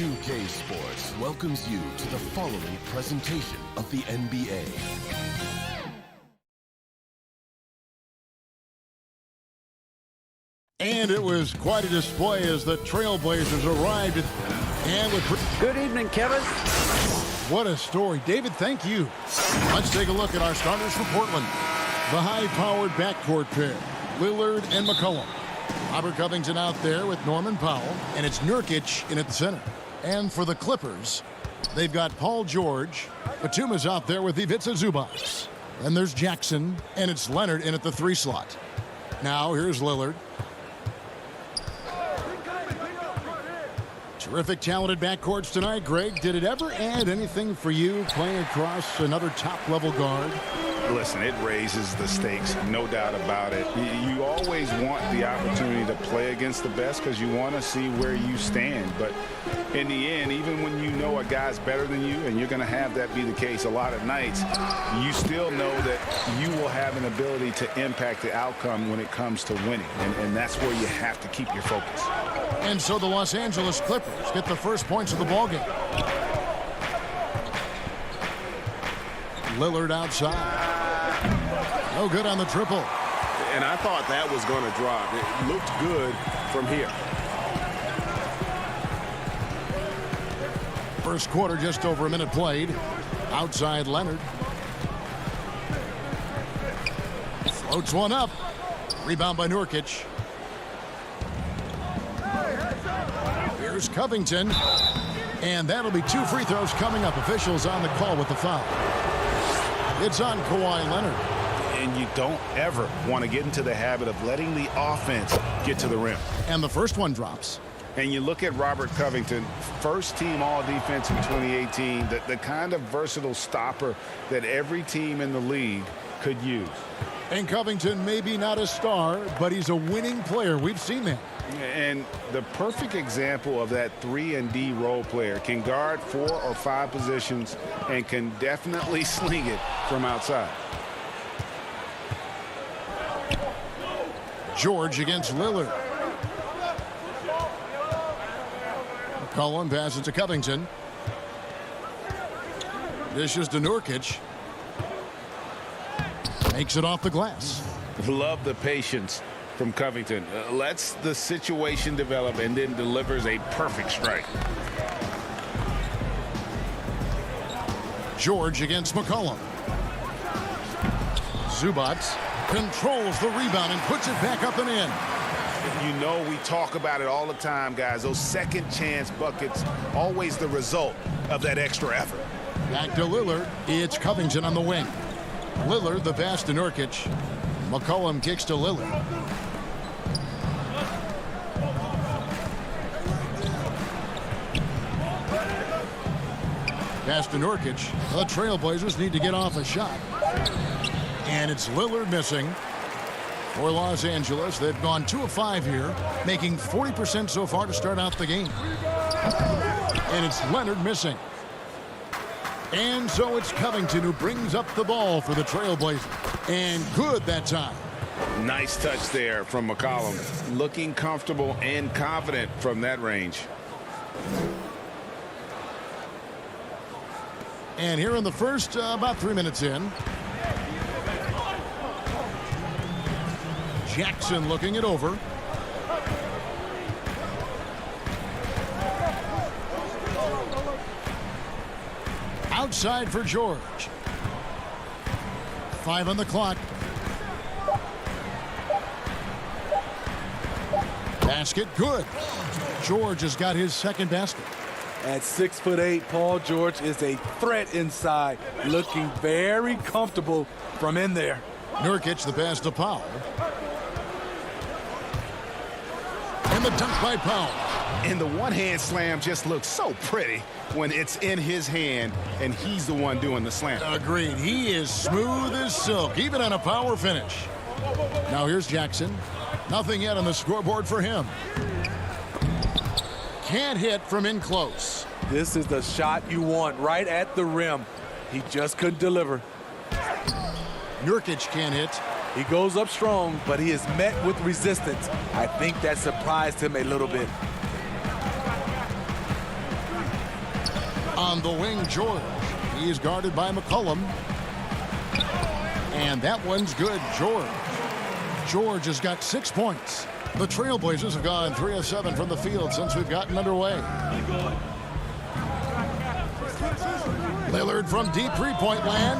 2K Sports welcomes you to the following presentation of the NBA. And it was quite a display as the Trailblazers arrived and with... Good evening, Kevin. What a story. David, thank you. Let's take a look at our starters for Portland. The high-powered backcourt pair, Lillard and McCollum. Robert Covington out there with Norman Powell, and it's Nurkic in at the center. And for the Clippers, they've got Paul George. Batuma's out there with Ivica Zubac. And there's Jackson, and it's Leonard in at the 3 slot. Now here's Lillard. Terrific, talented backcourts tonight. Greg, did it ever add anything for you playing across another top-level guard? Listen, it raises the stakes, no doubt about it. You always want the opportunity to play against the best because you want to see where you stand. But in the end, even when you know a guy's better than you, and you're going to have that be the case a lot of nights, you still know that you will have an ability to impact the outcome when it comes to winning. And that's where you have to keep your focus. And so the Los Angeles Clippers get the first points of the ballgame. Lillard outside. No good on the triple. And I thought that was going to drop. It looked good from here. First quarter, just over a minute played. Outside Leonard. Floats one up. Rebound by Nurkic. Here's Covington. And that'll be 2 free throws coming up. Officials on the call with the foul. It's on Kawhi Leonard. And you don't ever want to get into the habit of letting the offense get to the rim. And the first one drops. And you look at Robert Covington, first team all-defense in 2018, the kind of versatile stopper that every team in the league could use. And Covington may be not a star, but he's a winning player. We've seen that. And the perfect example of that 3-and-D role player, can guard 4 or 5 positions and can definitely sling it from outside. George against Lillard. McCollum passes to Covington. Dishes to Nurkic. Makes it off the glass. Love the patience from Covington. Lets the situation develop and then delivers a perfect strike. George against McCollum. Zubac controls the rebound and puts it back up and in. You know, we talk about it all the time, guys. Those second chance buckets, always the result of that extra effort. Back to Lillard. It's Covington on the wing. Lillard, the pass to Nurkic. McCollum kicks to Lillard. Pass to Nurkic. The Trailblazers need to get off a shot. And it's Lillard missing. For Los Angeles, they've gone 2 of 5 here, making 40% so far to start out the game. And it's Leonard missing. And so it's Covington who brings up the ball for the Trailblazers. And good that time. Nice touch there from McCollum. Looking comfortable and confident from that range. And here in the first, about 3 minutes in. Jackson looking it over. Outside for George. 5 on the clock. Basket good. George has got his second basket. At 6'8", Paul George is a threat inside, looking very comfortable from in there. Nurkic, the pass to Powell. And the dunk by Powell. And the one-hand slam just looks so pretty when it's in his hand and he's the one doing the slam. Agreed. He is smooth as silk, even on a power finish. Now here's Jackson. Nothing yet on the scoreboard for him. Can't hit from in close. This is the shot you want right at the rim. He just couldn't deliver. Nurkic can't hit. He goes up strong, but he is met with resistance. I think that surprised him a little bit. On the wing, George. He's guarded by McCollum. And that one's good, George. George has got 6 points. The Trailblazers have gone 3 of 7 from the field since we've gotten underway. Lillard from deep three-point land.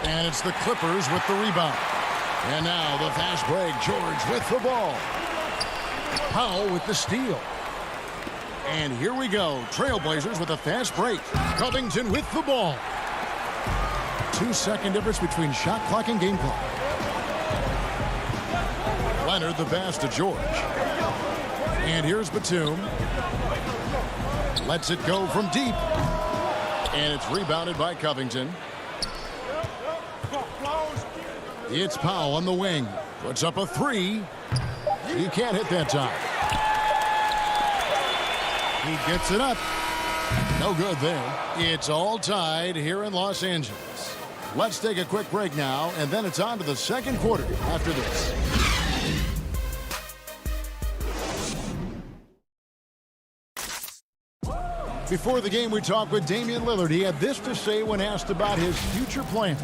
And it's the Clippers with the rebound. And now the fast break. George with the ball. Powell with the steal. And here we go. Trailblazers with a fast break. Covington with the ball. 2-second difference between shot clock and game clock. Leonard the pass to George. And here's Batum. Lets it go from deep. And it's rebounded by Covington. It's Powell on the wing. Puts up a three. He can't hit that time. He gets it up. No good there. It's all tied here in Los Angeles. Let's take a quick break now, and then it's on to the second quarter after this. Before the game, we talked with Damian Lillard. He had this to say when asked about his future plan.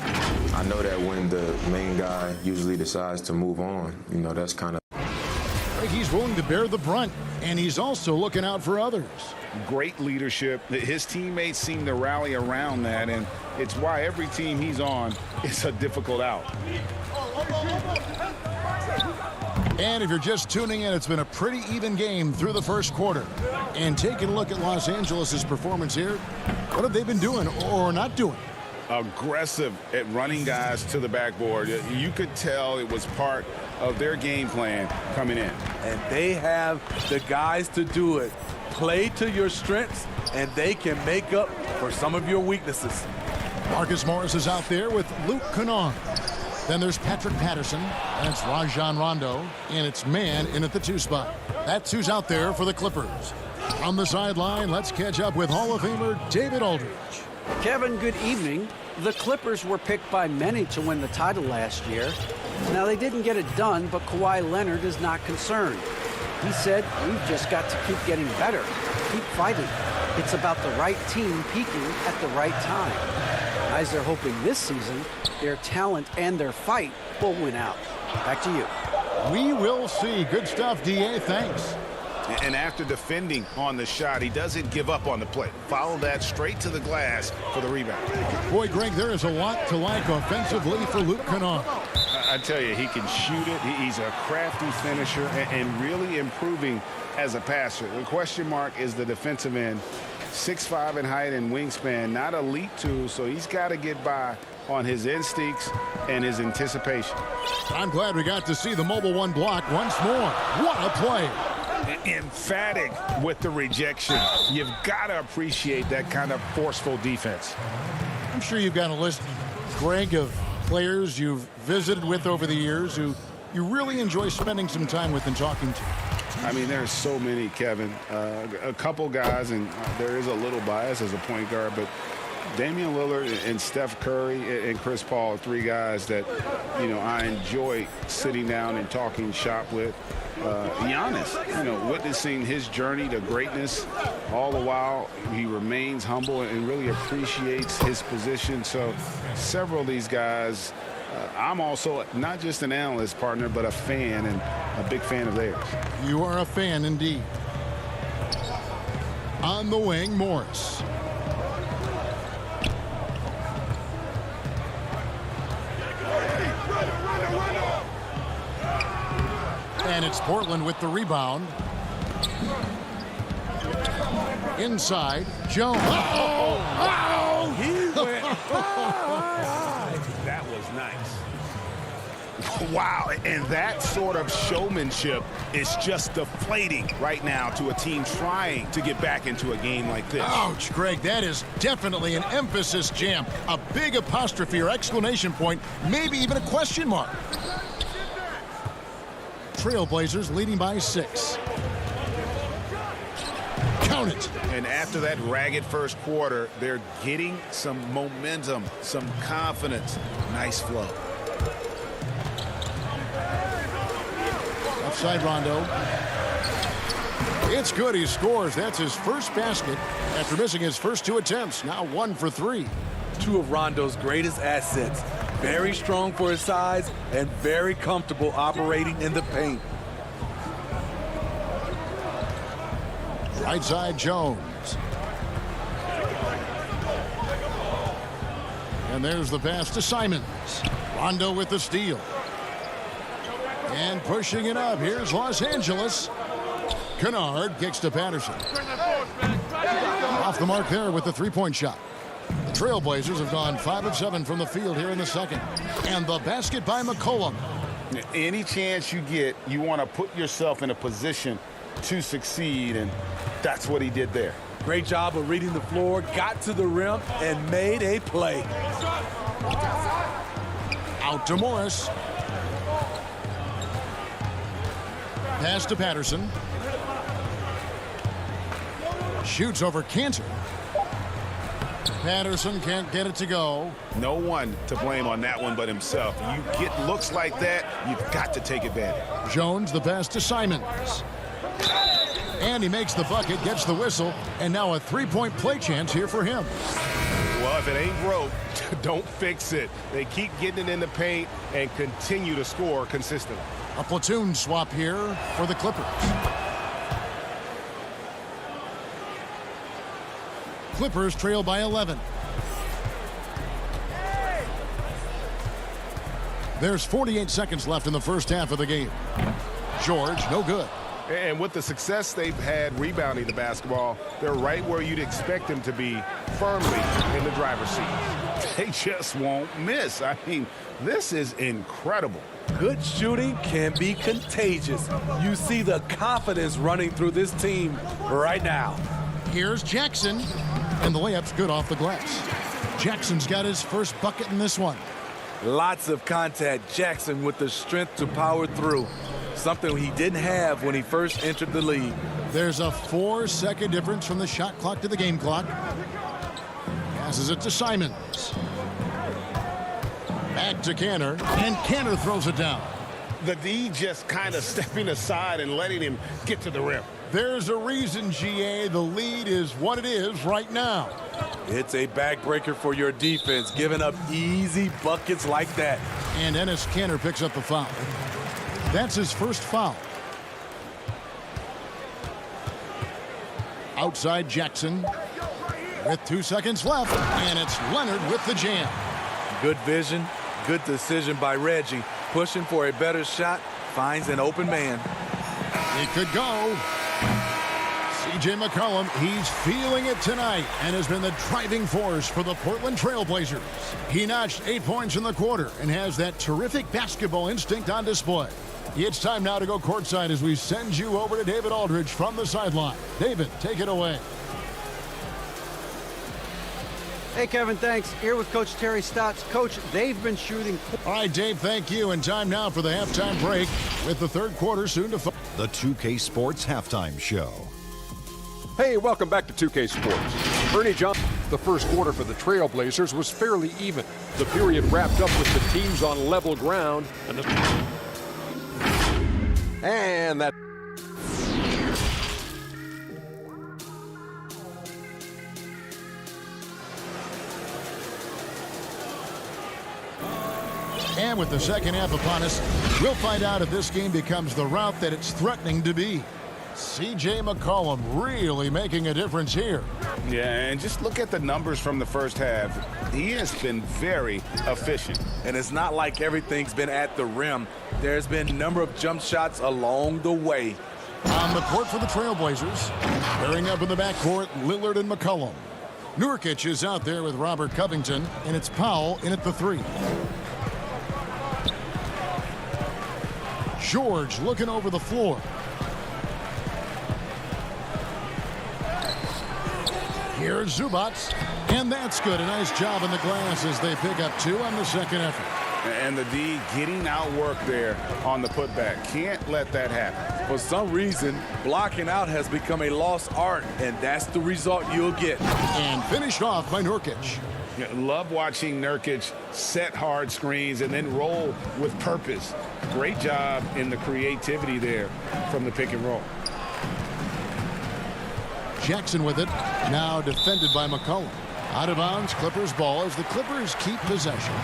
I know that when the main guy usually decides to move on, you know, that's kind of... He's willing to bear the brunt, and he's also looking out for others. Great leadership. His teammates seem to rally around that, and it's why every team he's on is a difficult out. And if you're just tuning in, it's been a pretty even game through the first quarter. And taking a look at Los Angeles' performance here, what have they been doing or not doing? Aggressive at running guys to the backboard. You could tell it was part of their game plan coming in. And they have the guys to do it. Play to your strengths, and they can make up for some of your weaknesses. Marcus Morris is out there with Luke Kennard. Then there's Patrick Patterson, and it's Rajon Rondo, and it's man in at the 2 spot. That's who's out there for the Clippers. On the sideline, let's catch up with Hall of Famer David Aldridge. Kevin, good evening. The Clippers were picked by many to win the title last year. Now, they didn't get it done, but Kawhi Leonard is not concerned. He said, we've just got to keep getting better, keep fighting. It's about the right team peaking at the right time. Guys are hoping this season their talent and their fight will win out. Back to you. We will see. Good stuff, D.A. Thanks. And after defending on the shot, he doesn't give up on the play. Follow that straight to the glass for the rebound. Boy, Greg, there is a lot to like offensively for Luke Kennard. I tell you, he can shoot it. He's a crafty finisher and really improving as a passer. The question mark is the defensive end. 6'5" in height and wingspan, not elite too, so he's got to get by on his instincts and his anticipation. I'm glad we got to see the mobile one block once more. What a play. Emphatic with the rejection. You've got to appreciate that kind of forceful defense. I'm sure you've got a list, Greg, of players you've visited with over the years who you really enjoy spending some time with and talking to. I mean, there's so many, Kevin. A couple guys, and there is a little bias as a point guard, but Damian Lillard and Steph Curry and Chris Paul are 3 guys that, you know, I enjoy sitting down and talking shop with. Giannis, you know, witnessing his journey to greatness, all the while he remains humble and really appreciates his position. So several of these guys, I'm also not just an analyst, partner, but a fan and a big fan of theirs. You are a fan indeed. On the wing, Morris. And it's Portland with the rebound. Inside, Jones. Oh, he went high. That was nice. Wow, and that sort of showmanship is just deflating right now to a team trying to get back into a game like this. Ouch, Greg, that is definitely an emphasis jam. A big apostrophe or exclamation point, maybe even a question mark. Trailblazers leading by 6. Count it. And after that ragged first quarter, they're getting some momentum, some confidence. Nice flow. Outside Rondo. It's good. He scores. That's his first basket after missing his first 2 attempts. Now 1 for 3. Two of Rondo's greatest assets. Very strong for his size and very comfortable operating in the paint. Right side, Jones. And there's the pass to Simons. Rondo with the steal. And pushing it up. Here's Los Angeles. Kennard kicks to Patterson. Off the mark there with the three-point shot. The Trailblazers have gone 5 of 7 from the field here in the second. And the basket by McCollum. Any chance you get, you want to put yourself in a position to succeed, and that's what he did there. Great job of reading the floor, got to the rim, and made a play. Out to Morris. Pass to Patterson. Shoots over Cantor. Patterson can't get it to go. No one to blame on that one but himself. You get looks like that, you've got to take advantage. Jones the pass to Simons. And he makes the bucket, gets the whistle, and now a three-point play chance here for him. Well, if it ain't broke, don't fix it. They keep getting it in the paint and continue to score consistently. A platoon swap here for the Clippers. Clippers trail by 11. There's 48 seconds left in the first half of the game. George, no good. And with the success they've had rebounding the basketball, they're right where you'd expect them to be, firmly in the driver's seat. They just won't miss. I mean, this is incredible. Good shooting can be contagious. You see the confidence running through this team right now. Here's Jackson, and the layup's good off the glass. Jackson's got his first bucket in this one. Lots of contact. Jackson with the strength to power through. Something he didn't have when he first entered the league. There's a 4-second difference from the shot clock to the game clock. Passes it to Simons. Back to Cantor, and Cantor throws it down. The D just kind of stepping aside and letting him get to the rim. There's a reason, GA, the lead is what it is right now. It's a backbreaker for your defense, giving up easy buckets like that. And Enes Kanter picks up the foul. That's his first foul. Outside Jackson with 2 seconds left, and it's Leonard with the jam. Good vision, good decision by Reggie. Pushing for a better shot, finds an open man. It could go. C.J. McCollum, he's feeling it tonight and has been the driving force for the Portland Trailblazers. He notched 8 points in the quarter and has that terrific basketball instinct on display. It's time now to go courtside as we send you over to David Aldridge from the sideline. David, take it away. Hey, Kevin, thanks. Here with Coach Terry Stotts. Coach, they've been shooting. All right, Dave, thank you. And time now for the halftime break with the third quarter soon to follow. The 2K Sports Halftime Show. Hey, welcome back to 2K Sports. Ernie Johnson, the first quarter for the Trailblazers was fairly even. The period wrapped up with the teams on level ground. And that. And with the second half upon us, we'll find out if this game becomes the route that it's threatening to be. C.J. McCollum really making a difference here. Yeah, and just look at the numbers from the first half. He has been very efficient. And it's not like everything's been at the rim. There's been a number of jump shots along the way. On the court for the Trailblazers, pairing up in the backcourt, Lillard and McCollum. Nurkic is out there with Robert Covington, and it's Powell in at the 3. George looking over the floor. Here's Zubats, and that's good. A nice job in the glass as they pick up 2 on the second effort. And the D getting outworked there on the putback. Can't let that happen. For some reason, blocking out has become a lost art, and that's the result you'll get. And finished off by Nurkic. Love watching Nurkic set hard screens and then roll with purpose. Great job in the creativity there from the pick and roll. Jackson with it. Now defended by McCollum. Out of bounds, Clippers ball as the Clippers keep possession.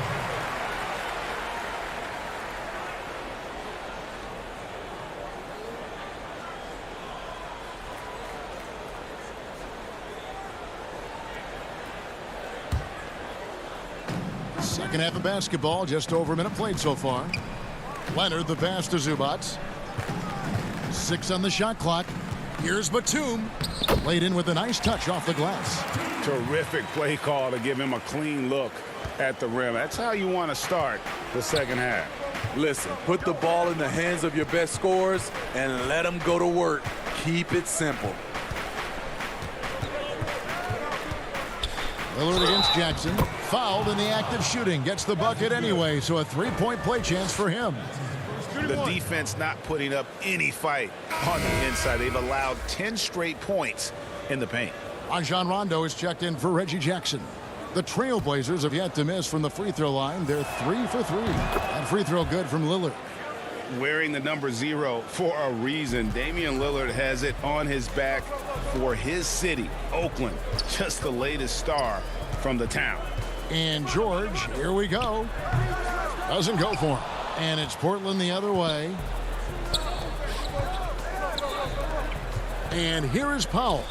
Second half of basketball, just over a minute played so far. Leonard the pass to Zubac. 6 on the shot clock. Here's Batum. Laid in with a nice touch off the glass. Terrific play call to give him a clean look at the rim. That's how you want to start the second half. Listen, put the ball in the hands of your best scorers and let them go to work. Keep it simple. Lillard against Jackson. Fouled in the act of shooting. Gets the bucket anyway, so a three-point play chance for him. The defense not putting up any fight on the inside. They've allowed 10 straight points in the paint. Rajon Rondo is checked in for Reggie Jackson. The Trailblazers have yet to miss from the free throw line. They're 3 for 3. That free throw good from Lillard. Wearing the number 0 for a reason. Damian Lillard has it on his back for his city, Oakland. Just the latest star from the town. And George, here we go. Doesn't go for him. And it's Portland the other way. And here is Powell.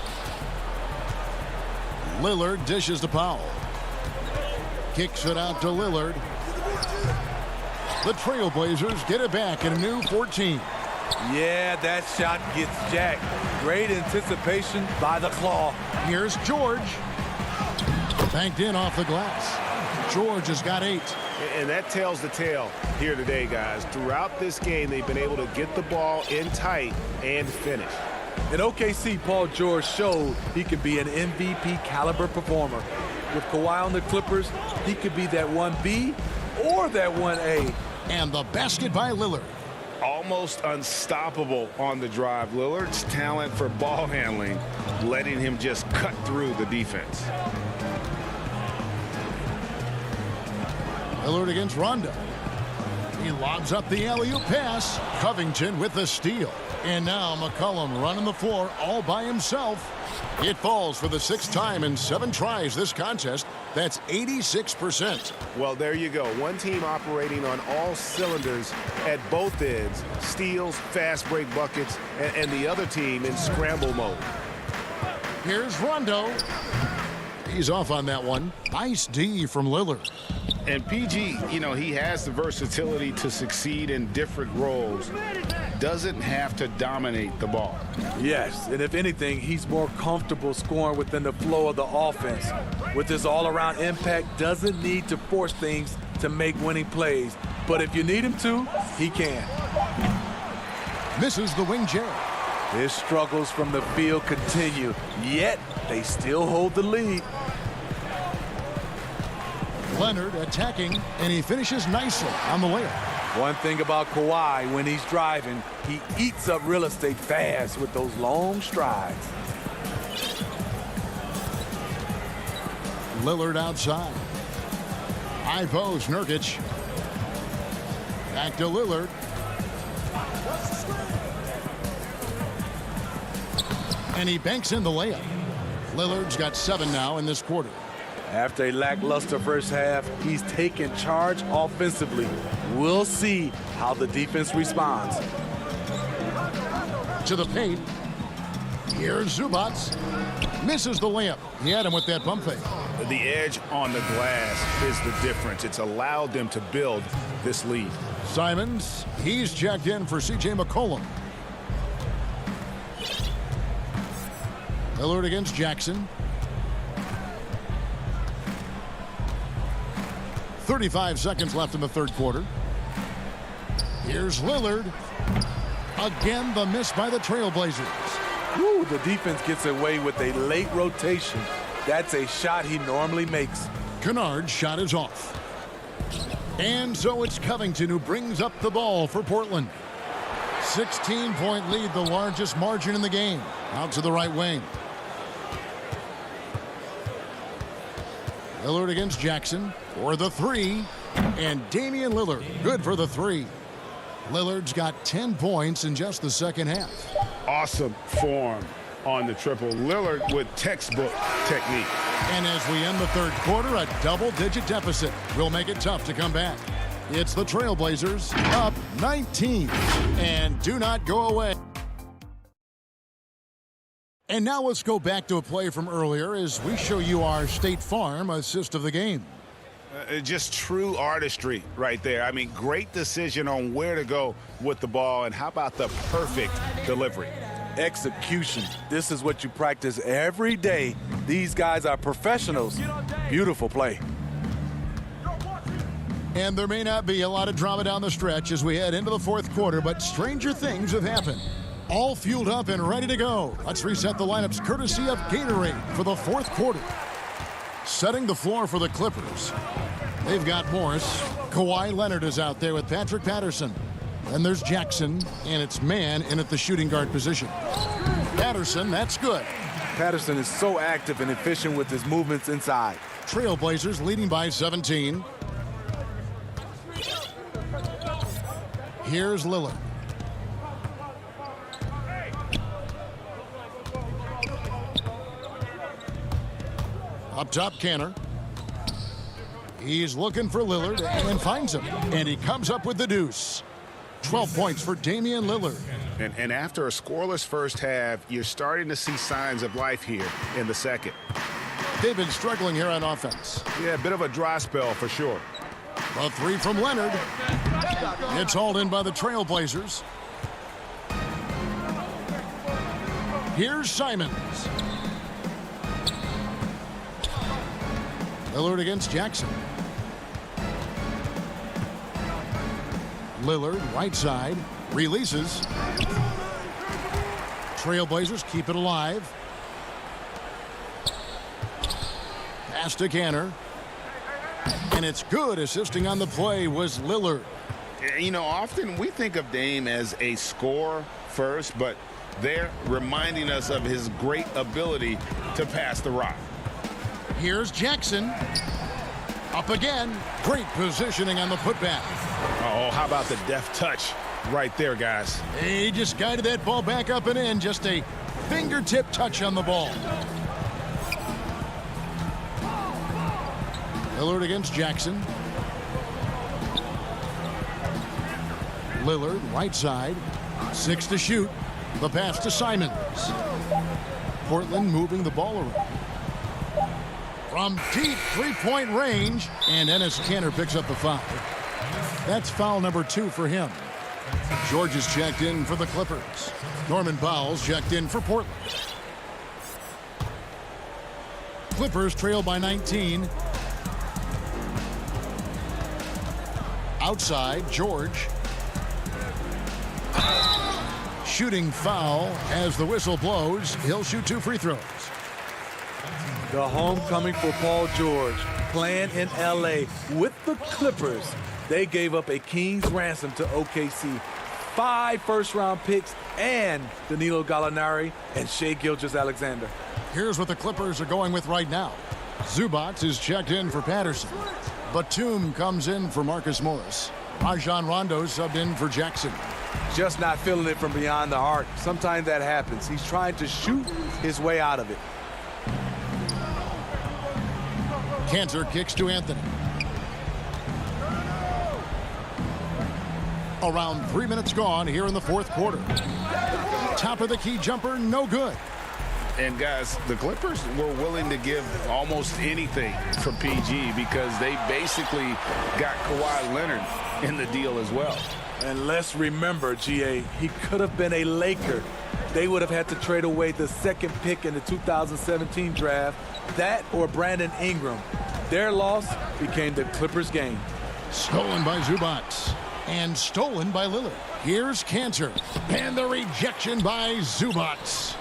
Lillard dishes to Powell. Kicks it out to Lillard. The Trailblazers get it back in a new 14. Yeah, that shot gets jacked. Great anticipation by the claw. Here's George. Banked in off the glass. George has got 8. And that tells the tale here today, guys. Throughout this game, they've been able to get the ball in tight and finish. In OKC, Paul George showed he could be an MVP caliber performer. With Kawhi on the Clippers, he could be that 1B or that 1A. And the basket by Lillard. Almost unstoppable on the drive. Lillard's talent for ball handling, letting him just cut through the defense. Lillard against Rondo. He lobs up the alley-oop pass. Covington with the steal. And now McCollum running the floor all by himself. It falls for the 6th time in 7 tries this contest. That's 86%. Well, there you go. One team operating on all cylinders at both ends. Steals, fast break buckets, and the other team in scramble mode. Here's Rondo. He's off on that one. Nice D from Lillard. And PG, you know, he has the versatility to succeed in different roles. Doesn't have to dominate the ball. Yes, and if anything, he's more comfortable scoring within the flow of the offense. With his all-around impact, doesn't need to force things to make winning plays. But if you need him to, he can. Misses the wing jab. His struggles from the field continue, yet they still hold the lead. Leonard attacking, and he finishes nicely on the layup. One thing about Kawhi, when he's driving, he eats up real estate fast with those long strides. Lillard outside. High post, Nurkic. Back to Lillard. And he banks in the layup. Lillard's got 7 now in this quarter. After a lackluster first half, he's taken charge offensively. We'll see how the defense responds. To the paint. Here's Zubac. Misses the layup. He had him with that pump fake. The edge on the glass is the difference. It's allowed them to build this lead. Simons, he's checked in for C.J. McCollum. Lillard against Jackson. 35 seconds left in the third quarter. Here's Lillard. Again, the miss by the Trailblazers. Woo, the defense gets away with a late rotation. That's a shot he normally makes. Kennard's shot is off. And so it's Covington who brings up the ball for Portland. 16-point lead, the largest margin in the game. Out to the right wing. Lillard against Jackson for the 3. And Damian Lillard, good for the 3. Lillard's got 10 points in just the second half. Awesome form on the triple. Lillard with textbook technique. And as we end the third quarter, a double-digit deficit will make it tough to come back. It's the Trailblazers up 19. And do not go away. And now let's go back to a play from earlier as we show you our State Farm assist of the game. Just true artistry right there. I mean, great decision on where to go with the ball, and how about the perfect delivery? Execution. This is what you practice every day. These guys are professionals. Beautiful play. And there may not be a lot of drama down the stretch as we head into the fourth quarter, but stranger things have happened. All fueled up and ready to go. Let's reset the lineups courtesy of Gatorade for the fourth quarter. Setting the floor for the Clippers. They've got Morris. Kawhi Leonard is out there with Patrick Patterson. Then there's Jackson, and it's Man in at the shooting guard position. Patterson, that's good. Patterson is so active and efficient with his movements inside. Trailblazers leading by 17. Here's Lillard. Up top, Canner. He's looking for Lillard and finds him. And he comes up with the deuce. 12 points for Damian Lillard. And after a scoreless first half, you're starting to see signs of life here in the second. They've been struggling here on offense. Yeah, a bit of a dry spell for sure. A three from Leonard. It's hauled in by the Trailblazers. Here's Simons. Lillard against Jackson. Lillard, right side, releases. Trailblazers keep it alive. Pass to Canner. And it's good. Assisting on the play was Lillard. You know, often we think of Dame as a scorer first, but they're reminding us of his great ability to pass the rock. Here's Jackson. Up again. Great positioning on the putback. Oh, how about the deft touch right there, guys? He just guided that ball back up and in. Just a fingertip touch on the ball. Lillard against Jackson. Lillard, right side. 6 to shoot. The pass to Simons. Portland moving the ball around. From deep three-point range. And Enes Kanter picks up the foul. That's foul number 2 for him. George is checked in for the Clippers. Norman Powell's checked in for Portland. Clippers trail by 19. Outside, George. Shooting foul as the whistle blows. He'll shoot 2 free throws. The homecoming for Paul George, playing in L.A. with the Clippers. They gave up a king's ransom to OKC. 5 first-round picks and Danilo Gallinari and Shai Gilgeous-Alexander. Here's what the Clippers are going with right now. Zubac is checked in for Patterson. Batum comes in for Marcus Morris. Rajon Rondo subbed in for Jackson. Just not feeling it from beyond the arc. Sometimes that happens. He's trying to shoot his way out of it. Kanter kicks to Anthony. Around 3 minutes gone here in the fourth quarter. Top of the key jumper, no good. And guys, the Clippers were willing to give almost anything for PG because they basically got Kawhi Leonard in the deal as well. And let's remember, GA, he could have been a Laker. They would have had to trade away the 2nd pick in the 2017 draft, that or Brandon Ingram. Their loss became the Clippers' gain. Stolen by Zubac and stolen by Lillard. Here's Kanter and the rejection by Zubac.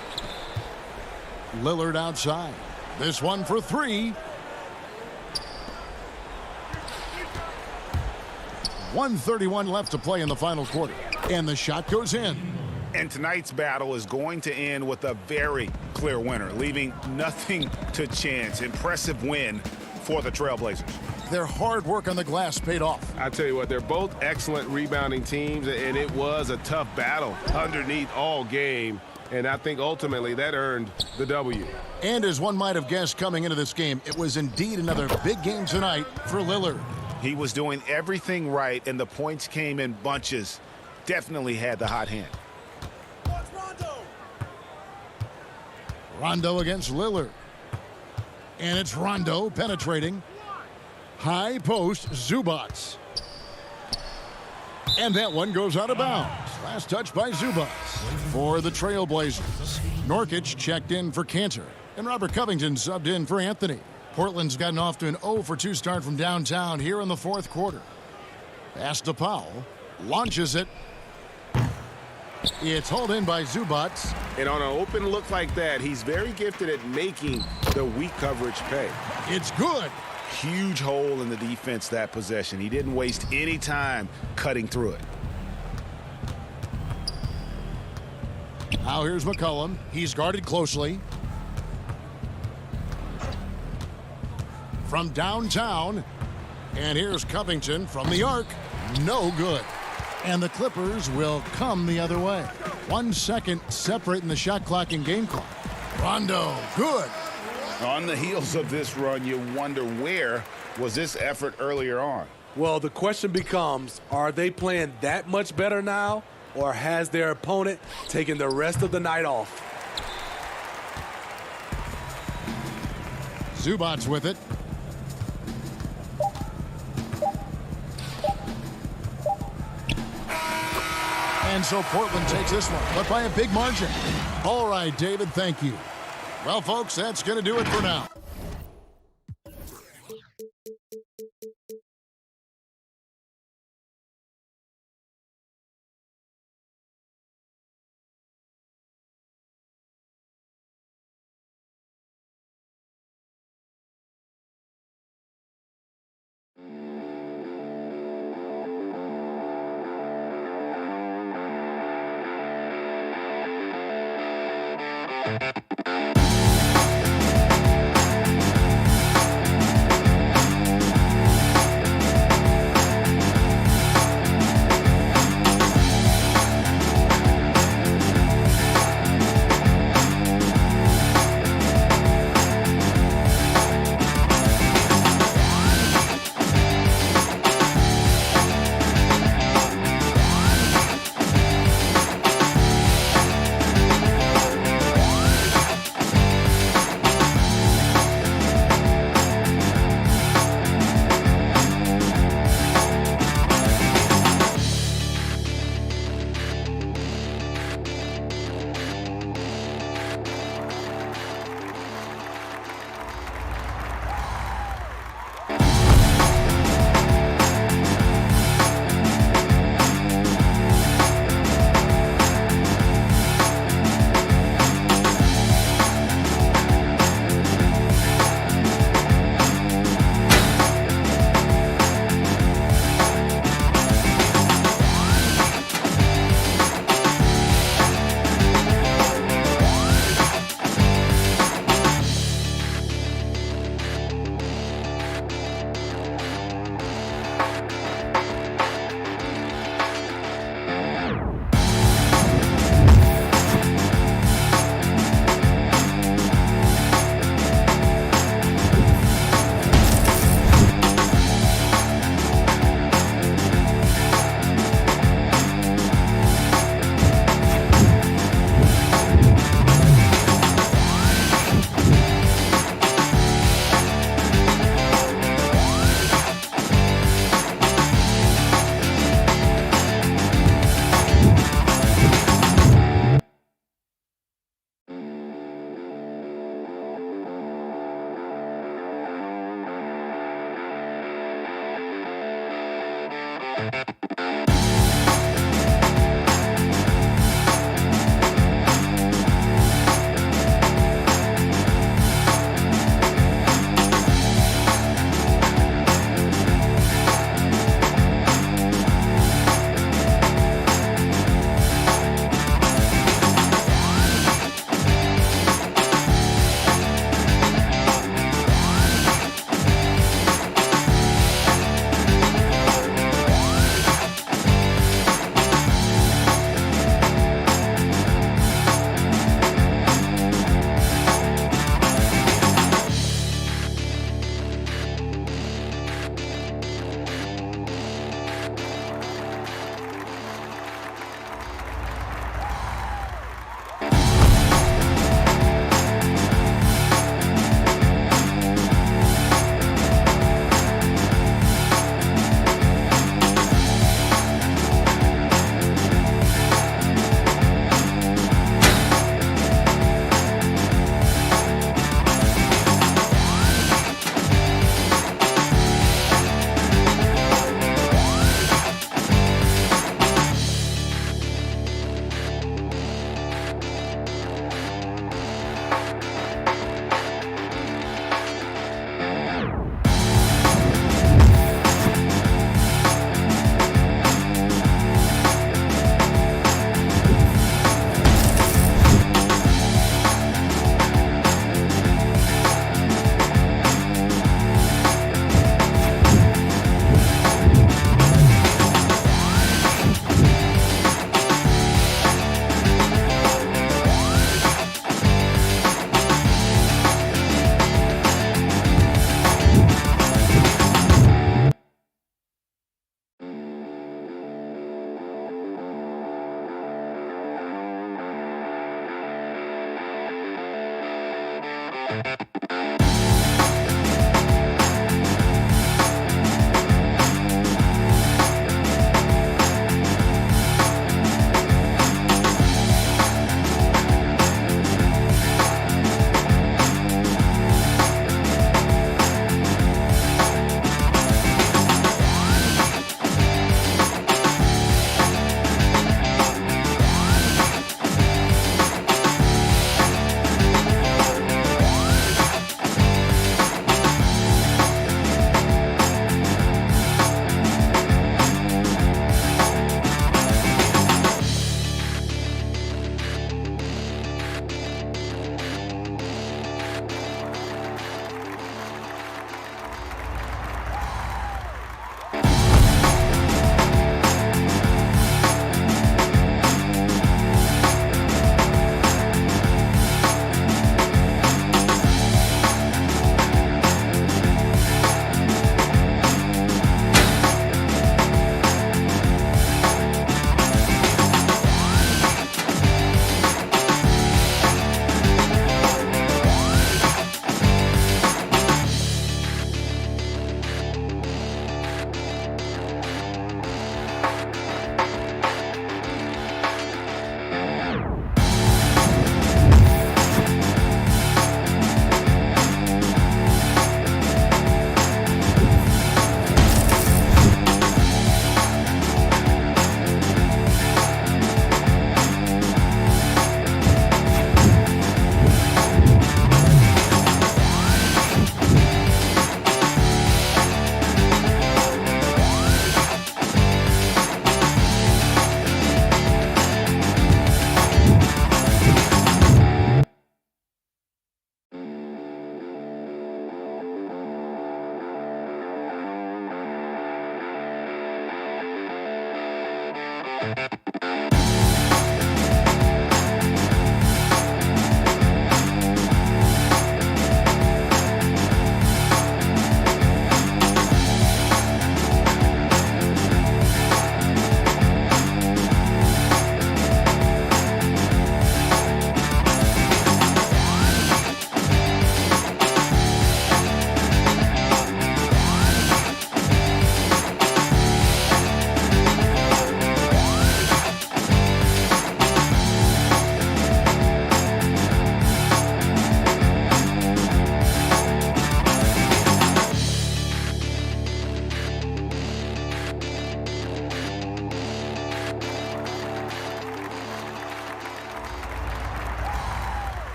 Lillard outside. This one for 3. 1:31 left to play in the final quarter. And the shot goes in. And tonight's battle is going to end with a very clear winner, leaving nothing to chance. Impressive win for the Trailblazers. Their hard work on the glass paid off. I tell you what, they're both excellent rebounding teams, and it was a tough battle underneath all game. And I think ultimately that earned the W. And as one might have guessed coming into this game, it was indeed another big game tonight for Lillard. He was doing everything right, and the points came in bunches. Definitely had the hot hand. Rondo against Lillard. And it's Rondo penetrating. High post, Zubats. And that one goes out of bounds. Last touch by Zubats for the Trailblazers. Nurkic checked in for Cantor. And Robert Covington subbed in for Anthony. Portland's gotten off to an 0-for-2 start from downtown here in the fourth quarter. Pass to Powell. Launches it. It's hauled in by Zubats. And on an open look like that, he's very gifted at making the weak coverage pay. It's good. Huge hole in the defense that possession. He didn't waste any time cutting through it. Now here's McCollum. He's guarded closely. From downtown. And here's Covington from the arc. No good. And the Clippers will come the other way. 1 second separating the shot clock and game clock. Rondo, good. On the heels of this run, you wonder where was this effort earlier on? Well, the question becomes, are they playing that much better now, or has their opponent taken the rest of the night off? Zubats with it. And so Portland takes this one, but by a big margin. All right, David, thank you. Well, folks, that's going to do it for now.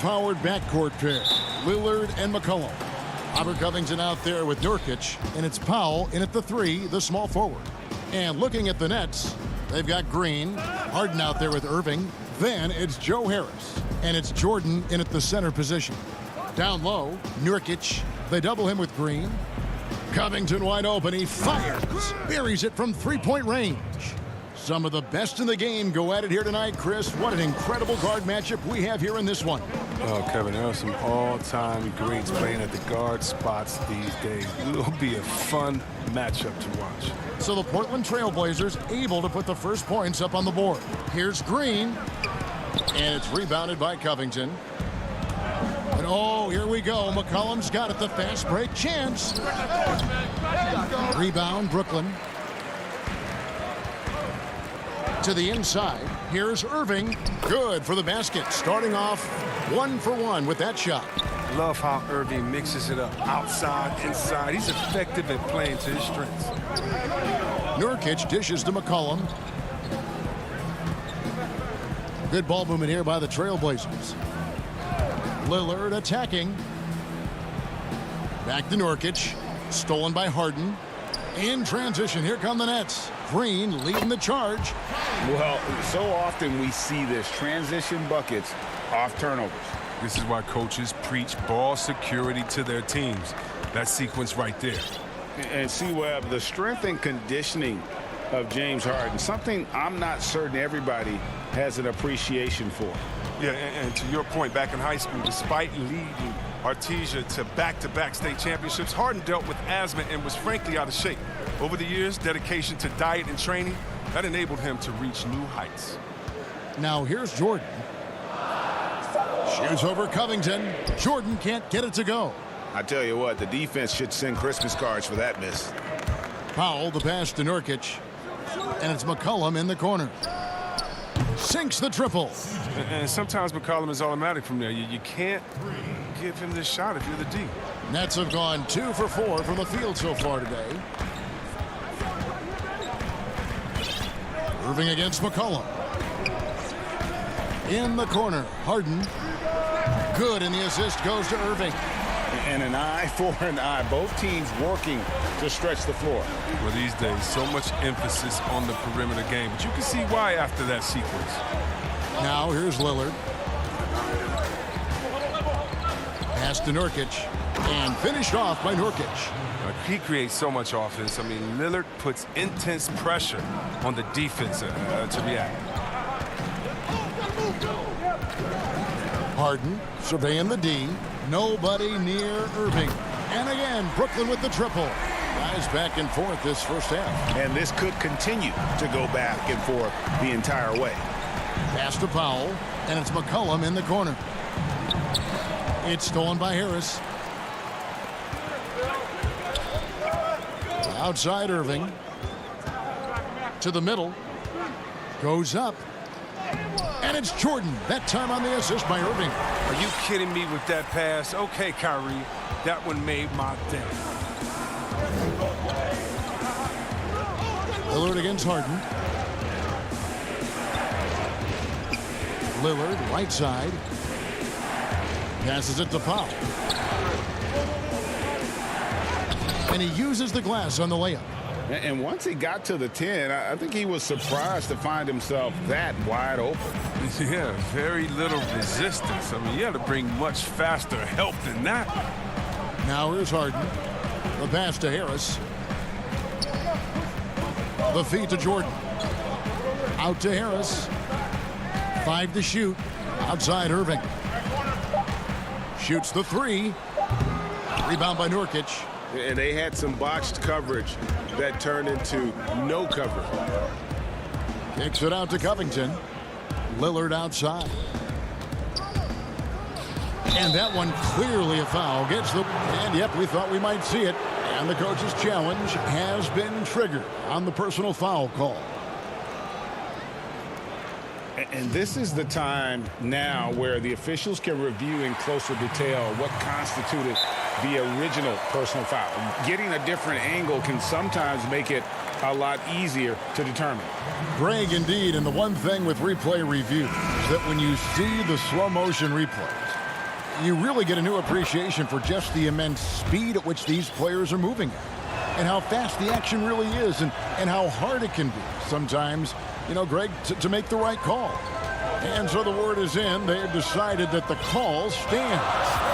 high-powered backcourt pair, Lillard and McCollum. Robert Covington out there with Nurkic, and it's Powell in at the 3, the small forward. And looking at the Nets, they've got Green, Harden out there with Irving. Then it's Joe Harris, and it's Jordan in at the center position. Down low, Nurkic. They double him with Green. Covington wide open. He fires. Buries it from three-point range. Some of the best in the game go at it here tonight, Chris. What an incredible guard matchup we have here in this one. Oh, Kevin, there are some all-time greats playing at the guard spots these days. It will be a fun matchup to watch. So the Portland Trailblazers able to put the first points up on the board. Here's Green. And it's rebounded by Covington. And oh, here we go. McCollum's got it. The fast break chance. Rebound, Brooklyn. To the inside. Here's Irving. Good for the basket. Starting off 1 for 1 with that shot. Love how Irving mixes it up. Outside, inside. He's effective at playing to his strengths. Nurkic dishes to McCollum. Good ball movement here by the Trailblazers. Lillard attacking. Back to Nurkic. Stolen by Harden. In transition, here come the Nets. Green leading the charge. Well, so often we see this transition buckets off turnovers. This is why coaches preach ball security to their teams. That sequence right there. And see, Webb, the strength and conditioning of James Harden, something I'm not certain everybody has an appreciation for. Yeah, and to your point, back in high school, despite leading Artesia to back-to-back state championships, Harden dealt with asthma and was frankly out of shape. Over the years, dedication to diet and training, that enabled him to reach new heights. Now here's Jordan. Shoots over Covington. Jordan can't get it to go. I tell you what, the defense should send Christmas cards for that miss. Powell, the pass to Nurkic. And it's McCollum in the corner. Sinks the triple. And sometimes McCollum is automatic from there. You can't give him this shot if you're the D. Nets have gone 2 for 4 from the field so far today. Irving against McCollum. In the corner, Harden. Good, and the assist goes to Irving. And an eye for an eye. Both teams working to stretch the floor. Well, these days, so much emphasis on the perimeter game. But you can see why after that sequence. Now here's Lillard. Pass to Nurkic. And finished off by Nurkic. He creates so much offense. I mean, Lillard puts intense pressure on the defense to react. Harden surveying the D. Nobody near Irving. And again, Brooklyn with the triple. Guys back and forth this first half. And this could continue to go back and forth the entire way. Pass to Powell, and it's McCollum in the corner. It's stolen by Harris. Outside Irving. To the middle. Goes up. And it's Jordan. That time on the assist by Irving. Are you kidding me with that pass? Okay, Kyrie. That one made my day. Lillard against Harden. Lillard, right side. Passes it to Powell. And he uses the glass on the layup. And once he got to the 10, I think he was surprised to find himself that wide open. Yeah, very little resistance. I mean, you had to bring much faster help than that. Now here's Harden. The pass to Harris. The feed to Jordan. Out to Harris. 5 to shoot. Outside Irving. Shoots the 3. Rebound by Nurkic. And they had some botched coverage that turned into no coverage. Kicks it out to Covington. Lillard outside. And that one clearly a foul. Gets the... And yep, we thought we might see it. And the coach's challenge has been triggered on the personal foul call. And this is the time now where the officials can review in closer detail what constituted the original personal foul. Getting a different angle can sometimes make it a lot easier to determine. Greg, indeed, and the one thing with replay review is that when you see the slow motion replays, you really get a new appreciation for just the immense speed at which these players are moving at, and how fast the action really is, and how hard it can be sometimes, you know, Greg, to make the right call. And so the word is in. They have decided that the call stands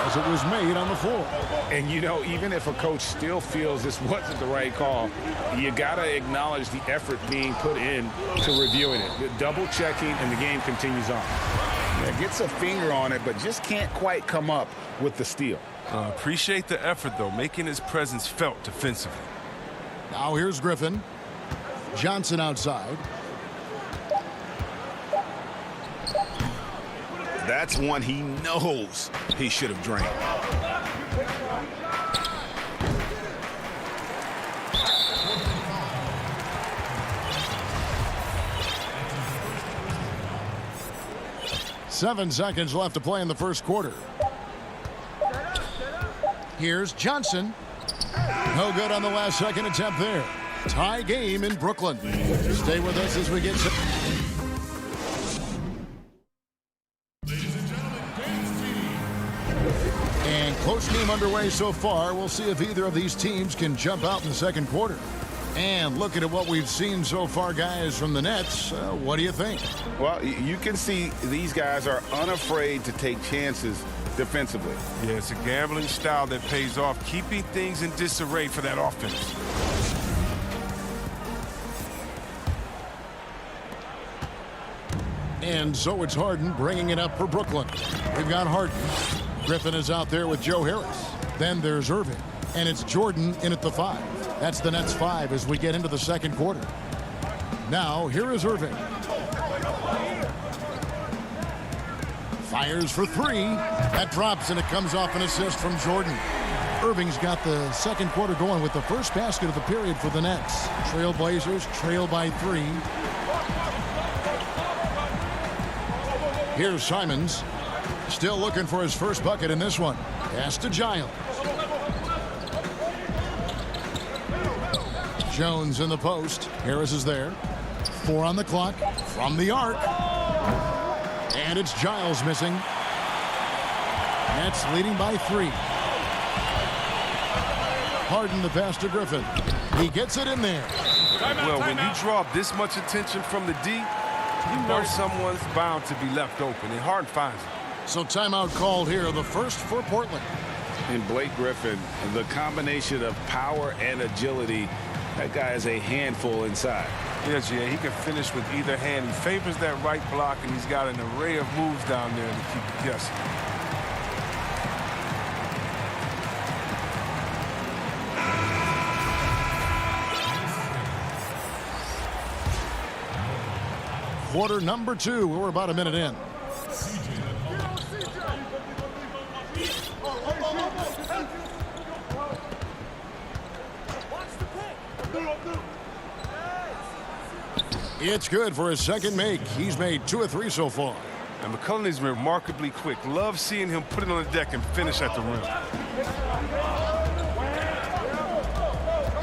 as it was made on the floor. And, you know, even if a coach still feels this wasn't the right call, you got to acknowledge the effort being put in to reviewing it. Double checking, and the game continues on. Yeah, gets a finger on it, but just can't quite come up with the steal. Appreciate the effort, though, making his presence felt defensively. Now here's Griffin. Johnson outside. That's one he knows he should have drained. Seven seconds left to play in the first quarter. Here's Johnson. No good on the last second attempt there. Tie game in Brooklyn. Stay with us as we get to... And close game underway so far. We'll see if either of these teams can jump out in the second quarter. And looking at what we've seen so far, guys, from the Nets, what do you think? Well, you can see these guys are unafraid to take chances defensively. Yeah, it's a gambling style that pays off, keeping things in disarray for that offense. And so it's Harden bringing it up for Brooklyn. We've got Harden. Griffin is out there with Joe Harris. Then there's Irving. And it's Jordan in at the 5. That's the Nets 5 as we get into the second quarter. Now, here is Irving. Fires for 3. That drops, and it comes off an assist from Jordan. Irving's got the second quarter going with the first basket of the period for the Nets. Trailblazers trail by 3. Here's Simons. Still looking for his first bucket in this one. Pass to Giles. Jones in the post. Harris is there. 4 on the clock. From the arc. And it's Giles missing. Nets leading by 3. Harden the pass to Griffin. He gets it in there. Well, when you draw this much attention from the D, you know someone's bound to be left open, and Harden finds it. So timeout called here, the first for Portland. And Blake Griffin, the combination of power and agility, that guy is a handful inside. Yes, yeah, he can finish with either hand. He favors that right block, and he's got an array of moves down there to keep it guessing. Quarter number 2. We're about a minute in. It's good for his second make. He's made 2 of 3 so far. And McCollum is remarkably quick. Love seeing him put it on the deck and finish at the rim.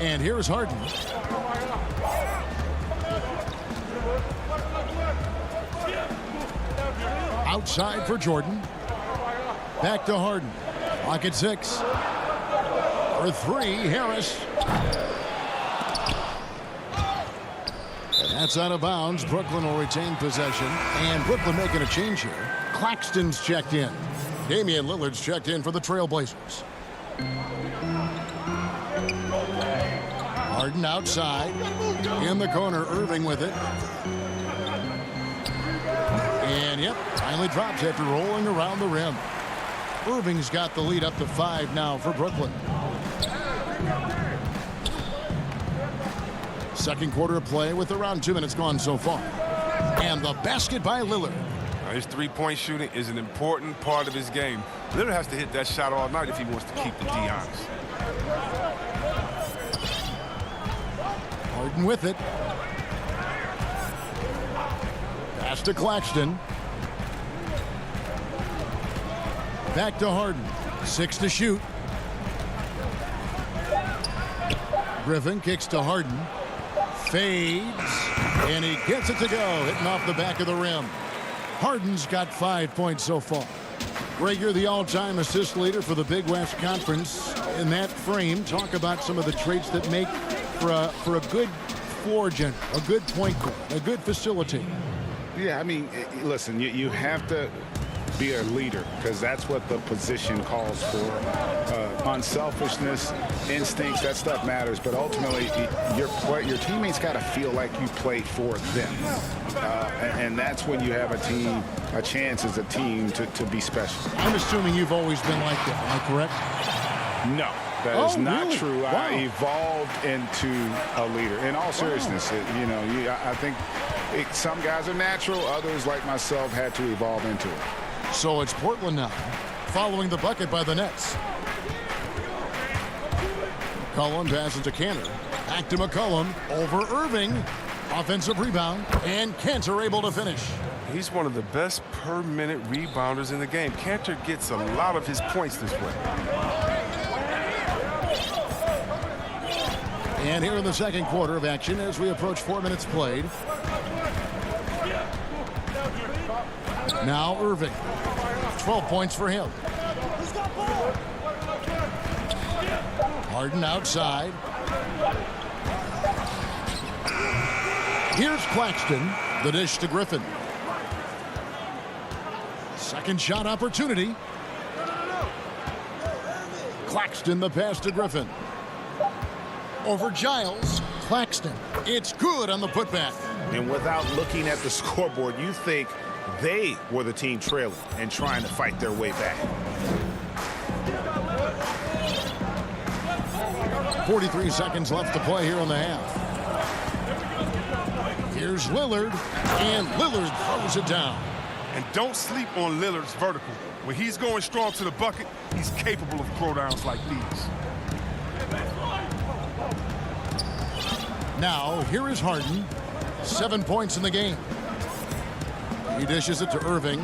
And here's Harden. Outside for Jordan. Back to Harden. Clock at 6. For 3, Harris. That's out of bounds. Brooklyn will retain possession. And Brooklyn making a change here. Claxton's checked in. Damian Lillard's checked in for the Trailblazers. Harden outside. In the corner, Irving with it. And, yep, finally drops after rolling around the rim. Irving's got the lead up to 5 now for Brooklyn. Second quarter of play with around 2 minutes gone so far. And the basket by Lillard. His three-point shooting is an important part of his game. Lillard has to hit that shot all night if he wants to keep the D honest. Harden with it. Pass to Claxton. Back to Harden. 6 to shoot. Griffin kicks to Harden. Fades. And he gets it to go. Hitting off the back of the rim. Harden's got 5 points so far. Greg, you're the all-time assist leader for the Big West Conference. In that frame, talk about some of the traits that make for a good floor general, a good point guard, a good facilitator. Yeah, I mean, listen, you have to be a leader because that's what the position calls for. Unselfishness, instincts, that stuff matters. But ultimately, your teammates got to feel like you played for them. And that's when you have a chance as a team to be special. I'm assuming you've always been like that. Am I correct? No. That is not really? true. Wow. I evolved into a leader. In all seriousness, I think some guys are natural. Others, like myself, had to evolve into it. So it's Portland now, following the bucket by the Nets. McCollum passes to Cantor. Back to McCollum. Over Irving. Offensive rebound. And Cantor able to finish. He's one of the best per-minute rebounders in the game. Cantor gets a lot of his points this way. And here in the second quarter of action as we approach 4 minutes played. Now Irving. 12 points for him. Harden outside. Here's Claxton. The dish to Griffin. Second shot opportunity. Claxton the pass to Griffin. Over Giles. Claxton. It's good on the putback. And without looking at the scoreboard, you think they were the team trailing and trying to fight their way back. 43 seconds left to play here in the half. Here's Lillard, and Lillard throws it down. And don't sleep on Lillard's vertical. When he's going strong to the bucket, he's capable of throwdowns like these. Now, here is Harden. 7 points in the game. He dishes it to Irving.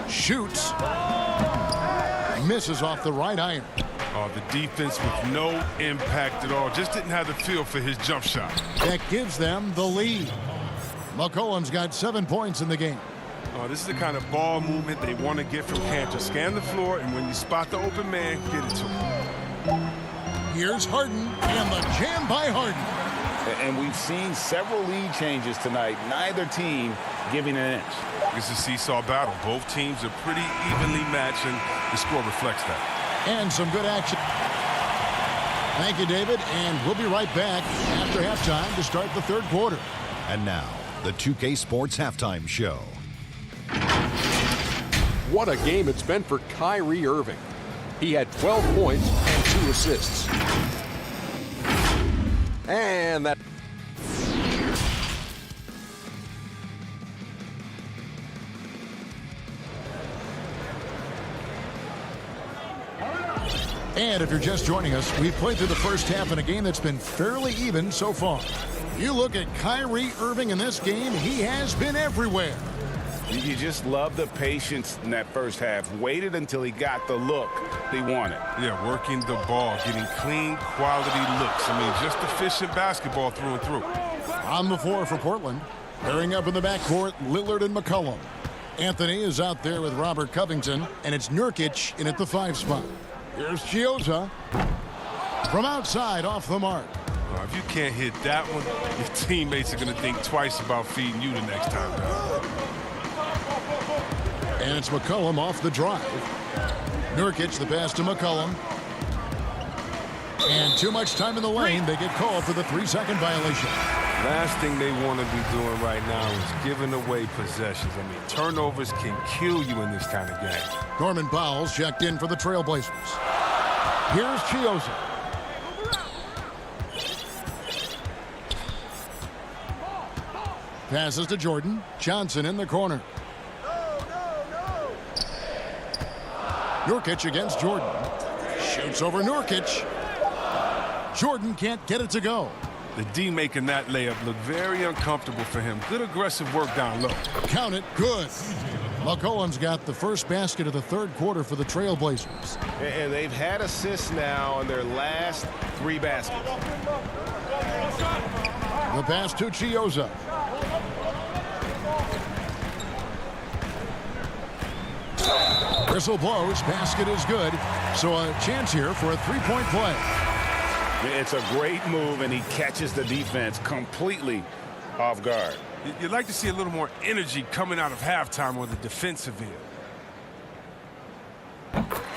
Shoots. Misses off the right iron. Oh, the defense with no impact at all. Just didn't have the feel for his jump shot. That gives them the lead. McCollum's got 7 points in the game. Oh, this is the kind of ball movement they want to get from Cantor. Scan the floor, and when you spot the open man, get it to him. Here's Harden, and the jam by Harden. And we've seen several lead changes tonight. Neither team giving an inch. It's a seesaw battle. Both teams are pretty evenly matched, and the score reflects that. And some good action. Thank you, David, and we'll be right back after halftime to start the third quarter. And now, the 2K Sports Halftime Show. What a game it's been for Kyrie Irving. He had 12 points and 2 assists. And that... And if you're just joining us, we've played through the first half in a game that's been fairly even so far. You look at Kyrie Irving in this game, he has been everywhere. You just love the patience in that first half. Waited until he got the look he wanted. Yeah, working the ball, getting clean, quality looks. I mean, just efficient basketball through and through. On the floor for Portland. Pairing up in the backcourt, Lillard and McCollum. Anthony is out there with Robert Covington, and it's Nurkic in at the 5 spot. Here's Chiozza. From outside, off the mark. If you can't hit that one, your teammates are going to think twice about feeding you the next time down. And it's McCollum off the drive. Nurkic the pass to McCollum. And too much time in the lane. They get called for the 3-second violation. Last thing they want to be doing right now is giving away possessions. I mean, turnovers can kill you in this kind of game. Norman Powell's checked in for the Trailblazers. Here's Chiozza. Passes to Jordan. Johnson in the corner. Nurkic against Jordan. Shoots over Nurkic. Jordan can't get it to go. The D making that layup look very uncomfortable for him. Good aggressive work down low. Count it. Good. McCollum's got the first basket of the third quarter for the Trailblazers. And they've had assists now on their last 3 baskets. The pass to Chiozza. Whistle blows. Basket is good. So a chance here for a three-point play. It's a great move, and he catches the defense completely off guard. You'd like to see a little more energy coming out of halftime on the defensive end.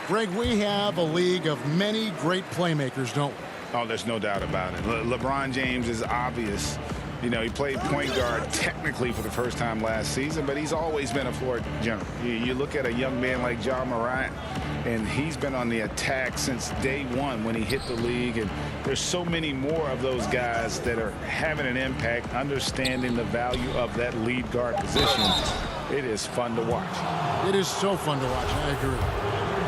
Greg, we have a league of many great playmakers, don't we? Oh, there's no doubt about it. LeBron James is obvious. You know, he played point guard technically for the first time last season, but he's always been a floor general. You look at a young man like Ja Morant, and he's been on the attack since day one when he hit the league. And there's so many more of those guys that are having an impact, understanding the value of that lead guard position. It is fun to watch. It is so fun to watch. I agree.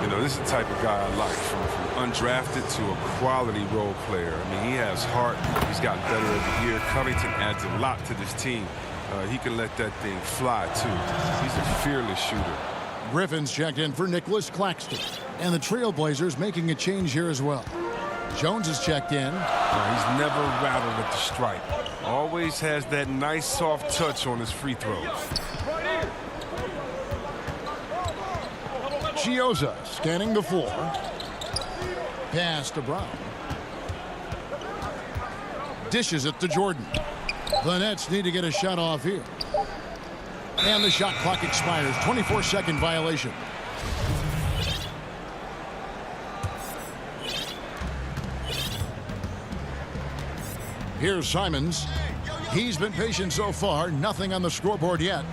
You know, this is the type of guy I like, from undrafted to a quality role player. I mean, he has heart. He's gotten better every year. Covington adds a lot to this team. He can let that thing fly, too. He's a fearless shooter. Griffin's checked in for Nicholas Claxton. And the Trailblazers making a change here as well. Jones is checked in. He's never rattled at the stripe. Always has that nice soft touch on his free throws. Chioza scanning the floor. Pass to Brown. Dishes it to Jordan. The Nets need to get a shot off here. And the shot clock expires. 24-second violation. Here's Simons. He's been patient so far. Nothing on the scoreboard yet.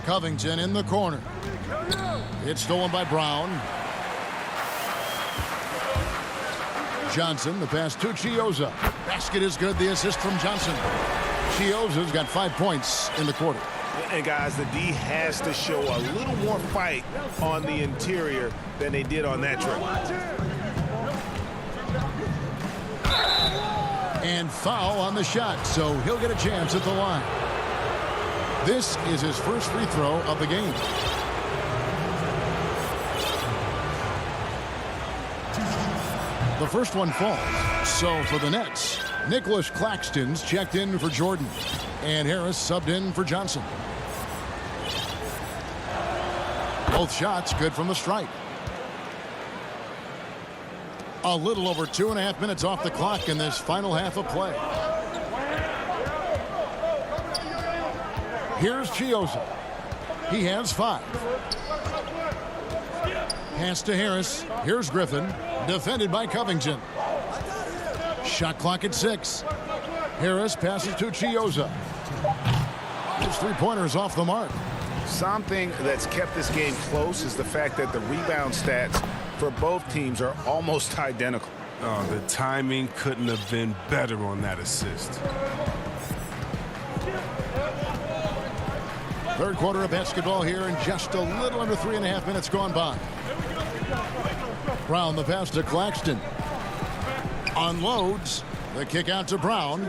Covington in the corner. It's stolen by Brown. Johnson, the pass to Chioza. Basket is good. The assist from Johnson. Chioza's got 5 points in the quarter. And guys, the D has to show a little more fight on the interior than they did on that trip. And foul on the shot, so he'll get a chance at the line. This is his first free throw of the game. The first one falls. So for the Nets, Nicholas Claxton's checked in for Jordan. And Harris subbed in for Johnson. Both shots good from the stripe. A little over 2.5 minutes off the clock in this final half of play. Here's Chioza. He has 5. Pass to Harris. Here's Griffin. Defended by Covington. Shot clock at 6. Harris passes to Chioza. His three-pointers off the mark. Something that's kept this game close is the fact that the rebound stats for both teams are almost identical. Oh, the timing couldn't have been better on that assist. Third quarter of basketball here, and just a little under 3.5 minutes gone by. Brown, the pass to Claxton. Unloads. The kick out to Brown.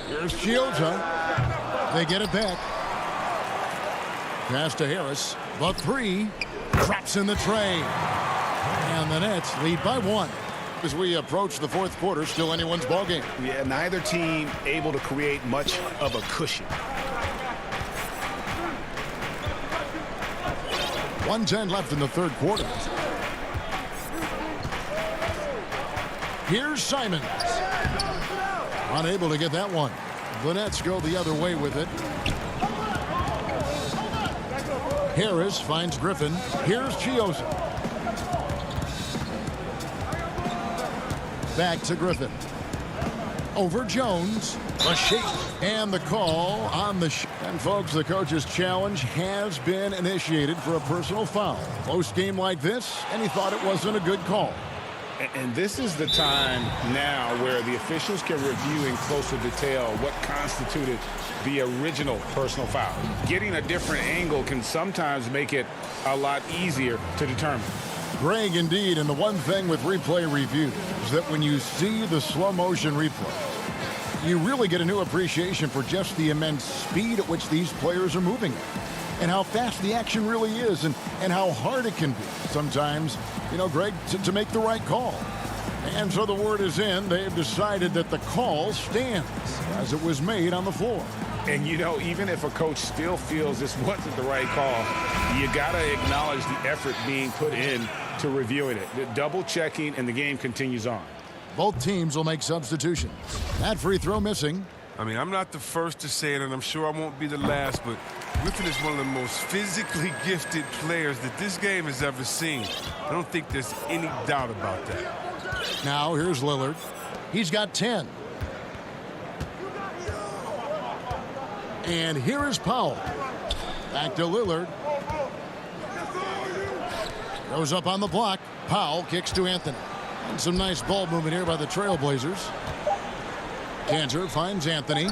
Here's Chioza. They get it back. Pass to Harris. The 3 drops in the tray. And the Nets lead by 1. As we approach the fourth quarter, still anyone's ballgame. Yeah, neither team able to create much of a cushion. 1:10 left in the third quarter. Here's Simons. Unable to get that one. The Nets go the other way with it. Harris finds Griffin. Here's Chioza. Back to Griffin. Over Jones. A shake. And the call on the shot. And folks, the coach's challenge has been initiated for a personal foul. Close game like this, and he thought it wasn't a good call. And this is the time now where the officials can review in closer detail what constituted the original personal foul. Getting a different angle can sometimes make it a lot easier to determine. Greg, indeed, and the one thing with replay review is that when you see the slow motion replay, you really get a new appreciation for just the immense speed at which these players are moving and how fast the action really is and how hard it can be sometimes, you know, Greg, to make the right call. And so the word is in. They've decided that the call stands as it was made on the floor. And, you know, even if a coach still feels this wasn't the right call, you got to acknowledge the effort being put in to reviewing it. The double checking, and the game continues on. Both teams will make substitutions. That free throw missing. I mean, I'm not the first to say it, and I'm sure I won't be the last, but Griffin is one of the most physically gifted players that this game has ever seen. I don't think there's any doubt about that. Now here's Lillard. He's got 10. And here is Powell. Back to Lillard. Goes up on the block. Powell kicks to Anthony. And some nice ball movement here by the Trailblazers. Kanter finds Anthony.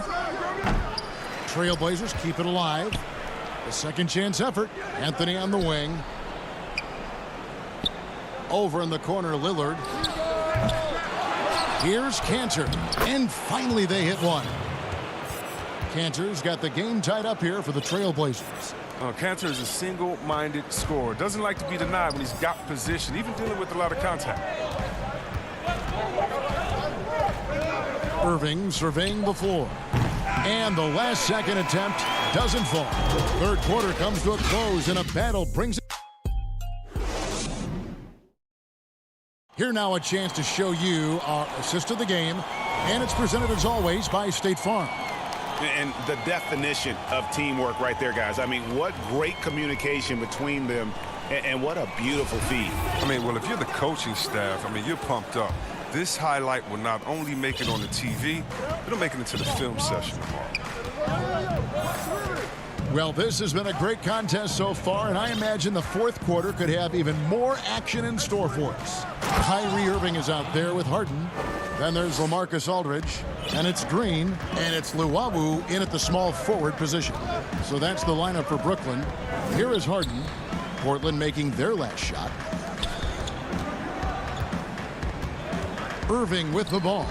Trailblazers keep it alive. A second chance effort. Anthony on the wing. Over in the corner, Lillard. Here's Kanter. And finally they hit one. Kanter's got the game tied up here for the Trailblazers. Kanter is a single-minded scorer. Doesn't like to be denied when he's got position, even dealing with a lot of contact. Irving surveying the floor. And the last second attempt doesn't fall. Third quarter comes to a close, and a battle brings it. Here now a chance to show you our assist of the game. And it's presented as always by State Farm. And the definition of teamwork right there, guys. I mean, what great communication between them, and what a beautiful feed. I mean, well, if you're the coaching staff, I mean, you're pumped up. This highlight will not only make it on the TV, it'll make it into the film session tomorrow. Well, this has been a great contest so far, and I imagine the fourth quarter could have even more action in store for us. Kyrie Irving is out there with Harden. Then there's LaMarcus Aldridge, and it's Green, and it's Luwawu in at the small forward position. So that's the lineup for Brooklyn. Here is Harden. Portland making their last shot. Irving with the ball.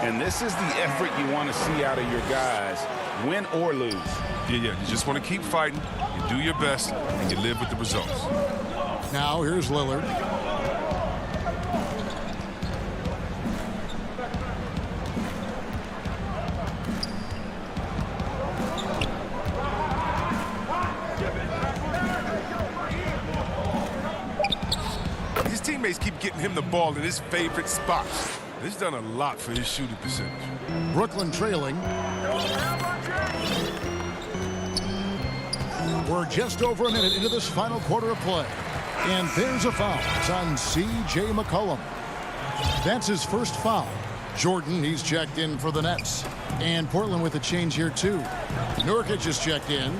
And this is the effort you want to see out of your guys, win or lose. Yeah, you just want to keep fighting, you do your best, and you live with the results. Now here's Lillard. His teammates keep getting him the ball in his favorite spots. This has done a lot for his shooting percentage. Brooklyn trailing. We're just over a minute into this final quarter of play. And there's a foul. It's on C.J. McCollum. That's his first foul. Jordan, he's checked in for the Nets. And Portland with a change here, too. Nurkic is checked in.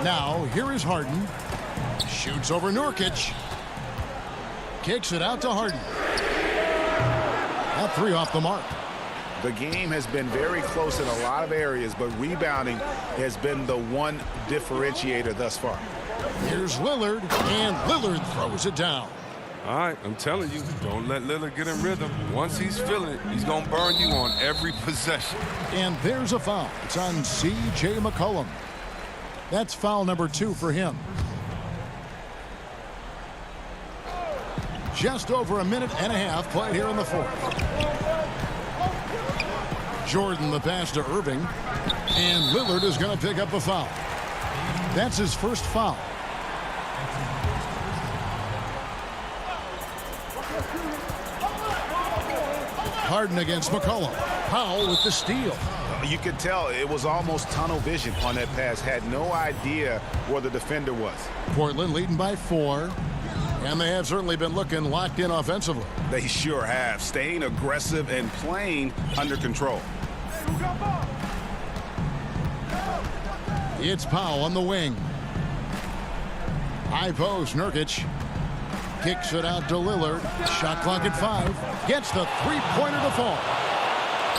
Now, here is Harden. Shoots over Nurkic. Kicks it out to Harden. That three off the mark. The game has been very close in a lot of areas, but rebounding has been the one differentiator thus far. Here's Lillard, and Lillard throws it down. All right, I'm telling you, don't let Lillard get in rhythm. Once he's feeling it, he's going to burn you on every possession. And there's a foul. It's on C.J. McCollum. That's foul number 2 for him. Just over a minute and a half played here in the fourth. Jordan the pass to Irving. And Lillard is going to pick up a foul. That's his first foul. Harden against McCollum. Powell with the steal. You could tell it was almost tunnel vision on that pass. Had no idea where the defender was. Portland leading by 4. And they have certainly been looking locked in offensively. They sure have. Staying aggressive and playing under control. It's Powell on the wing. High post, Nurkic. Kicks it out to Lillard. Shot clock at 5. Gets the three-pointer to fall.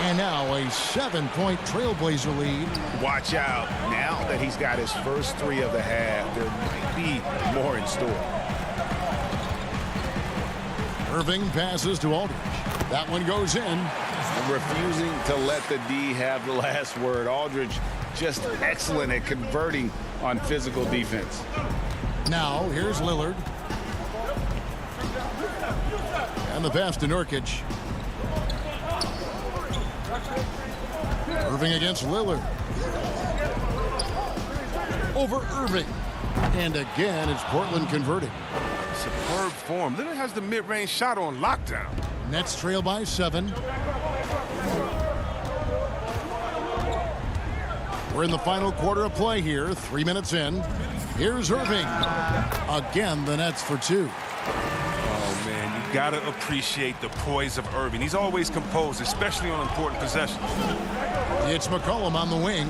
And now a 7-point Trailblazer lead. Watch out. Now that he's got his first 3 of the half, there might be more in store. Irving passes to Aldridge. That one goes in. Refusing to let the D have the last word. Aldridge just excellent at converting on physical defense. Now here's Lillard. And the pass to Nurkic. Irving against Lillard. over Irving. And again, it's Portland converting. Superb form. Lillard has the mid-range shot on lockdown. Nets trail by 7. We're in the final quarter of play here, 3 minutes in. Here's Irving. Again, the Nets for 2. Oh, man, you got to appreciate the poise of Irving. He's always composed, especially on important possessions. It's McCollum on the wing.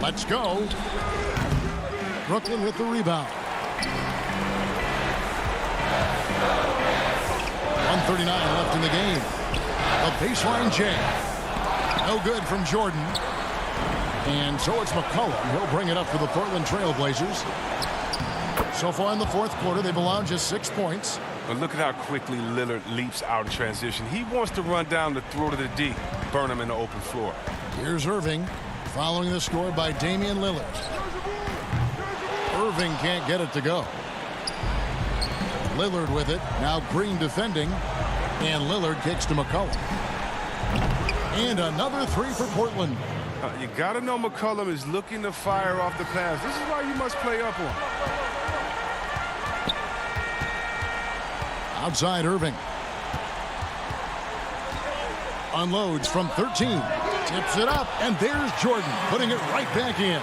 Let's go. Brooklyn with the rebound. 1:39 left in the game. A baseline jam. No good from Jordan. And so it's McCollum. He'll bring it up for the Portland Trailblazers. So far in the fourth quarter, they've allowed just 6 points. But look at how quickly Lillard leaps out in transition. He wants to run down the throat of the D, burn him in the open floor. Here's Irving, following the score by Damian Lillard. Irving can't get it to go. Lillard with it. Now Green defending. And Lillard kicks to McCollum. And another 3 for Portland. You got to know McCollum is looking to fire off the pass. This is why you must play up on. Outside Irving. Unloads from 13. Tips it up. And there's Jordan putting it right back in.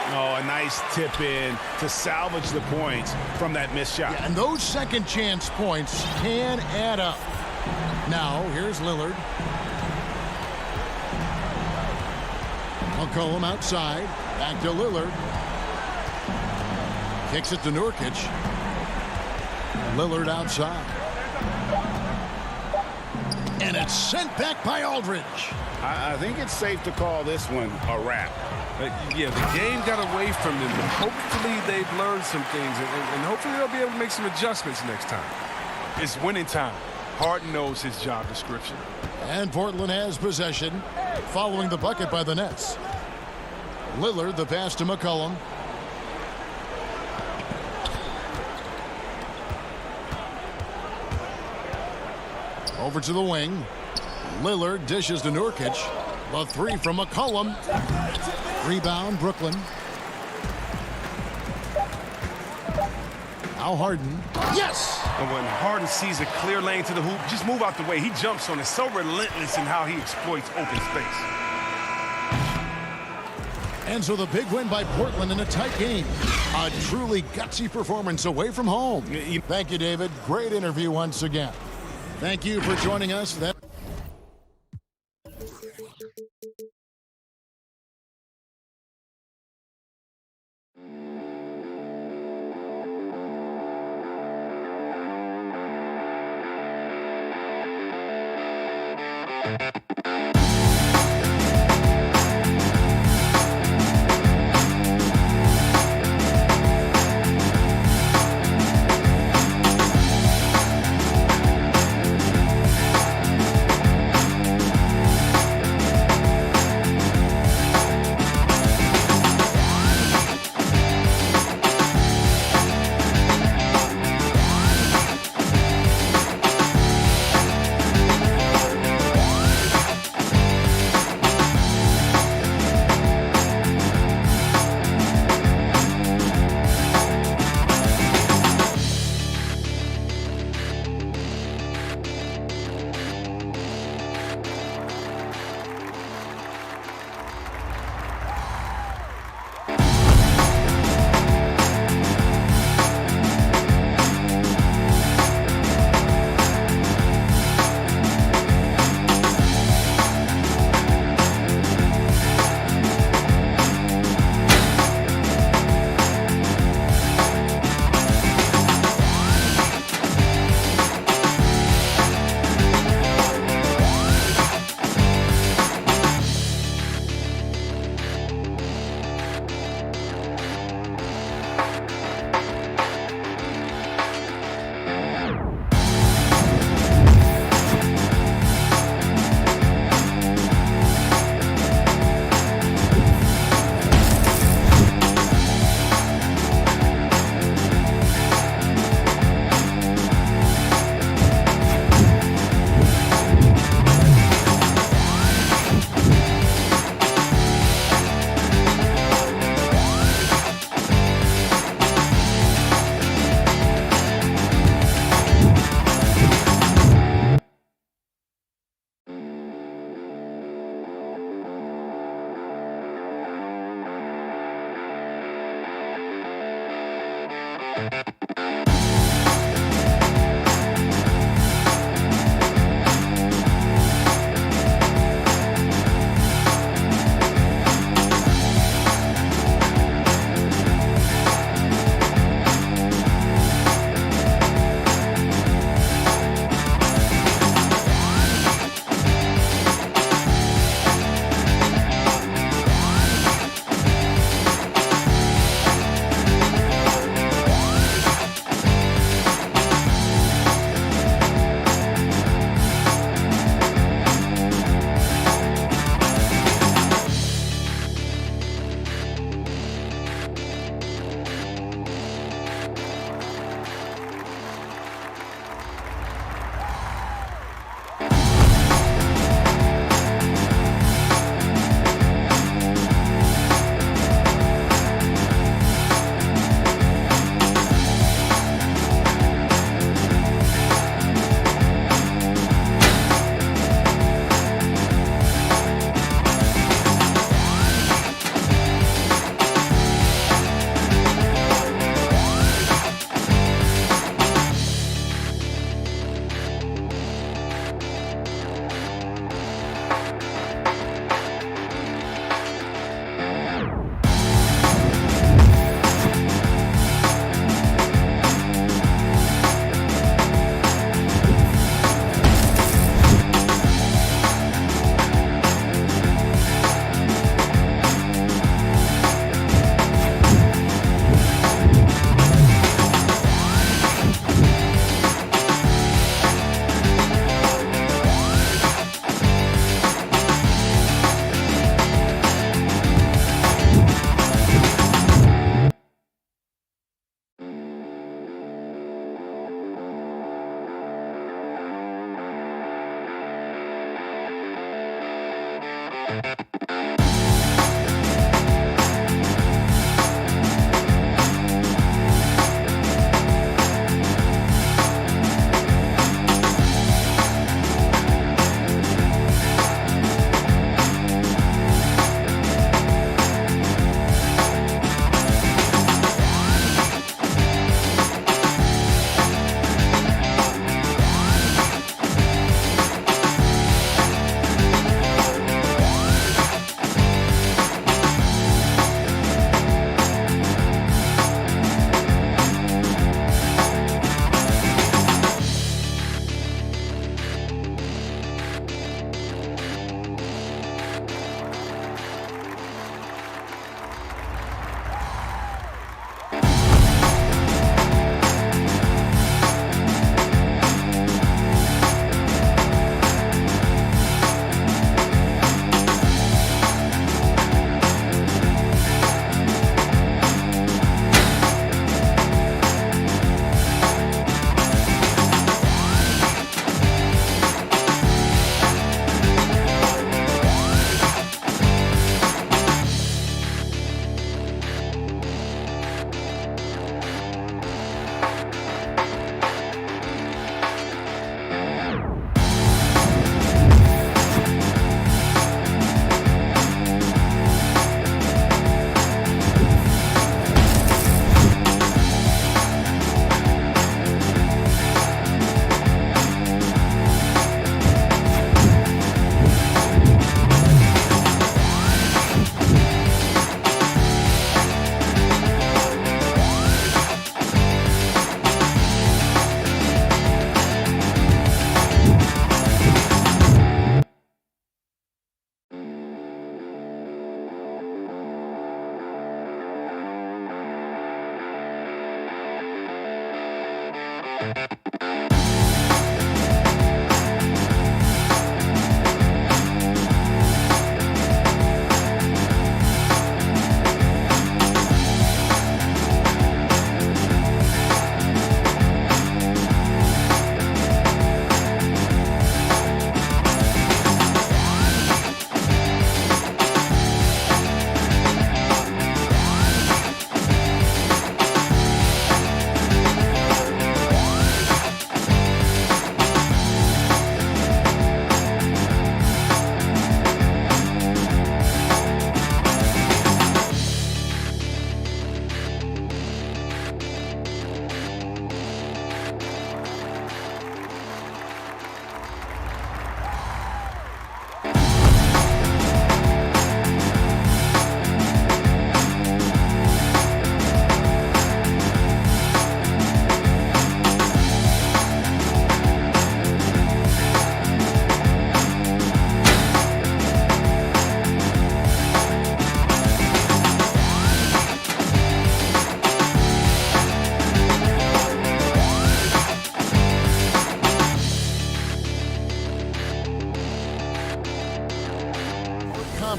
Oh, a nice tip in to salvage the points from that missed shot. Yeah, and those second chance points can add up. Now, here's Lillard. McCollum outside. Back to Lillard. Kicks it to Nurkic. Lillard outside. And it's sent back by Aldridge. I think it's safe to call this one a wrap. Yeah, the game got away from them, but hopefully they've learned some things, and hopefully they'll be able to make some adjustments next time. It's winning time. Harden knows his job description. And Portland has possession, following the bucket by the Nets. Lillard, the pass to McCollum. Over to the wing. Lillard dishes to Nurkic. The 3 from McCollum. Rebound, Brooklyn. Now Harden. Yes! And when Harden sees a clear lane to the hoop, just move out the way. He jumps on it. So relentless in how he exploits open space. And so the big win by Portland in a tight game. A truly gutsy performance away from home. Thank you, David. Great interview once again. Thank you for joining us.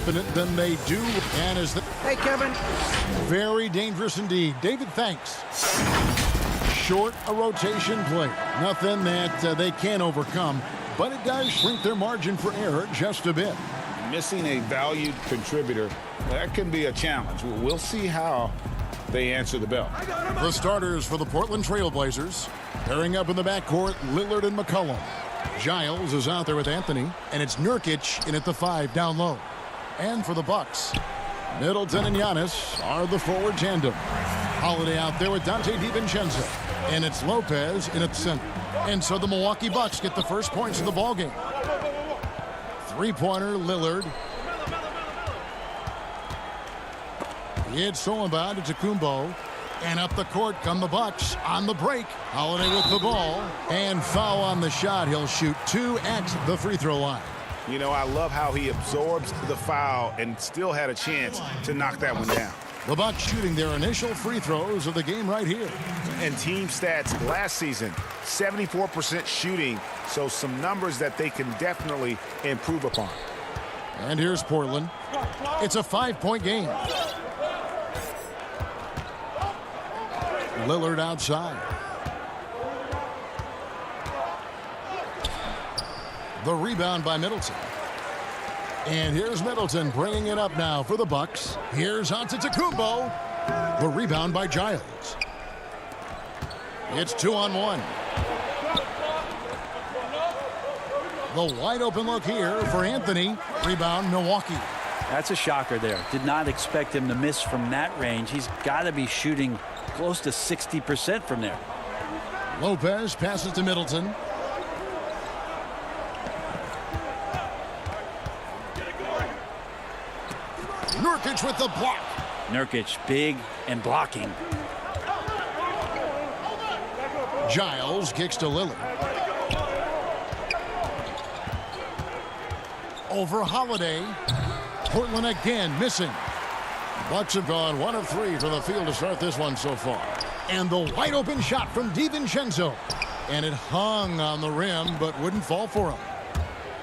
confident than they do. And is the Hey, Kevin. Very dangerous indeed. David, thanks. Short a rotation play. Nothing that they can't overcome, but it does shrink their margin for error just a bit. Missing a valued contributor, that can be a challenge. We'll see how they answer the bell. The starters for the Portland Trailblazers. Pairing up in the backcourt, Lillard and McCollum. Giles is out there with Anthony, and it's Nurkic in at the 5 down low. And for the Bucks, Middleton and Giannis are the forward tandem. Holiday out there with Dante DiVincenzo, and it's Lopez in at the center. And so the Milwaukee Bucks get the first points of the ballgame. Three-pointer, Lillard. It's Solomon to Kumbo. And up the court come the Bucks on the break. Holiday with the ball. And foul on the shot. He'll shoot 2 at the free throw line. You know, I love how he absorbs the foul and still had a chance to knock that one down. The Bucks shooting their initial free throws of the game right here. And team stats last season, 74% shooting. So some numbers that they can definitely improve upon. And here's Portland. It's a 5-point game. Lillard outside. The rebound by Middleton. And here's Middleton bringing it up now for the Bucks. Here's Antetokounmpo. The rebound by Giles. It's 2-on-1. The wide open look here for Anthony. Rebound, Milwaukee. That's a shocker there. Did not expect him to miss from that range. He's got to be shooting close to 60% from there. Lopez passes to Middleton. Nurkic with the block. Nurkic big and blocking. Giles kicks to Lillard. Over Holiday. Portland again missing. Bucks have gone 1 of 3 from the field to start this one so far. And the wide open shot from DiVincenzo. And it hung on the rim but wouldn't fall for him.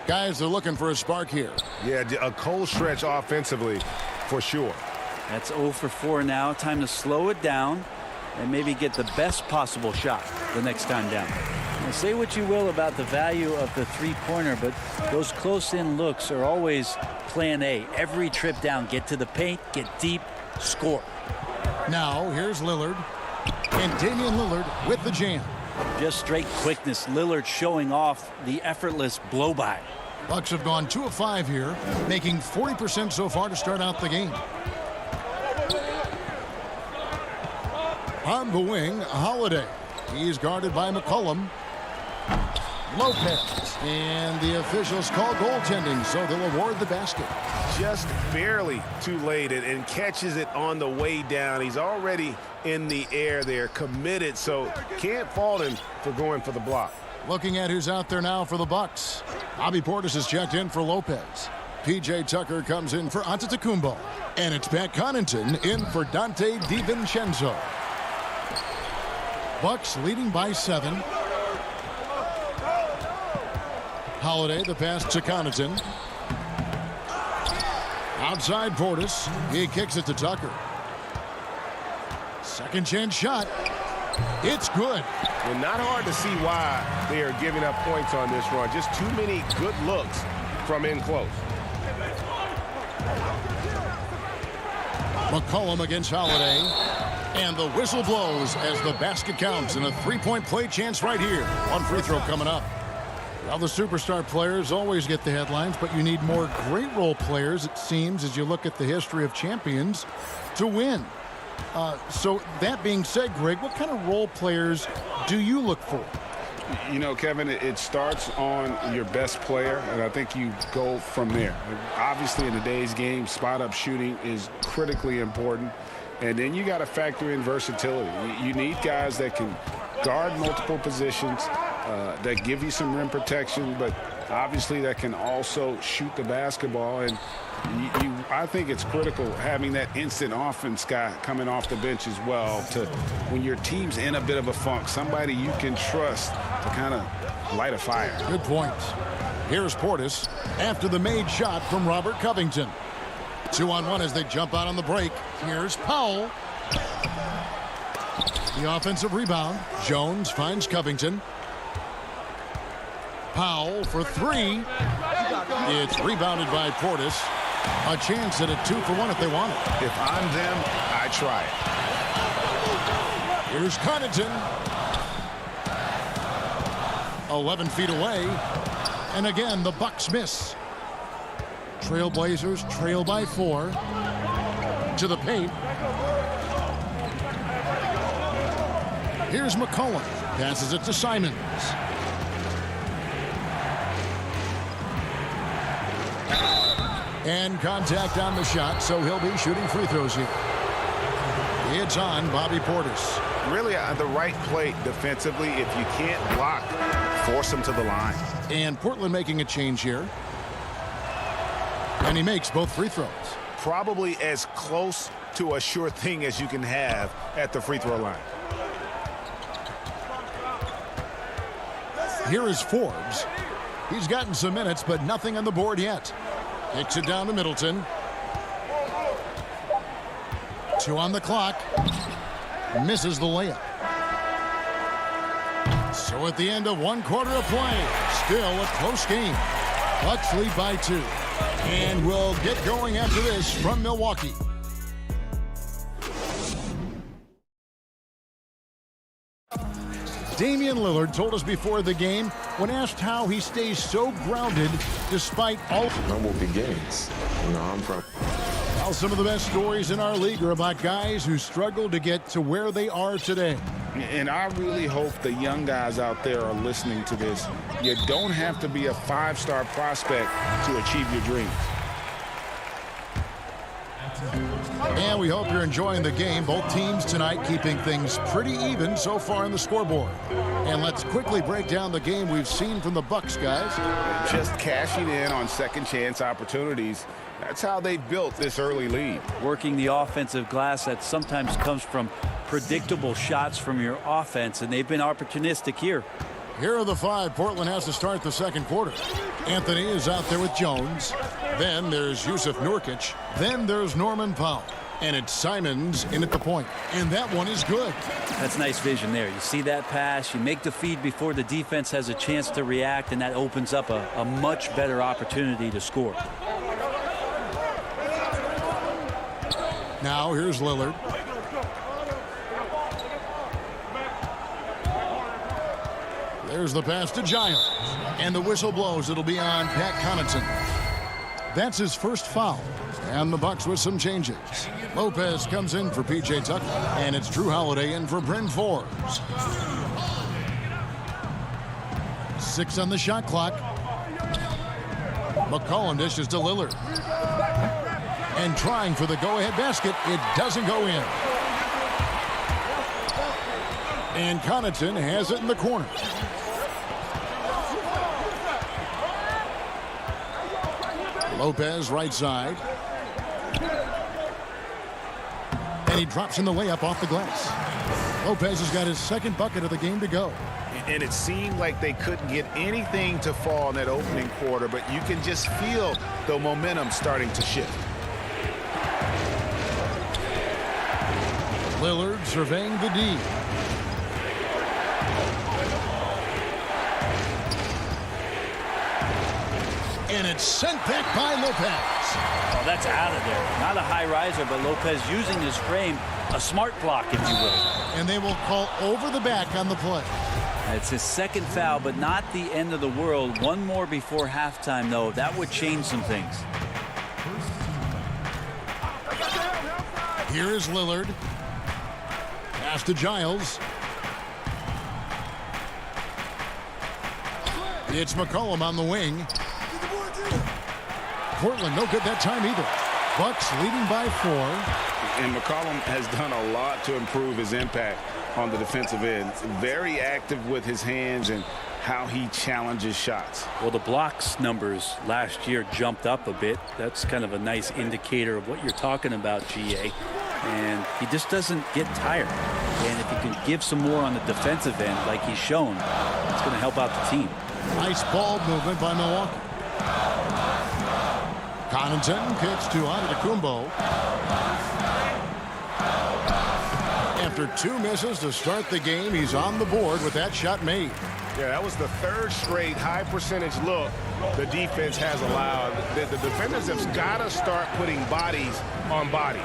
Guys, they're looking for a spark here. Yeah, a cold stretch offensively for sure. That's 0 for 4 now. Time to slow it down and maybe get the best possible shot the next time down. Now, say what you will about the value of the three-pointer, but those close-in looks are always plan A. Every trip down, get to the paint, get deep, score. Now, here's Lillard. And Damian Lillard with the jam. Just straight quickness. Lillard showing off the effortless blow-by. Bucks have gone 2 of 5 here, making 40% so far to start out the game. On the wing, Holiday. He's guarded by McCollum. Lopez. And the officials call goaltending, so they'll award the basket. Just barely too late and catches it on the way down. He's already in the air there, committed, so can't fault him for going for the block. Looking at who's out there now for the Bucks. Bobby Portis is checked in for Lopez. P.J. Tucker comes in for Antetokounmpo. And it's Pat Connaughton in for Dante DiVincenzo. Bucks leading by 7. Holiday, the pass to Connaughton. Outside Portis. He kicks it to Tucker. Second chance shot. It's good. Well, not hard to see why they are giving up points on this run. Just too many good looks from in close. McCollum against Holiday. And the whistle blows as the basket counts. And a three-point play chance right here. One free throw coming up. Well, the superstar players always get the headlines, but you need more great role players, it seems, as you look at the history of champions, to win. So that being said, Greg, what kind of role players do you look for? You know, Kevin, it starts on your best player, and I think you go from there. Obviously, in today's game, spot-up shooting is critically important, and then you got to factor in versatility. You need guys that can guard multiple positions, that give you some rim protection, but obviously that can also shoot the basketball. And I think it's critical having that instant offense guy coming off the bench as well, to when your team's in a bit of a funk, somebody you can trust to kind of light a fire. Good point. Here's Portis after the made shot from Robert Covington. 2-on-1 as they jump out on the break. Here's Powell. The offensive rebound. Jones finds Covington. Powell for 3. It's rebounded by Portis. A chance at a 2-for-1 if they want it. If I'm them, I try it. Here's Connaughton. 11 feet away. And again, the Bucks miss. Trailblazers trail by 4. To the paint. Here's McCollum. Passes it to Simons. And contact on the shot, so he'll be shooting free throws here. It's on Bobby Portis. Really on the right plate defensively. If you can't block, force him to the line. And Portland making a change here. And he makes both free throws. Probably as close to a sure thing as you can have at the free throw line. Here is Forbes. He's gotten some minutes, but nothing on the board yet. Kicks it down to Middleton. 2 on the clock. Misses the layup. So at the end of 1 quarter of play, still a close game. Bucks lead by 2. And we'll get going after this from Milwaukee. Damian Lillard told us before the game, when asked how he stays so grounded despite all Humble beginnings. I'm from. Well, some of the best stories in our league are about guys who struggled to get to where they are today. And I really hope the young guys out there are listening to this. You don't have to be a five-star prospect to achieve your dreams. And we hope you're enjoying the game. Both teams tonight keeping things pretty even so far on the scoreboard. And let's quickly break down the game we've seen from the Bucks, guys. Just cashing in on second chance opportunities. That's how they built this early lead. Working the offensive glass that sometimes comes from predictable shots from your offense, and they've been opportunistic here. Here are the five Portland has to start the second quarter. Anthony is out there with Jones. Then there's Yusuf Nurkic. Then there's Norman Powell. And it's Simons in at the point. And that one is good. That's nice vision there. You see that pass, you make the feed before the defense has a chance to react, and that opens up a much better opportunity to score. Now here's Lillard. There's the pass to Giles. And the whistle blows. It'll be on Pat Connaughton. That's his first foul. And the Bucks with some changes. Lopez comes in for P.J. Tucker. And it's Drew Holiday in for Bryn Forbes. 6 on the shot clock. McCollum dishes to Lillard. And trying for the go-ahead basket. It doesn't go in. And Connaughton has it in the corner. Lopez right side. And he drops in the layup off the glass. Lopez has got his second bucket of the game to go. And it seemed like they couldn't get anything to fall in that opening quarter, but you can just feel the momentum starting to shift. Lillard surveying the D. And it's sent back by Lopez. Oh, that's out of there. Not a high riser, but Lopez using his frame, a smart block, if you will. And they will call over the back on the play. It's his second foul, but not the end of the world. One more before halftime, though. That would change some things. Here is Lillard. Pass to Giles. It's McCollum on the wing. Portland no good that time either. Bucks leading by 4. And McCollum has done a lot to improve his impact on the defensive end. Very active with his hands and how he challenges shots. Well, the blocks numbers last year jumped up a bit. That's kind of a nice indicator of what you're talking about, GA. And he just doesn't get tired. And if he can give some more on the defensive end like he's shown, it's going to help out the team. Nice ball movement by Milwaukee. Connaughton kicks to Antetokounmpo. After 2 misses to start the game, he's on the board with that shot made. Yeah, that was the third straight high percentage look the defense has allowed. The defenders have got to start putting bodies on bodies.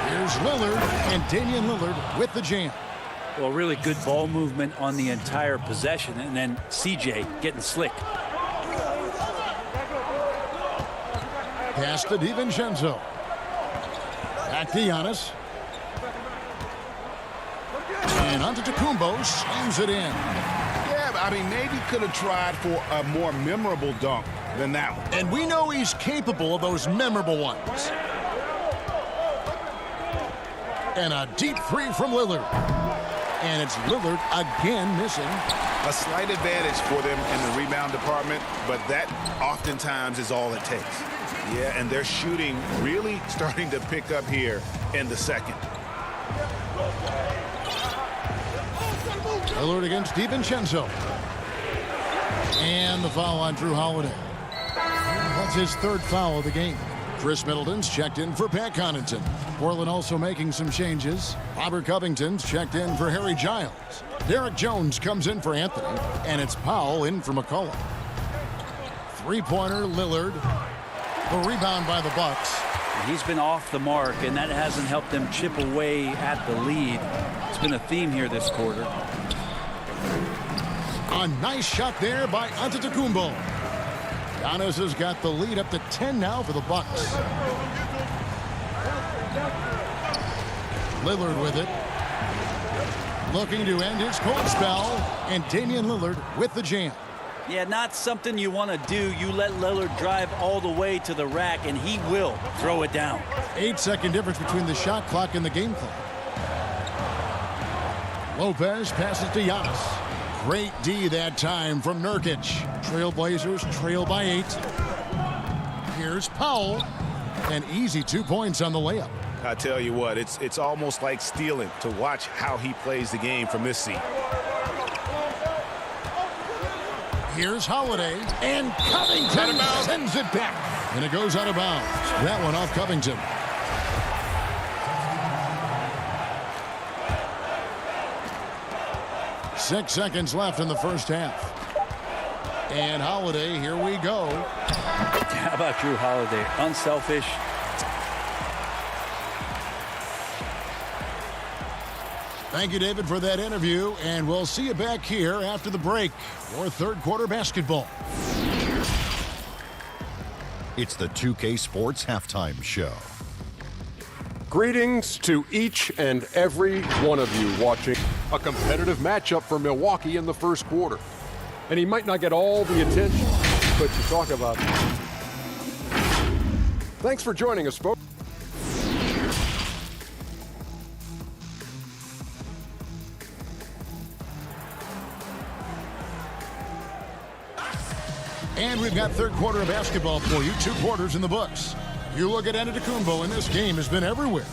Here's Lillard, and Damian Lillard with the jam. Well, really good ball movement on the entire possession, and then CJ getting slick. Pass to DiVincenzo. Back to Giannis. And Antetokounmpo slams it in. Yeah, I mean, maybe could have tried for a more memorable dunk than that one. And we know he's capable of those memorable ones. And a deep 3 from Lillard. And it's Lillard again missing. A slight advantage for them in the rebound department, but that oftentimes is all it takes. Yeah, and their shooting really starting to pick up here in the second. Lillard against DiVincenzo. And the foul on Drew Holiday. That's his third foul of the game. Chris Middleton's checked in for Pat Connaughton. Portland also making some changes. Robert Covington's checked in for Harry Giles. Derek Jones comes in for Anthony. And it's Powell in for McCollum. Three-pointer, Lillard. The rebound by the Bucks. He's been off the mark, and that hasn't helped them chip away at the lead. It's been a theme here this quarter. A nice shot there by Antetokounmpo. Giannis has got the lead up to 10 now for the Bucks. Lillard with it. Looking to end his cold spell. And Damian Lillard with the jam. Yeah, not something you want to do. You let Lillard drive all the way to the rack, and he will throw it down. 8-second difference between the shot clock and the game clock. Lopez passes to Giannis. Great D that time from Nurkic. Trailblazers trail by 8. Here's Powell. And easy 2 points on the layup. I tell you what, it's almost like stealing to watch how he plays the game from this seat. Here's Holiday, and Covington sends it back. And it goes out of bounds. That one off Covington. Six seconds left in the first half. And Holiday, here we go. How about Drew Holiday? Unselfish. Thank you, David, for that interview, and we'll see you back here after the break for third quarter basketball. It's the 2K Sports Halftime Show. Greetings to each and every one of you watching a competitive matchup for Milwaukee in the first quarter. And he might not get all the attention, but you talk about it. Thanks for joining us, folks. And we've got third quarter of basketball for you. 2 quarters in the books. You look at Antetokounmpo, and this game has been everywhere.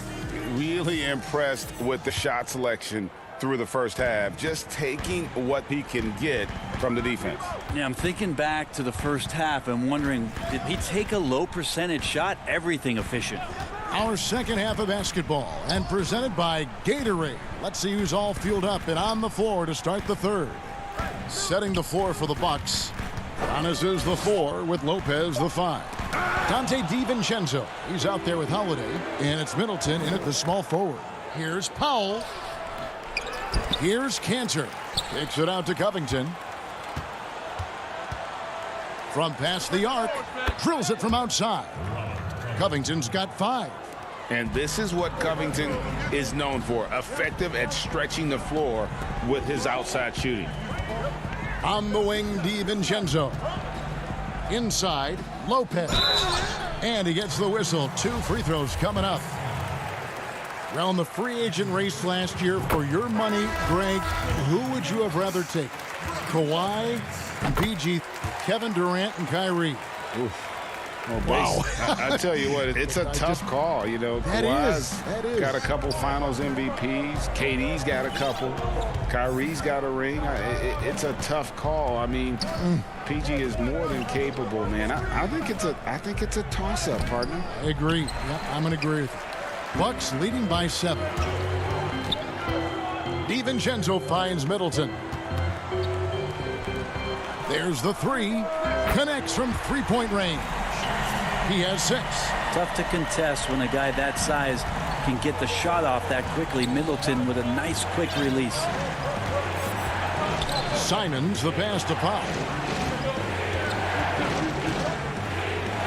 Really impressed with the shot selection through the first half. Just taking what he can get from the defense. Yeah, I'm thinking back to the first half and wondering, did he take a low percentage shot? Everything efficient. Our second half of basketball, and presented by Gatorade. Let's see who's all fueled up and on the floor to start the third. Setting the floor for the Bucks. Giannis is the 4 with Lopez the 5. Dante DiVincenzo, he's out there with Holiday, and it's Middleton in at the small forward. Here's Powell. Here's Cantor. Kicks it out to Covington. From past the arc, drills it from outside. Covington's got 5. And this is what Covington is known for, effective at stretching the floor with his outside shooting. On the wing, DiVincenzo. Inside, Lopez. And he gets the whistle. 2 free throws coming up. Around the free agent race last year, for your money, Greg, who would you have rather take? Kawhi and PG, Kevin Durant and Kyrie. Oof. Wow. I tell you what, it's a tough call. You know, Kawhi's got a couple finals MVPs. KD's got a couple. Kyrie's got a ring. It's a tough call. I mean, PG is more than capable, man. I think it's a toss-up, partner. I agree. Yep, I'm going to agree with you. Bucks leading by 7. DiVincenzo finds Middleton. There's the 3. Connects from three-point range. He has 6. Tough to contest when a guy that size can get the shot off that quickly. Middleton with a nice quick release. Simons the pass to Powell.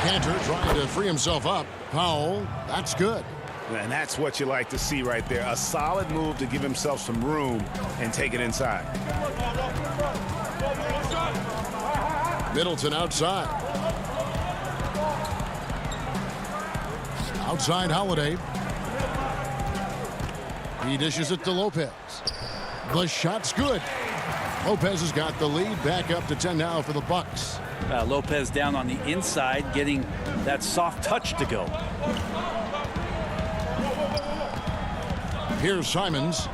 Cantor trying to free himself up. Powell, that's good. And that's what you like to see right there. A solid move to give himself some room and take it inside. Middleton outside. Outside Holiday. He dishes it to Lopez. The shot's good. Lopez has got the lead. Back up to 10 now for the Bucks. Lopez down on the inside, getting that soft touch to go. Here's Simons.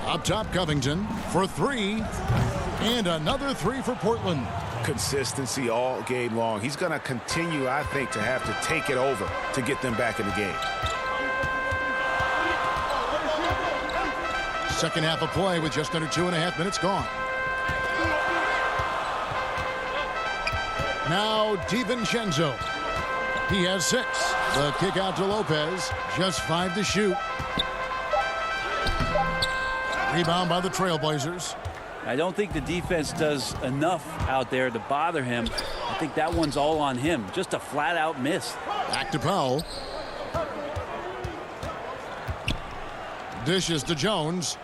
Up top, Covington for 3. And another 3 for Portland. Consistency all game long. He's going to continue, I think, to have to take it over to get them back in the game. Second half of play with just under 2.5 minutes gone. Now DiVincenzo. He has 6. The kick out to Lopez. Just 5 to shoot. Rebound by the Trailblazers. I don't think the defense does enough out there to bother him. I think that one's all on him. Just a flat-out miss. Back to Powell. Dishes to Jones.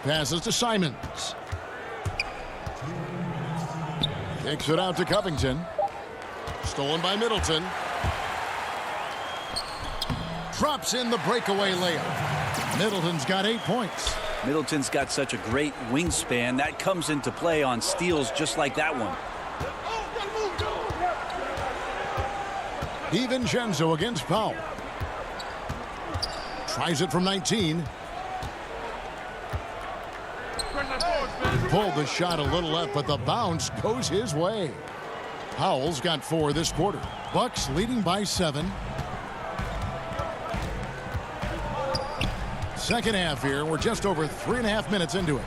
Passes to Simons. Kicks it out to Covington. Stolen by Middleton. Drops in the breakaway layup. Middleton's got 8 points. Middleton's got such a great wingspan. That comes into play on steals just like that one. DiVincenzo against Powell. Tries it from 19. Pulled the shot a little left, but the bounce goes his way. Powell's got 4 this quarter. Bucks leading by 7. Second half here. We're just over 3.5 minutes into it.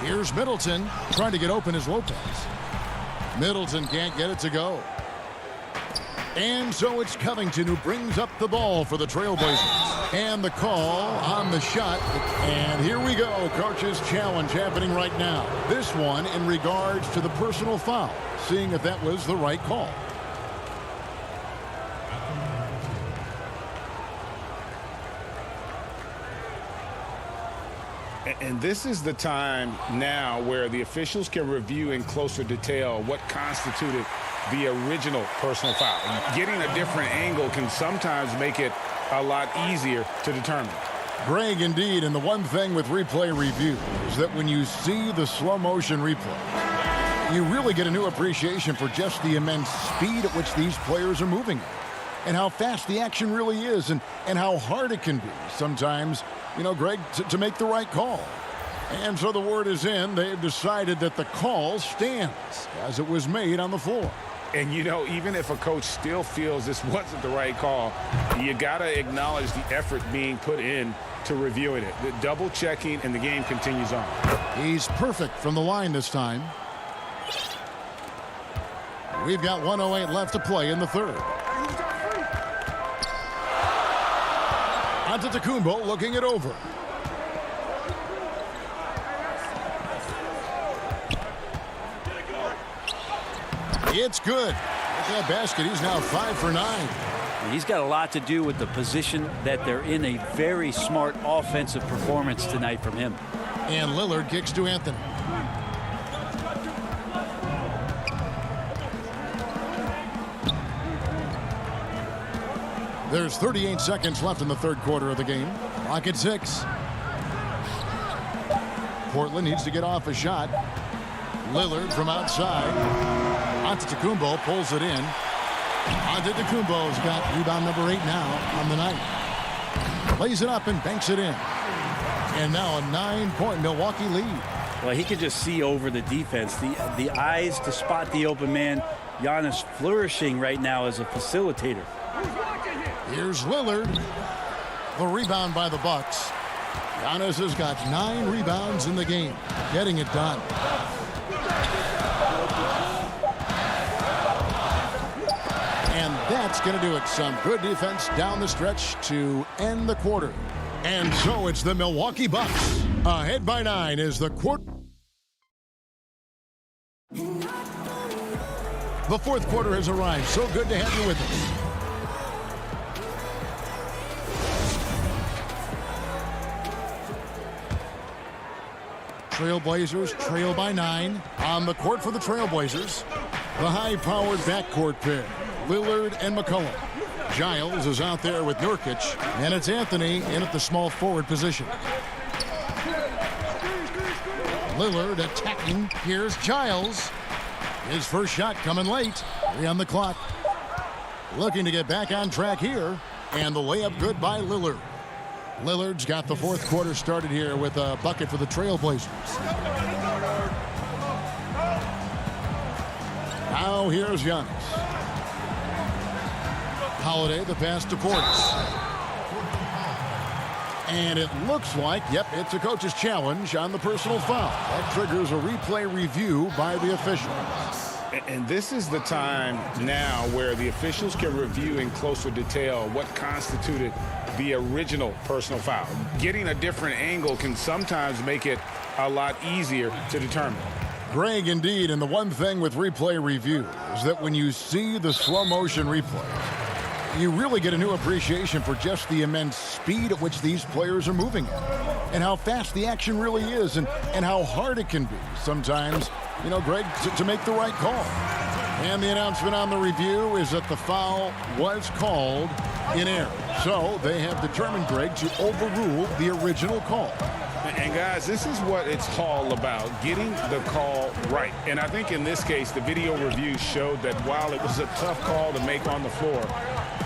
Here's Middleton trying to get open as Lopez. Middleton can't get it to go. And so it's Covington who brings up the ball for the Trailblazers. And the call on the shot. And here we go. Coach's challenge happening right now. This one in regards to the personal foul. Seeing if that was the right call. And this is the time now where the officials can review in closer detail what constituted the original personal foul. Getting a different angle can sometimes make it a lot easier to determine. Greg, indeed, and the one thing with replay review is that when you see the slow motion replay, you really get a new appreciation for just the immense speed at which these players are moving and how fast the action really is and how hard it can be sometimes, you know, Greg, to make the right call. And so the word is in. They've decided that the call stands as it was made on the floor. And, you know, even if a coach still feels this wasn't the right call, you got to acknowledge the effort being put in to reviewing it. The double checking, and the game continues on. He's perfect from the line this time. We've got 1:08 left to play in the third. Antetokounmpo looking it over. It's good. With that basket, he's now 5 for 9. He's got a lot to do with the position that they're in. A very smart offensive performance tonight from him. And Lillard kicks to Anthony. There's 38 seconds left in the third quarter of the game. Clock at 6. Portland needs to get off a shot. Lillard from outside. Antetokounmpo pulls it in. Antetokounmpo's got rebound number 8 now on the night. Plays it up and banks it in. And now a 9-point Milwaukee lead. Well, he can just see over the defense. The eyes to spot the open man. Giannis flourishing right now as a facilitator. Here's Lillard. The rebound by the Bucks. Giannis has got 9 rebounds in the game. Getting it done. And that's going to do it. Some good defense down the stretch to end the quarter. And so it's the Milwaukee Bucks. Ahead by 9 is the quarter. The fourth quarter has arrived. So good to have you with us. Trailblazers trail by 9. On the court for the Trailblazers, the high-powered backcourt pair, Lillard and McCollum. Giles is out there with Nurkic, and it's Anthony in at the small forward position. Lillard attacking. Here's Giles. His first shot coming late. 3 on the clock. Looking to get back on track here, and the layup good by Lillard. Lillard's got the fourth quarter started here with a bucket for the Trailblazers. Now here's Giannis. Holiday, the pass to Portis. And it looks like, yep, it's a coach's challenge on the personal foul. That triggers a replay review by the official. And this is the time now where the officials can review in closer detail what constituted the original personal foul. Getting a different angle can sometimes make it a lot easier to determine. Greg, indeed, and the one thing with replay review is that when you see the slow motion replays, you really get a new appreciation for just the immense speed at which these players are moving at, and how fast the action really is, and how hard it can be sometimes, you know, Greg, to make the right call. And the announcement on the review is that the foul was called in error. So they have determined, Greg, to overrule the original call. And guys, this is what it's all about, getting the call right. And I think in this case, the video review showed that while it was a tough call to make on the floor,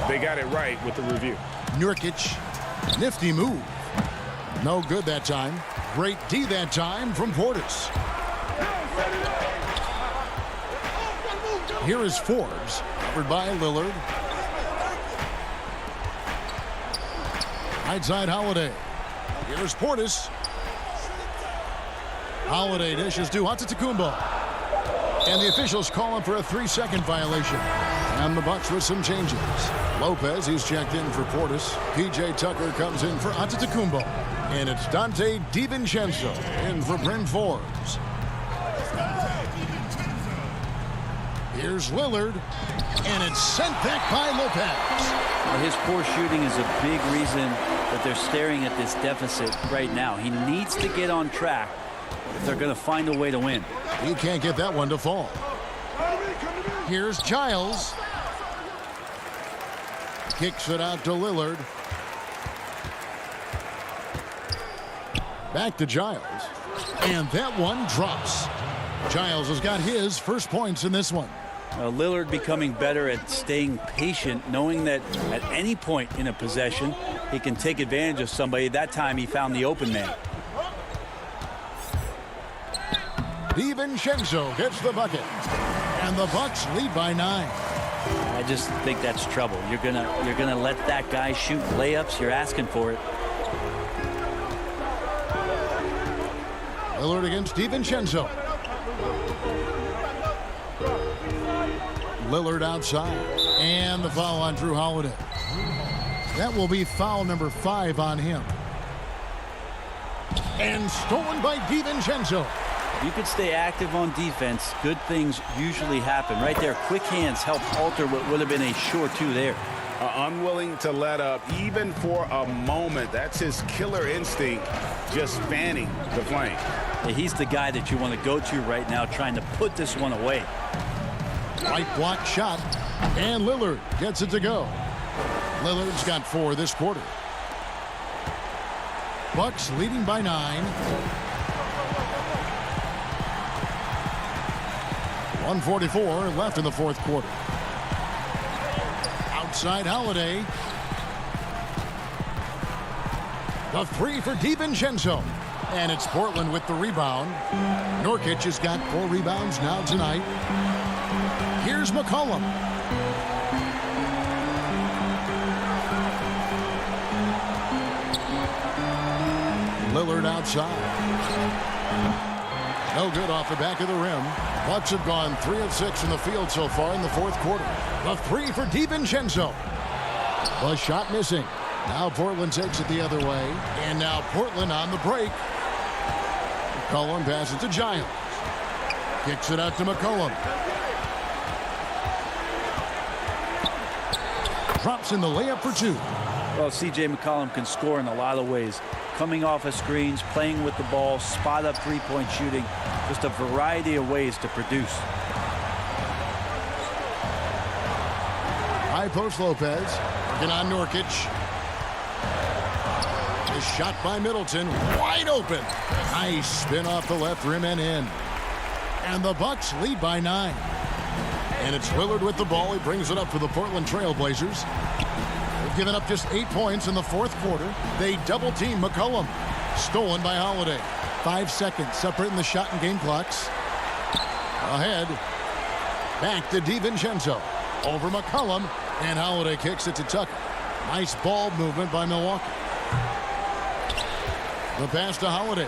they got it right with the review. Nurkic, nifty move. No good that time. Great D that time from Portis. Here is Forbes, covered by Lillard. Right side Holiday. Here's Portis. Holiday dishes to Antetokounmpo. And the officials call him for a 3-second violation. And the Bucks with some changes. Lopez, he's checked in for Portis. P.J. Tucker comes in for Antetokounmpo. And it's Dante DiVincenzo in for Bryn Forbes. Here's Lillard. And it's sent back by Lopez. Well, his poor shooting is a big reason that they're staring at this deficit right now. He needs to get on track if they're going to find a way to win. He can't get that one to fall. Here's Giles. Kicks it out to Lillard. Back to Giles. And that one drops. Giles has got his first points in this one. Lillard becoming better at staying patient, knowing that at any point in a possession, he can take advantage of somebody. That time he found the open man. DiVincenzo gets the bucket. And the Bucks lead by 9. I just think that's trouble. You're gonna let that guy shoot layups. You're asking for it. Lillard against DiVincenzo. Lillard outside. And the foul on Drew Holiday. That will be foul number 5 on him. And stolen by DiVincenzo. You could stay active on defense. Good things usually happen. Right there, quick hands help alter what would have been a sure 2 there. Unwilling to let up even for a moment. That's his killer instinct, just fanning the flame. Yeah, he's the guy that you want to go to right now, trying to put this one away. Right block shot. And Lillard gets it to go. Lillard's got 4 this quarter. Bucks leading by 9. 1:44 left in the fourth quarter. Outside Holiday. The 3 for DiVincenzo. And it's Portland with the rebound. Nurkic has got 4 rebounds now tonight. Here's McCollum. Lillard outside. No good off the back of the rim. Bucks have gone 3 of 6 from the field so far in the fourth quarter. The 3 for DiVincenzo. The shot missing. Now Portland takes it the other way. And now Portland on the break. McCollum passes to Giles. Kicks it out to McCollum. Drops in the layup for 2. Well, C.J. McCollum can score in a lot of ways. Coming off of screens, playing with the ball, spot up three-point shooting. Just a variety of ways to produce. High post Lopez. Working on Nurkic. The shot by Middleton. Wide open. Nice spin off the left rim and in. And the Bucks lead by 9. And it's Lillard with the ball. He brings it up for the Portland Trailblazers. They've given up just 8 points in the fourth quarter. They double-team McCollum. Stolen by Holiday. 5 seconds separating the shot and game clocks. Ahead. Back to DiVincenzo. Over McCollum. And Holiday kicks it to Tucker. Nice ball movement by Milwaukee. The pass to Holiday.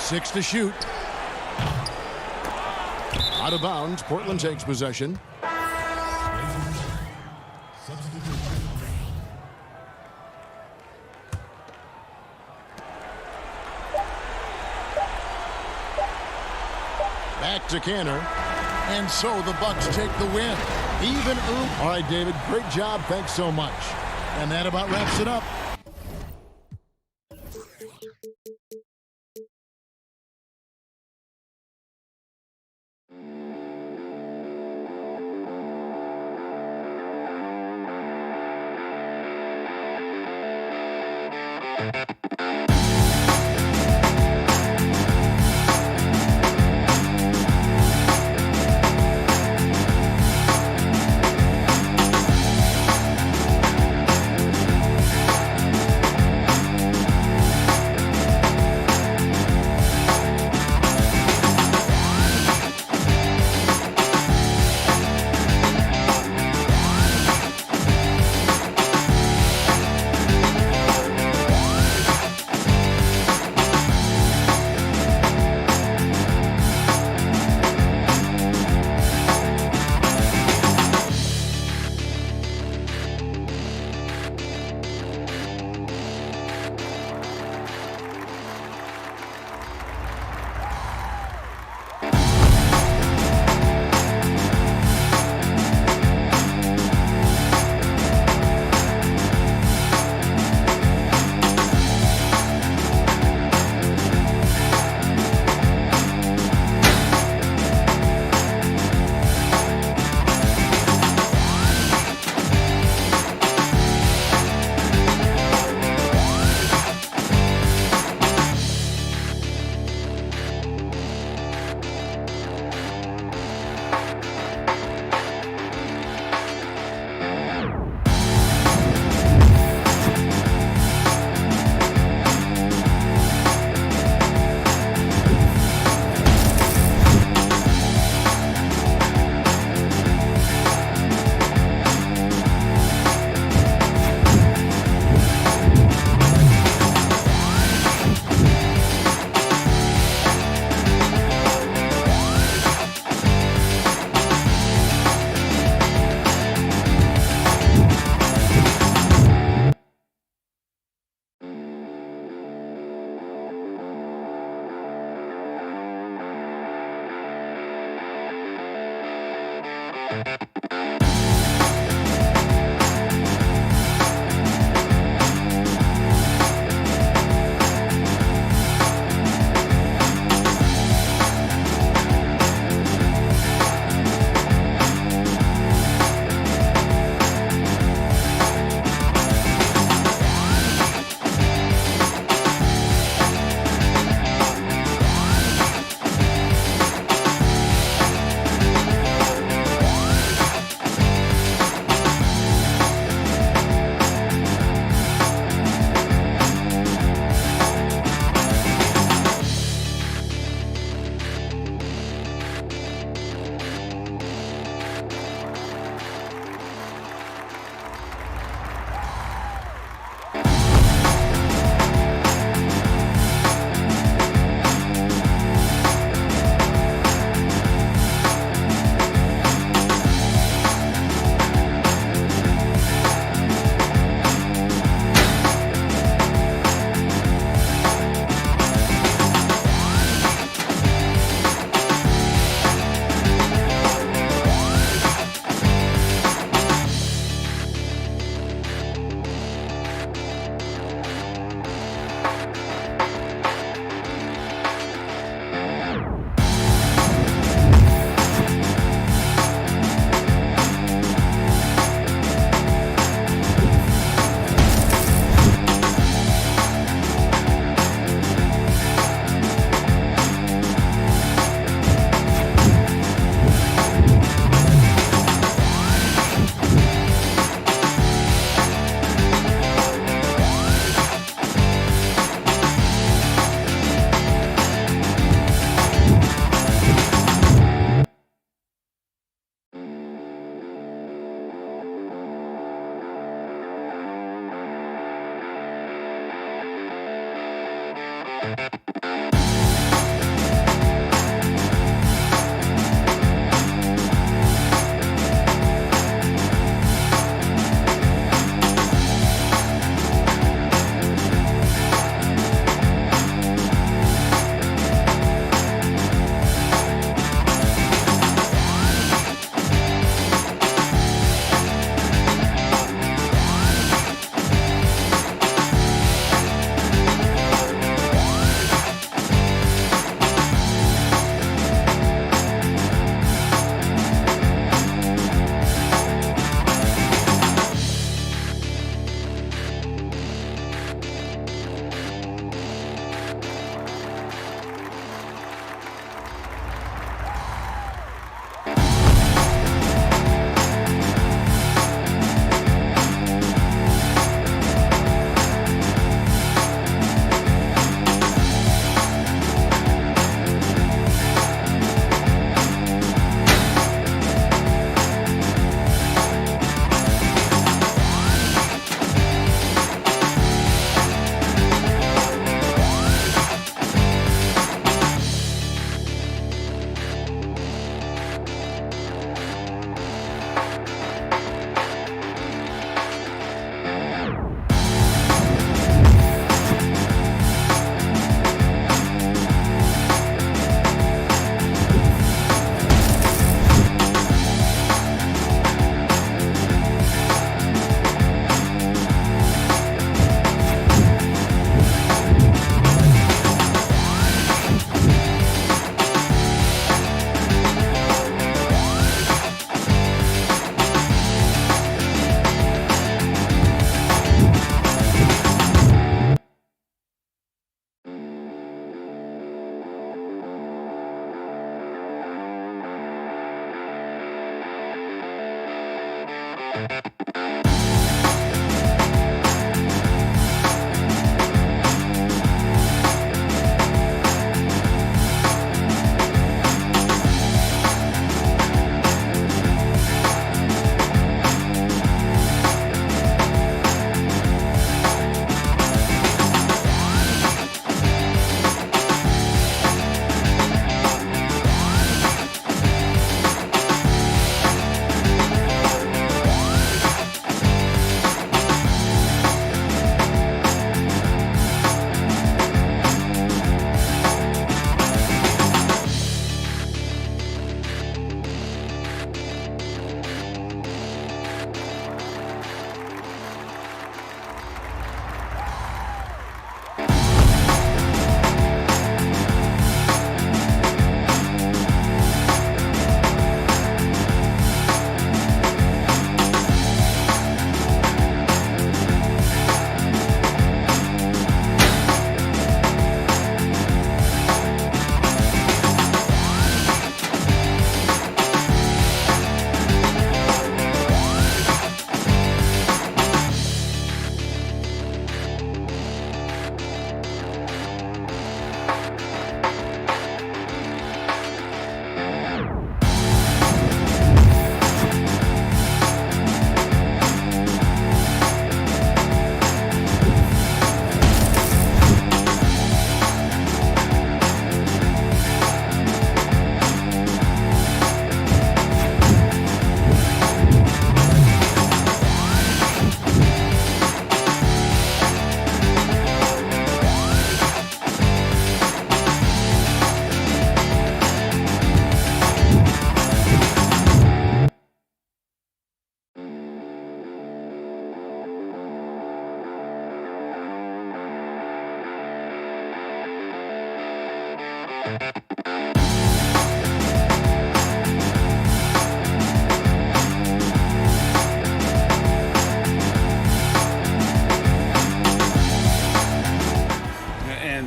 6 to shoot. Out of bounds, Portland takes possession. Back to Canner. And so the Bucks take the win. Even. All right, David, great job. Thanks so much. And that about wraps it up.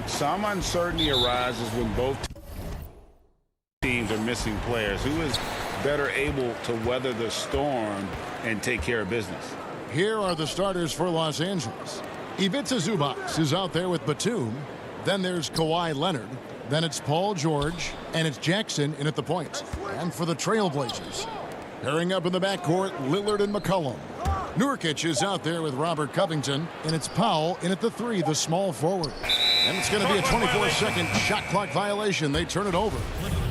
Some uncertainty arises when both teams are missing players. Who is better able to weather the storm and take care of business? Here are the starters for Los Angeles. Ivica Zubac is out there with Batum. Then there's Kawhi Leonard. Then it's Paul George. And it's Jackson in at the point. And for the Trailblazers, pairing up in the backcourt, Lillard and McCollum. Nurkic is out there with Robert Covington. And it's Powell in at the 3, the small forward. And it's going to be a 24-second shot clock violation. They turn it over.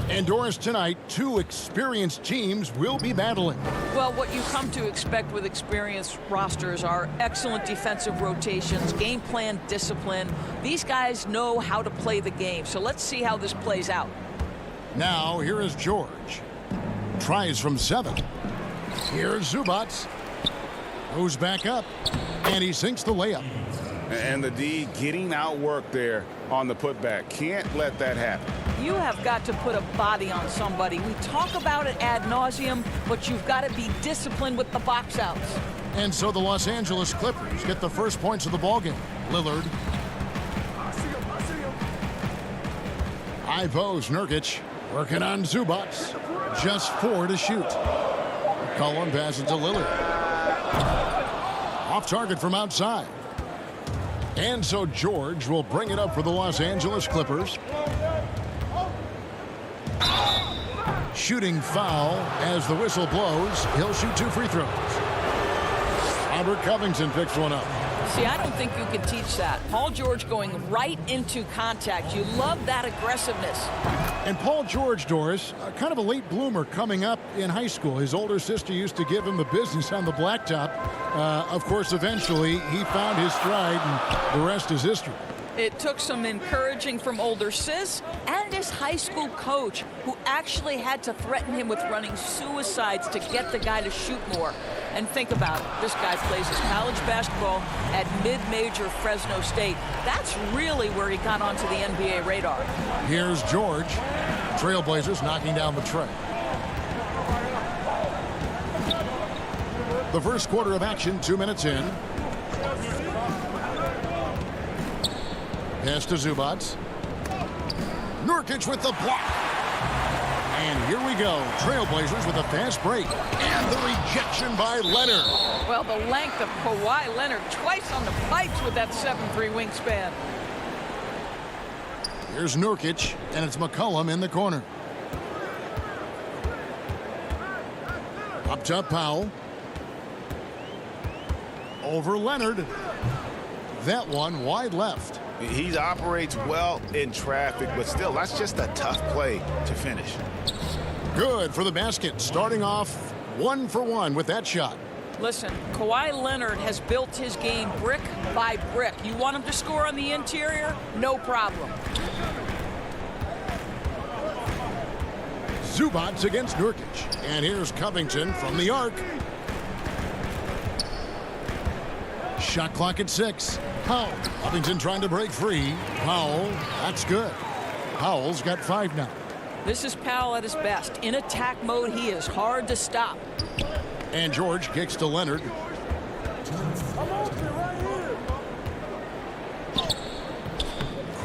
And Doris, tonight, 2 experienced teams will be battling. Well, what you come to expect with experienced rosters are excellent defensive rotations, game plan discipline. These guys know how to play the game. So let's see how this plays out. Now, here is George. Tries from 7. Here's Zubac. Goes back up. And he sinks the layup. And the D getting out work there on the putback. Can't let that happen. You have got to put a body on somebody. We talk about it ad nauseum, but you've got to be disciplined with the box outs. And so the Los Angeles Clippers get the first points of the ballgame. Lillard. High post, Nurkic. Working on Zubac. Just 4 to shoot. McCollum passes to Lillard. Off target from outside. And so George will bring it up for the Los Angeles Clippers. Shooting foul as the whistle blows. He'll shoot 2 free throws. Robert Covington picks one up. See, I don't think you can teach that. Paul George going right into contact. You love that aggressiveness. And Paul George, Doris, kind of a late bloomer coming up in high school. His older sister used to give him the business on the blacktop. Of course, eventually, he found his stride, and the rest is history. It took some encouraging from older sis and his high school coach, who actually had to threaten him with running suicides to get the guy to shoot more. And think about it. This guy plays his college basketball at mid-major Fresno State. That's really where he got onto the NBA radar. Here's George. Trailblazers knocking down the tray. The first quarter of action, 2 minutes in. Pass to Zubac. Nurkic with the block. And here we go. Trailblazers with a fast break. And the rejection by Leonard. Well, the length of Kawhi Leonard twice on the pipes with that 7'3" wingspan. Here's Nurkic, and it's McCollum in the corner. Up top, Powell. Over Leonard. That one wide left. He operates well in traffic, but still, that's just a tough play to finish. Good for the basket, starting off 1 for 1 with that shot. Listen, Kawhi Leonard has built his game brick by brick. You want him to score on the interior? No problem. Zubac against Nurkic. And here's Covington from the arc. Shot clock at 6. Powell. Covington trying to break free. Powell, that's good. Powell's got 5 now. This is Powell at his best. In attack mode, he is hard to stop. And George kicks to Leonard.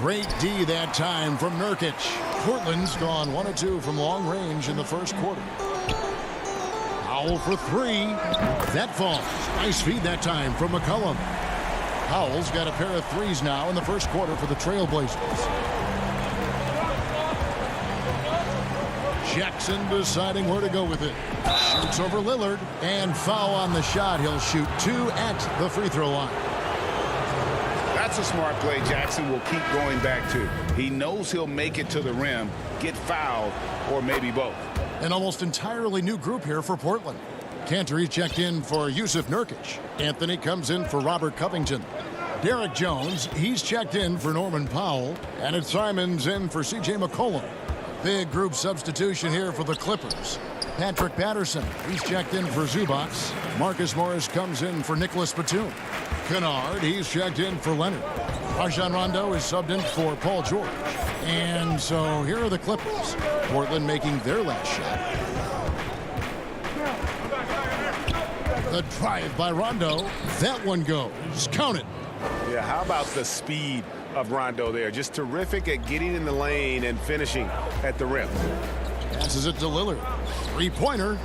Great D that time from Nurkic. Portland's gone 1 of 2 from long range in the first quarter. Powell for 3. That falls. Nice feed that time from McCollum. Powell's got a pair of threes now in the first quarter for the Trailblazers. Jackson deciding where to go with it. Shoots over Lillard. And foul on the shot. He'll shoot 2 at the free throw line. That's a smart play Jackson will keep going back to. He knows he'll make it to the rim, get fouled, or maybe both. An almost entirely new group here for Portland. Cantor checked in for Yusuf Nurkic. Anthony comes in for Robert Covington. Derek Jones, he's checked in for Norman Powell. And it's Simons in for C.J. McCollum. Big group substitution here for the Clippers. Patrick Patterson, he's checked in for Zubac. Marcus Morris comes in for Nicholas Batum. Kennard, he's checked in for Leonard. Rajon Rondo is subbed in for Paul George. And so here are the Clippers. Portland making their last shot. The drive by Rondo. That one goes. Count it. Yeah, how about the speed of Rondo there? Just terrific at getting in the lane and finishing at the rim. Passes it to Lillard. Three-pointer.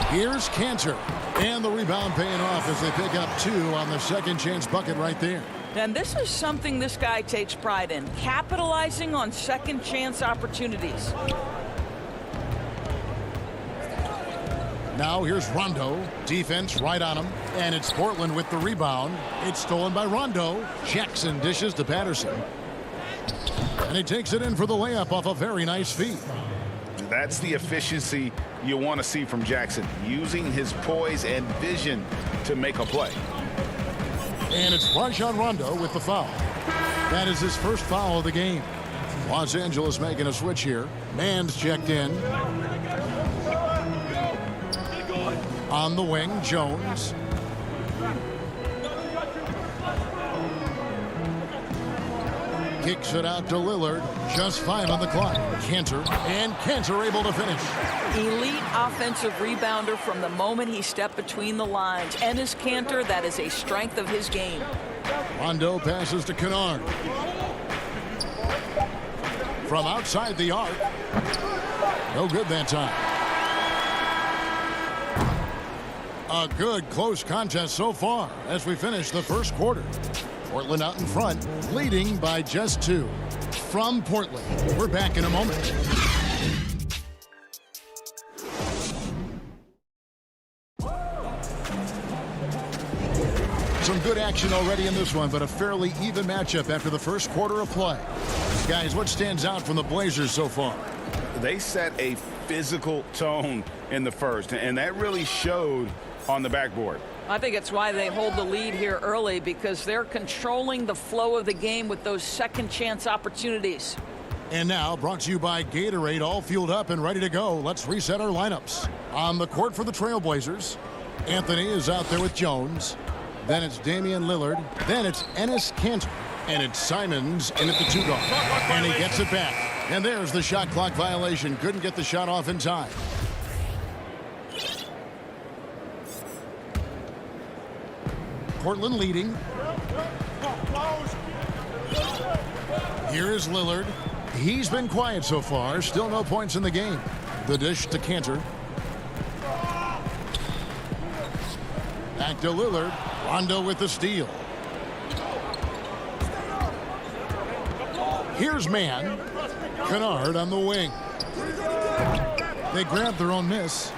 Here's Cantor. And the rebound paying off as they pick up 2 on the second chance bucket right there. And this is something this guy takes pride in, capitalizing on second chance opportunities. Now here's Rondo. Defense right on him. And it's Portland with the rebound. It's stolen by Rondo. Jackson dishes to Patterson. And he takes it in for the layup off a very nice feed. That's the efficiency you want to see from Jackson, using his poise and vision to make a play. And it's Rajon Rondo with the foul. That is his first foul of the game. Los Angeles making a switch here. Mann's checked in. On the wing, Jones. Kicks it out to Lillard. Just 5 on the clock. Cantor. And Cantor able to finish. Elite offensive rebounder from the moment he stepped between the lines. And his Cantor, that is a strength of his game. Rondo passes to Kennard. From outside the arc. No good that time. A good close contest so far as we finish the first quarter. Portland out in front, leading by just 2. From Portland, we're back in a moment. Some good action already in this one, but a fairly even matchup after the first quarter of play. Guys, what stands out from the Blazers so far? They set a physical tone in the first, and that really showed on the backboard. I think it's why they hold the lead here early, because they're controlling the flow of the game with those second chance opportunities. And now, brought to you by Gatorade, all fueled up and ready to go. Let's reset our lineups. On the court for the Trailblazers, Anthony is out there with Jones. Then it's Damian Lillard. Then it's Enes Kanter. And it's Simons in at the 2 guard. And he gets it back. And there's the shot clock violation. Couldn't get the shot off in time. Portland leading. Here is Lillard. He's been quiet so far. Still no points in the game. The dish to Cantor. Back to Lillard. Rondo with the steal. Here's man. Kennard on the wing. They grab their own miss.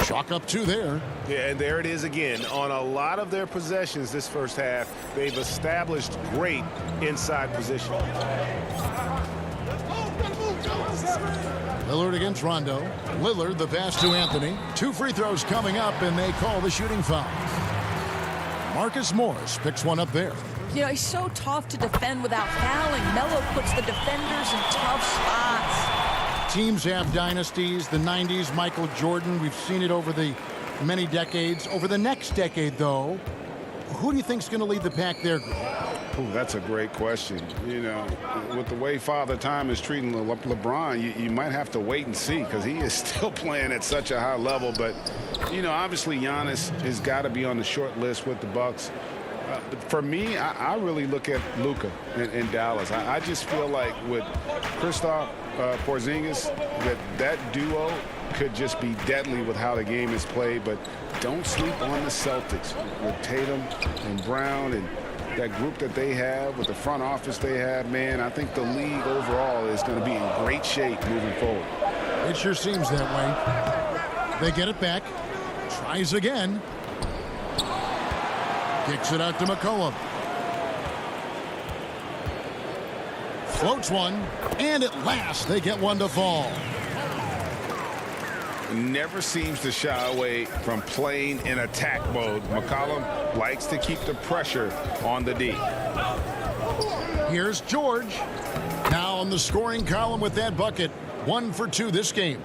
Chalk up 2 there. Yeah, and there it is again. On a lot of their possessions this first half, they've established great inside position. Lillard against Rondo. Lillard the pass to Anthony. 2 free throws coming up, and they call the shooting foul. Marcus Morris picks one up there. You know, he's so tough to defend without fouling. Melo puts the defenders in tough spots. Teams have dynasties. The 90s, Michael Jordan. We've seen it over the many decades. Over the next decade, though, who do you think is going to lead the pack there? Ooh, that's a great question. You know, with the way Father Time is treating LeBron, you might have to wait and see because he is still playing at such a high level. But, you know, obviously Giannis has got to be on the short list with the Bucks. But for me, I really look at Luka in Dallas. I just feel like with Kristaps Porzingis, that duo could just be deadly with how the game is played. But don't sleep on the Celtics with Tatum and Brown and that group that they have with the front office they have. Man, I think the league overall is going to be in great shape moving forward. It sure seems that way. They get it back. Tries again. Kicks it out to McCollum. Floats one, and at last they get one to fall. Never seems to shy away from playing in attack mode. McCollum likes to keep the pressure on the D. Here's George. Now on the scoring column with that bucket. 1 for 2 this game.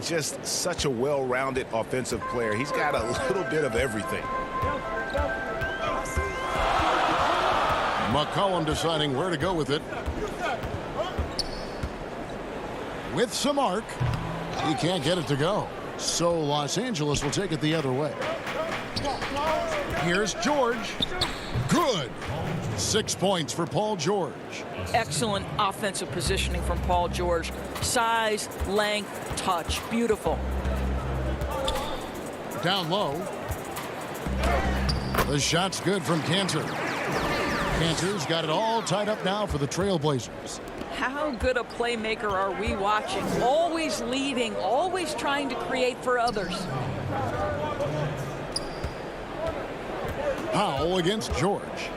Just such a well-rounded offensive player. He's got a little bit of everything. McCollum deciding where to go with it. With some arc. He can't get it to go. So Los Angeles will take it the other way. Here's George. Good. 6 points for Paul George. Excellent offensive positioning from Paul George. Size, length, touch. Beautiful. Down low. The shot's good from Cantor. Cantor's got it all tied up now for the Trailblazers. How good a playmaker are we watching? Always leading, always trying to create for others. Powell against George.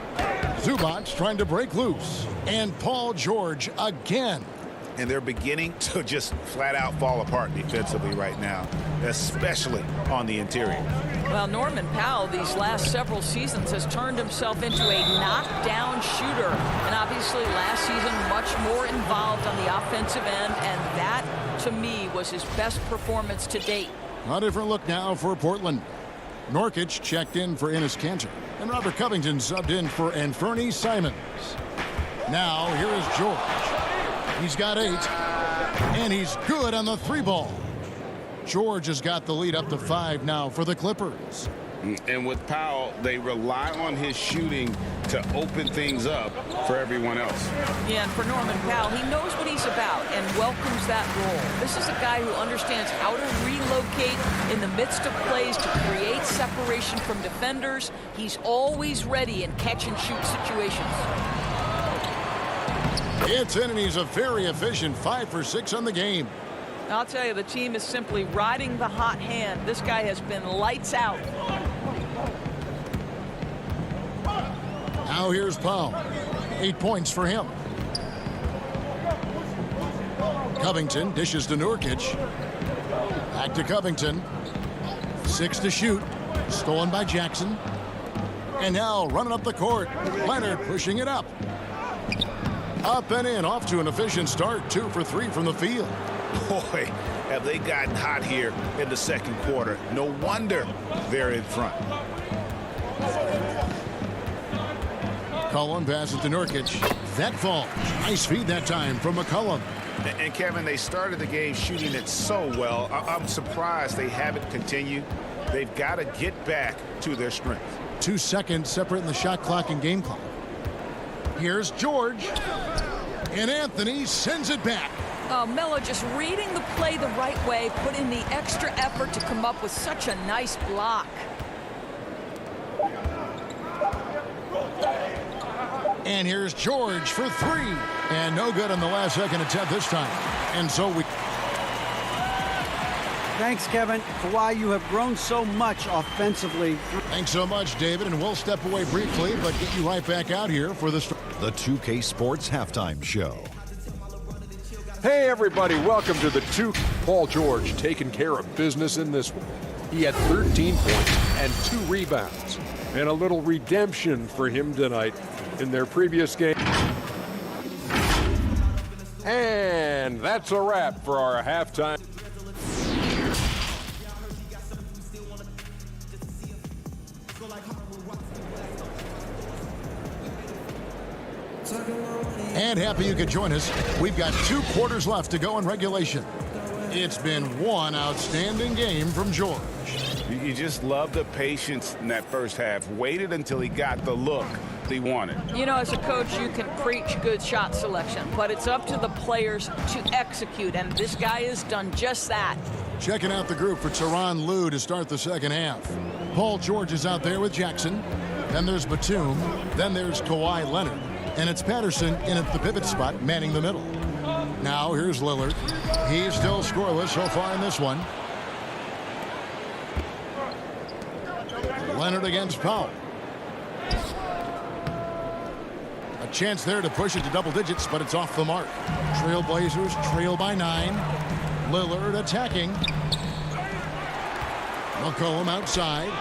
Zubac trying to break loose. And Paul George again. And they're beginning to just flat out fall apart defensively right now, especially on the interior. Well, Norman Powell these last several seasons has turned himself into a knockdown shooter. And obviously last season much more involved on the offensive end. And that, to me, was his best performance to date. A different look now for Portland. Nurkic checked in for Enes Kanter. And Robert Covington subbed in for Anthony Simons. Now here is George. He's got 8. And he's good on the 3-ball. George has got the lead up to 5 now for the Clippers. And with Powell, they rely on his shooting to open things up for everyone else. Yeah, and for Norman Powell, he knows what he's about and welcomes that role. This is a guy who understands how to relocate in the midst of plays to create separation from defenders. He's always ready in catch-and-shoot situations. It's in, and he's a very efficient 5 for 6 on the game. I'll tell you, the team is simply riding the hot hand. This guy has been lights out. Now here's Powell. 8 points for him. Covington dishes to Nurkic. Back to Covington. 6 to shoot. Stolen by Jackson. And now running up the court. Leonard pushing it up. Up and in, off to an efficient start. 2 for 3 from the field. Boy, have they gotten hot here in the second quarter. No wonder they're in front. McCollum passes to Nurkic. That falls. Nice feed that time from McCollum. And Kevin, they started the game shooting it so well. I'm surprised they haven't continued. They've got to get back to their strength. 2 seconds separating the shot clock and game clock. Here's George. And Anthony sends it back. Melo just reading the play the right way, put in the extra effort to come up with such a nice block. And here's George for three. And no good on the last second attempt this time. And so we... Thanks, Kevin. Kawhi, you have grown so much offensively. Thanks so much, David. And we'll step away briefly, but get you right back out here for the 2K Sports Halftime Show. Hey, everybody. Welcome to the 2. Paul George taking care of business in this one. He had 13 points and 2 rebounds. And a little redemption for him tonight in their previous game. And that's a wrap for our halftime. And happy you could join us. We've got 2 quarters left to go in regulation. It's been one outstanding game from George. You just love the patience in that first half. Waited until he got the look he wanted. You know, as a coach, you can preach good shot selection, but it's up to the players to execute, and this guy has done just that. Checking out the group for Tyronn Lue to start the second half. Paul George is out there with Jackson. Then there's Batum. Then there's Kawhi Leonard. And it's Patterson in at the pivot spot, manning the middle. Now here's Lillard. He's still scoreless so far in this one. Leonard against Powell. A chance there to push it to double digits, but it's off the mark. Trailblazers trail by 9. Lillard attacking. McCollum outside.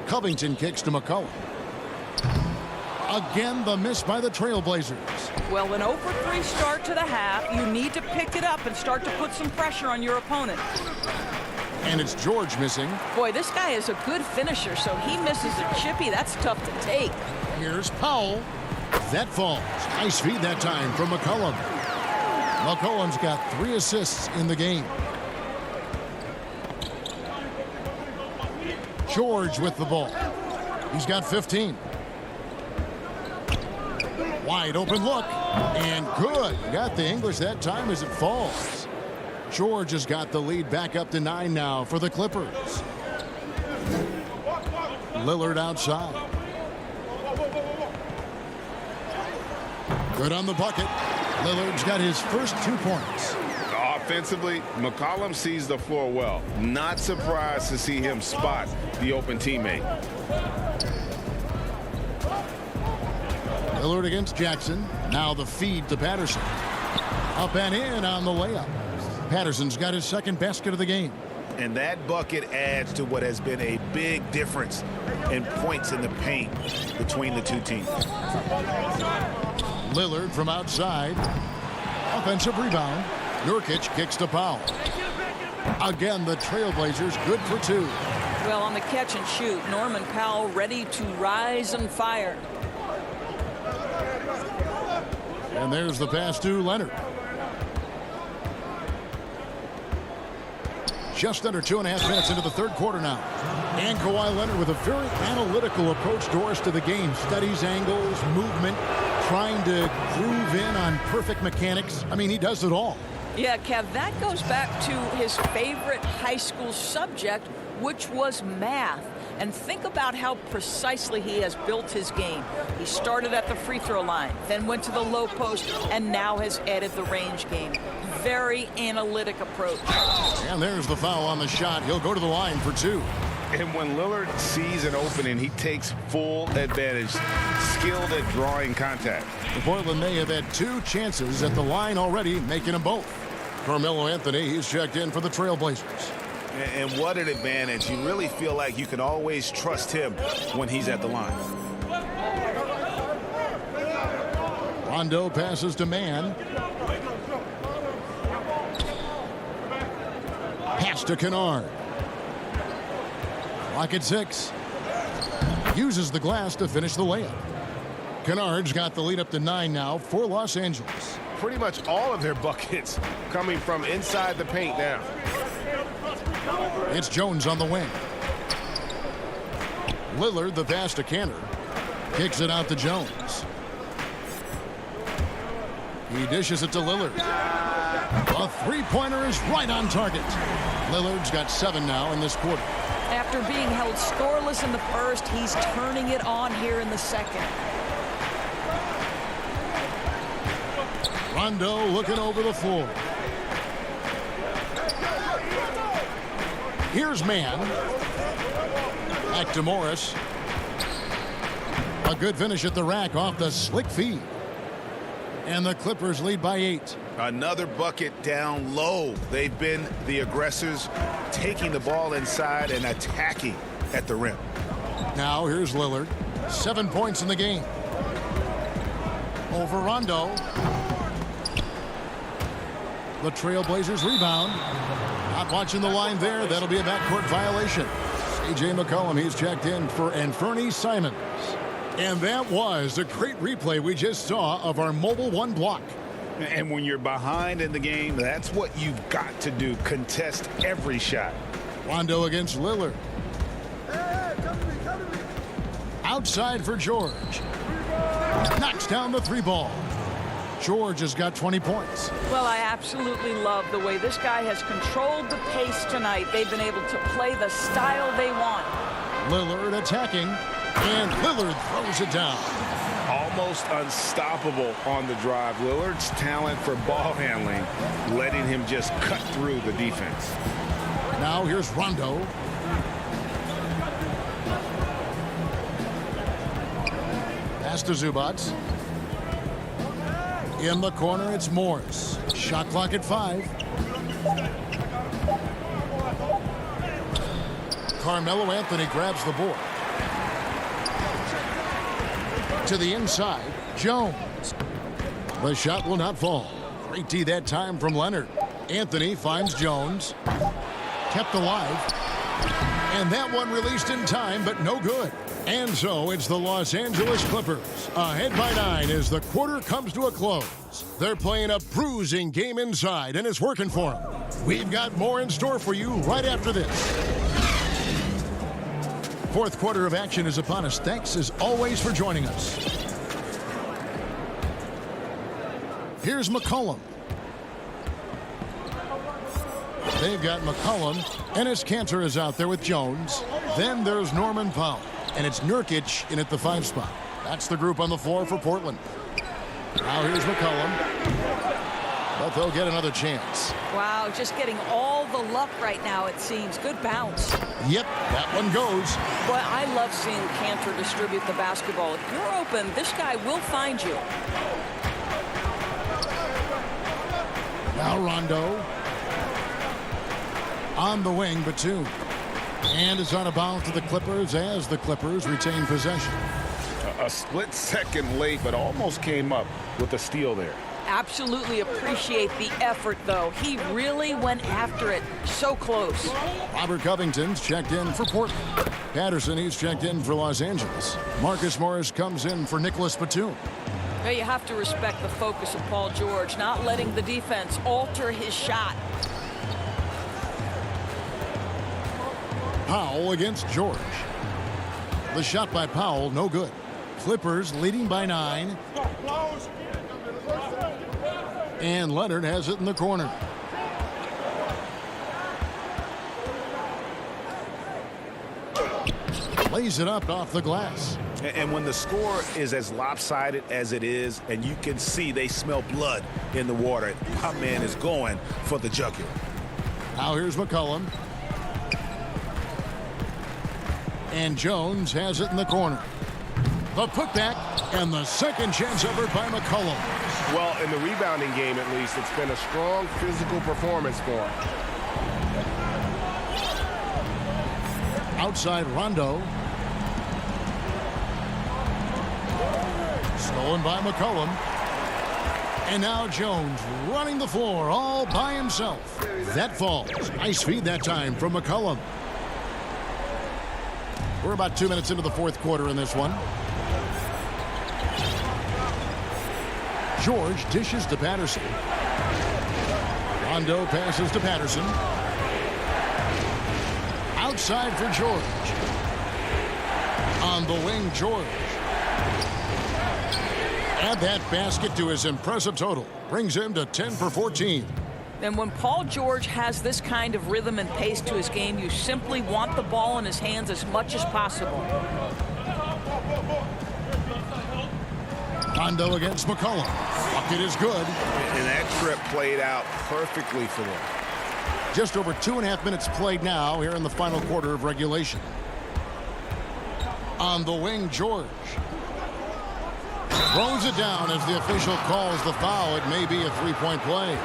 Covington kicks to McCollum. Again, the miss by the Trailblazers. Well, an 0-for-3 start to the half. You need to pick it up and start to put some pressure on your opponent. And it's George missing. Boy, this guy is a good finisher, so he misses a chippy. That's tough to take. Here's Powell. That falls. Nice feed that time from McCollum. McCollum's got 3 assists in the game. George with the ball. He's got 15. Wide open look. And good. Got the English that time as it falls. George has got the lead back up to 9 now for the Clippers. Lillard outside. Good on the bucket. Lillard's got his first 2 points. Offensively, McCollum sees the floor well. Not surprised to see him spot the open teammate. Lillard against Jackson. Now the feed to Patterson. Up and in on the layup. Patterson's got his second basket of the game. And that bucket adds to what has been a big difference in points in the paint between the 2 teams. Lillard from outside. Offensive rebound. Nurkic kicks to Powell. Again, the Trailblazers good for 2. Well, on the catch and shoot, Norman Powell ready to rise and fire. And there's the pass to Leonard. Just under 2.5 minutes into the third quarter now. And Kawhi Leonard with a very analytical approach, Doris, to the game. Studies angles, movement, trying to groove in on perfect mechanics. I mean, he does it all. Yeah, Kev, that goes back to his favorite high school subject, which was math. And think about how precisely he has built his game. He started at the free throw line, then went to the low post, and now has added the range game. Very analytic approach. And there's the foul on the shot. He'll go to the line for 2. And when Lillard sees an opening, he takes full advantage. Skilled at drawing contact. Portland may have had 2 chances at the line already, making them both. Carmelo Anthony, he's checked in for the Trailblazers. And what an advantage. You really feel like you can always trust him when he's at the line. Rondo passes to Mann. Pass to Kennard. Clock at 6. Uses the glass to finish the layup. Kennard's got the lead up to 9 now for Los Angeles. Pretty much all of their buckets coming from inside the paint now. It's Jones on the wing. Lillard the pass to Kanter. Kicks it out to Jones. He dishes it to Lillard. A three-pointer is right on target. Lillard's got 7 now in this quarter. After being held scoreless in the first, he's turning it on here in the second. Rondo looking over the floor. Here's Mann. Back to Morris. A good finish at the rack off the slick feed. And the Clippers lead by 8. Another bucket down low. They've been the aggressors, taking the ball inside and attacking at the rim. Now here's Lillard. 7 points in the game. Over Rondo. The Trailblazers rebound. Not watching the line there. That'll be a backcourt violation. C.J. McCollum, he's checked in for Anfernee Simons. And that was a great replay we just saw of our Mobile One block. And when you're behind in the game, that's what you've got to do. Contest every shot. Rondo against Lillard. Outside for George. Knocks down the 3 ball. George has got 20 points. Well, I absolutely love the way this guy has controlled the pace tonight. They've been able to play the style they want. Lillard attacking, and Lillard throws it down. Almost unstoppable on the drive. Lillard's talent for ball handling, letting him just cut through the defense. Now here's Rondo. Pass to Zubac. In the corner, it's Morris. Shot clock at 5. Carmelo Anthony grabs the board. To the inside, Jones. The shot will not fall. Great D that time from Leonard. Anthony finds Jones. Kept alive. And that one released in time, but no good. And so it's the Los Angeles Clippers ahead by 9 as the quarter comes to a close. They're playing a bruising game inside, and it's working for them. We've got more in store for you right after this. Fourth quarter of action is upon us. Thanks as always for joining us. Here's McCollum. They've got McCollum. Enes Kanter is out there with Jones. Then there's Norman Powell. And it's Nurkic in at the 5 spot. That's the group on the floor for Portland. Now here's McCollum. But they'll get another chance. Wow, just getting all the luck right now, it seems. Good bounce. Yep, that one goes. Boy, I love seeing Kanter distribute the basketball. If you're open, this guy will find you. Now Rondo. On the wing, Batum. And is out of bounds to the Clippers as the Clippers retain possession. A split second late, but almost came up with a steal there. Absolutely appreciate the effort, though. He really went after it. So close. Robert Covington's checked in for Portland. Patterson, he's checked in for Los Angeles. Marcus Morris comes in for Nicholas Batum. Now you have to respect the focus of Paul George, not letting the defense alter his shot. Powell against George. The shot by Powell, no good. Clippers leading by 9. And Leonard has it in the corner. Lays it up off the glass. And when the score is as lopsided as it is, and you can see they smell blood in the water, my man is going for the jugular. Now here's McCollum. And Jones has it in the corner. The putback and the second chance effort by McCollum. Well, in the rebounding game, at least, it's been a strong physical performance for him. Outside Rondo. Stolen by McCollum. And now Jones running the floor all by himself. That falls. Nice feed that time from McCollum. We're about 2 minutes into the fourth quarter in this one. George dishes to Patterson. Rondo passes to Patterson. Outside for George. On the wing, George. Add that basket to his impressive total. Brings him to 10 for 14. And when Paul George has this kind of rhythm and pace to his game, you simply want the ball in his hands as much as possible. Rondo against McCollum. Bucket is good. And that trip played out perfectly for them. Just over 2.5 minutes played now here in the final quarter of regulation. On the wing, George. Throws it down as the official calls the foul. It may be a three-point play.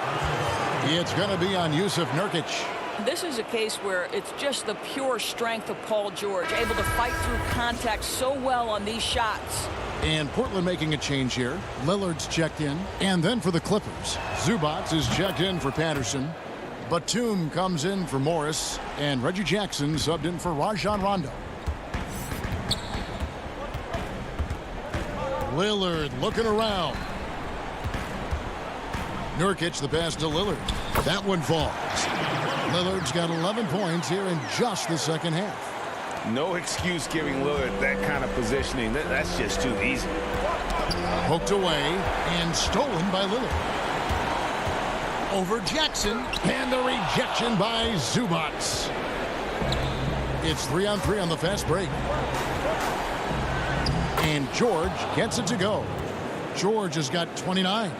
It's going to be on Jusuf Nurkic. This is a case where it's just the pure strength of Paul George, able to fight through contact so well on these shots. And Portland making a change here. Lillard's checked in. And then for the Clippers, Zubac is checked in for Patterson. Batum comes in for Morris. And Reggie Jackson subbed in for Rajon Rondo. Lillard looking around. Nurkic, the pass to Lillard. That one falls. Lillard's got 11 points here in just the second half. No excuse giving Lillard that kind of positioning. That's just too easy. Poked away and stolen by Lillard. Over Jackson, and the rejection by Zubac. It's 3-on-3 on the fast break. And George gets it to go. George has got 29.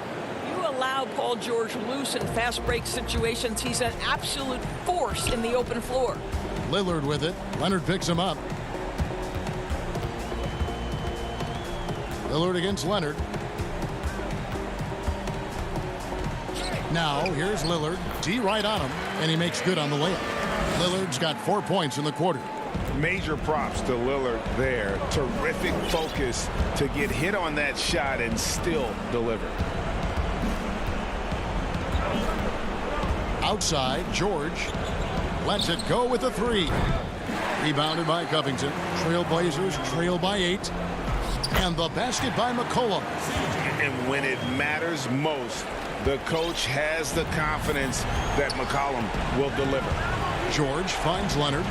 You allow Paul George loose in fast break situations. He's an absolute force in the open floor. Lillard with it. Leonard picks him up. Lillard against Leonard. Now here's Lillard. D right on him, and he makes good on the layup. Lillard's got 4 points in the quarter. Major props to Lillard there. Terrific focus to get hit on that shot and still deliver. Outside, George lets it go with a three. Rebounded by Covington. Trailblazers trail by 8. And the basket by McCollum. And when it matters most, the coach has the confidence that McCollum will deliver. George finds Leonard.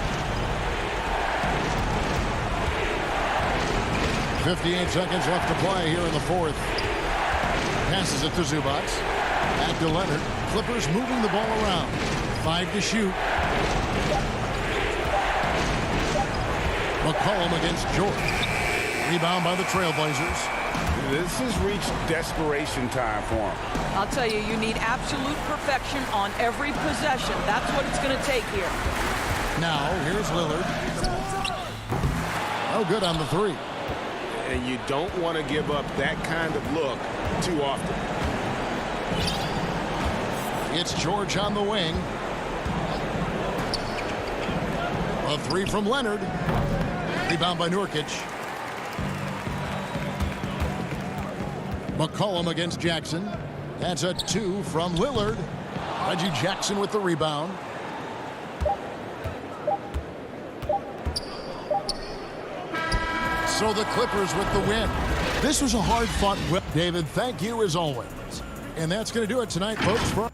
58 seconds left to play here in the fourth. Passes it to Zubac. Back to Leonard. Clippers moving the ball around. 5 to shoot. McCollum against George. Rebound by the Trailblazers. This has reached desperation time for him. I'll tell you, you need absolute perfection on every possession. That's what it's going to take here. Now, here's Lillard. Oh, good on the three. And you don't want to give up that kind of look too often. It's George on the wing. A three from Leonard. Rebound by Nurkic. McCollum against Jackson. That's a 2 from Lillard. Reggie Jackson with the rebound. So the Clippers with the win. This was a hard-fought win. David, thank you as always. And that's going to do it tonight, folks.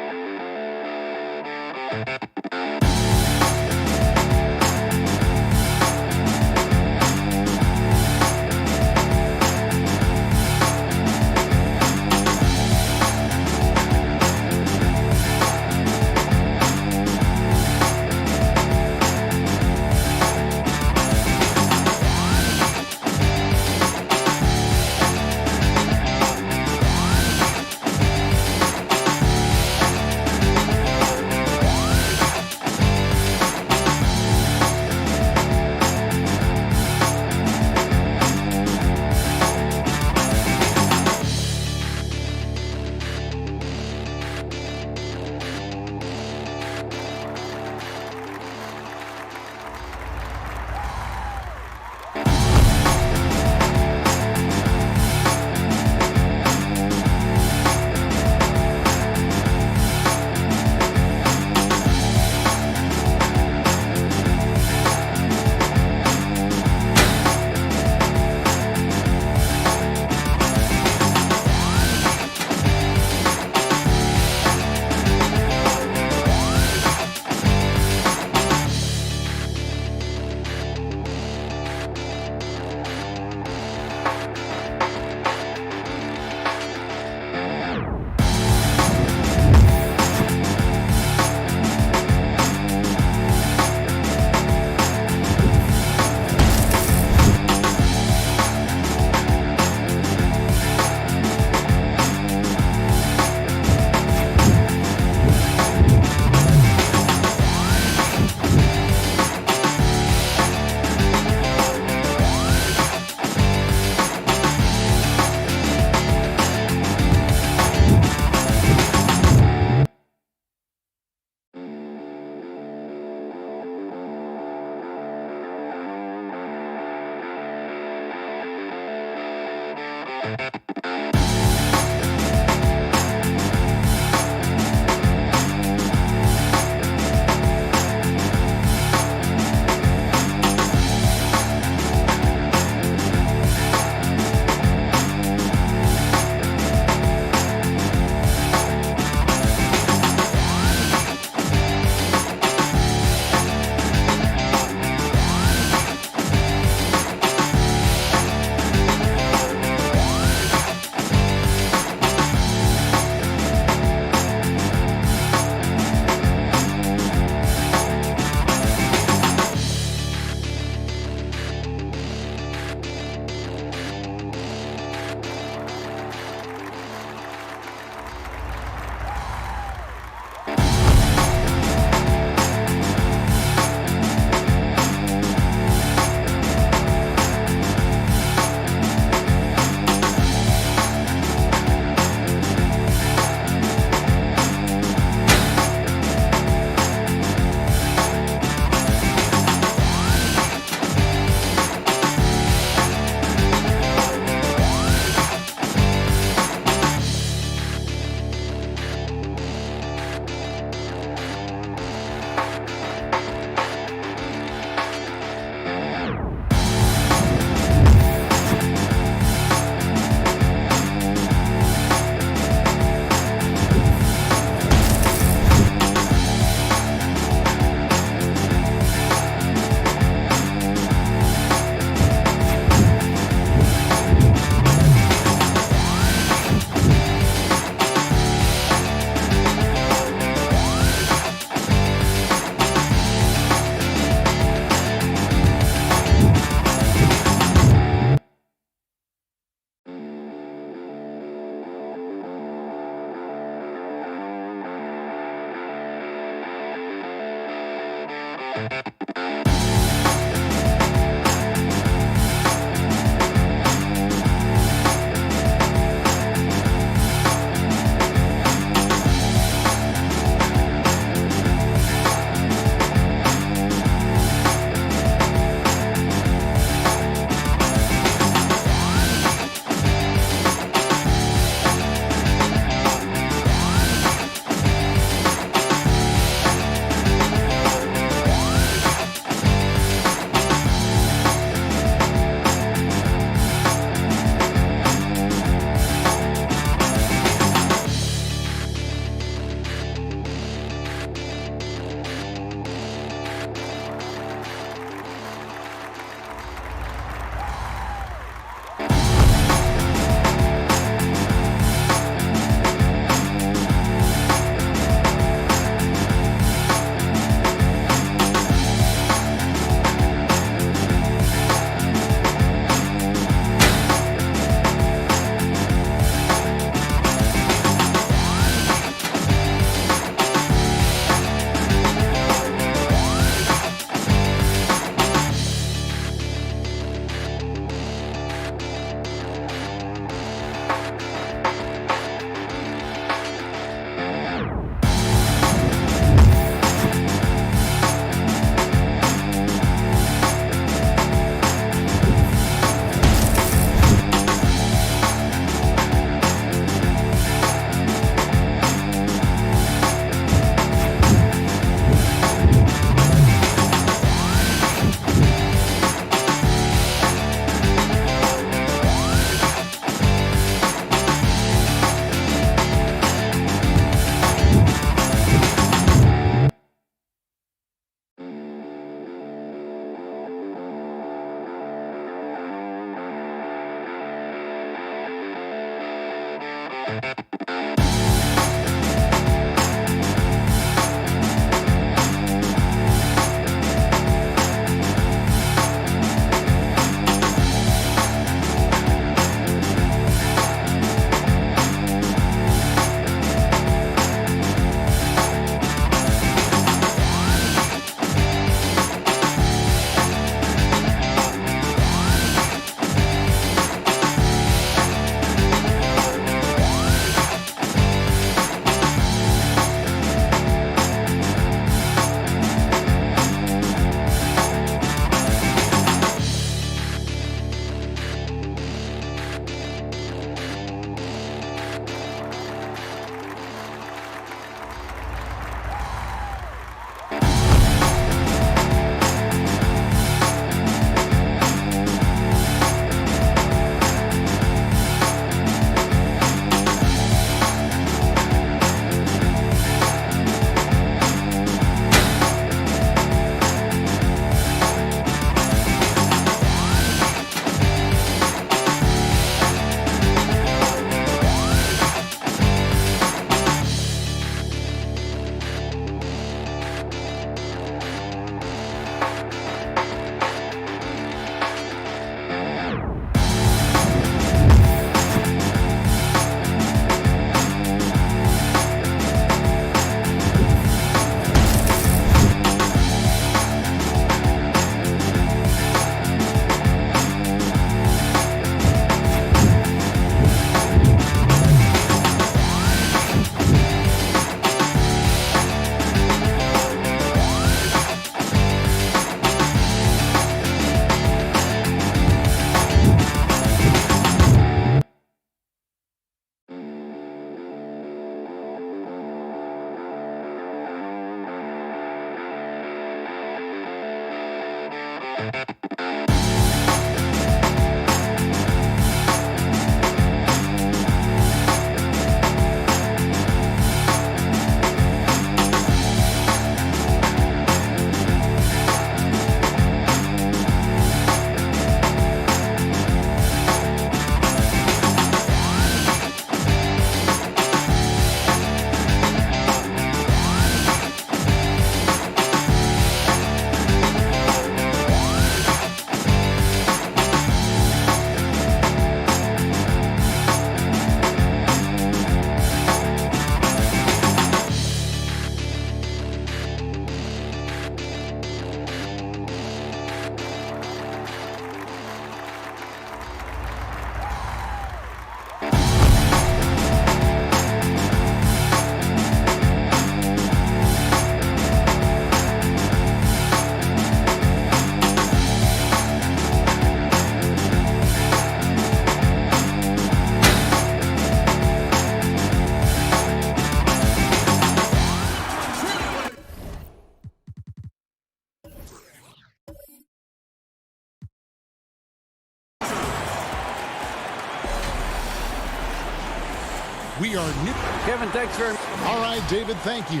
We are new. Kevin, thanks very much. All right, David, thank you.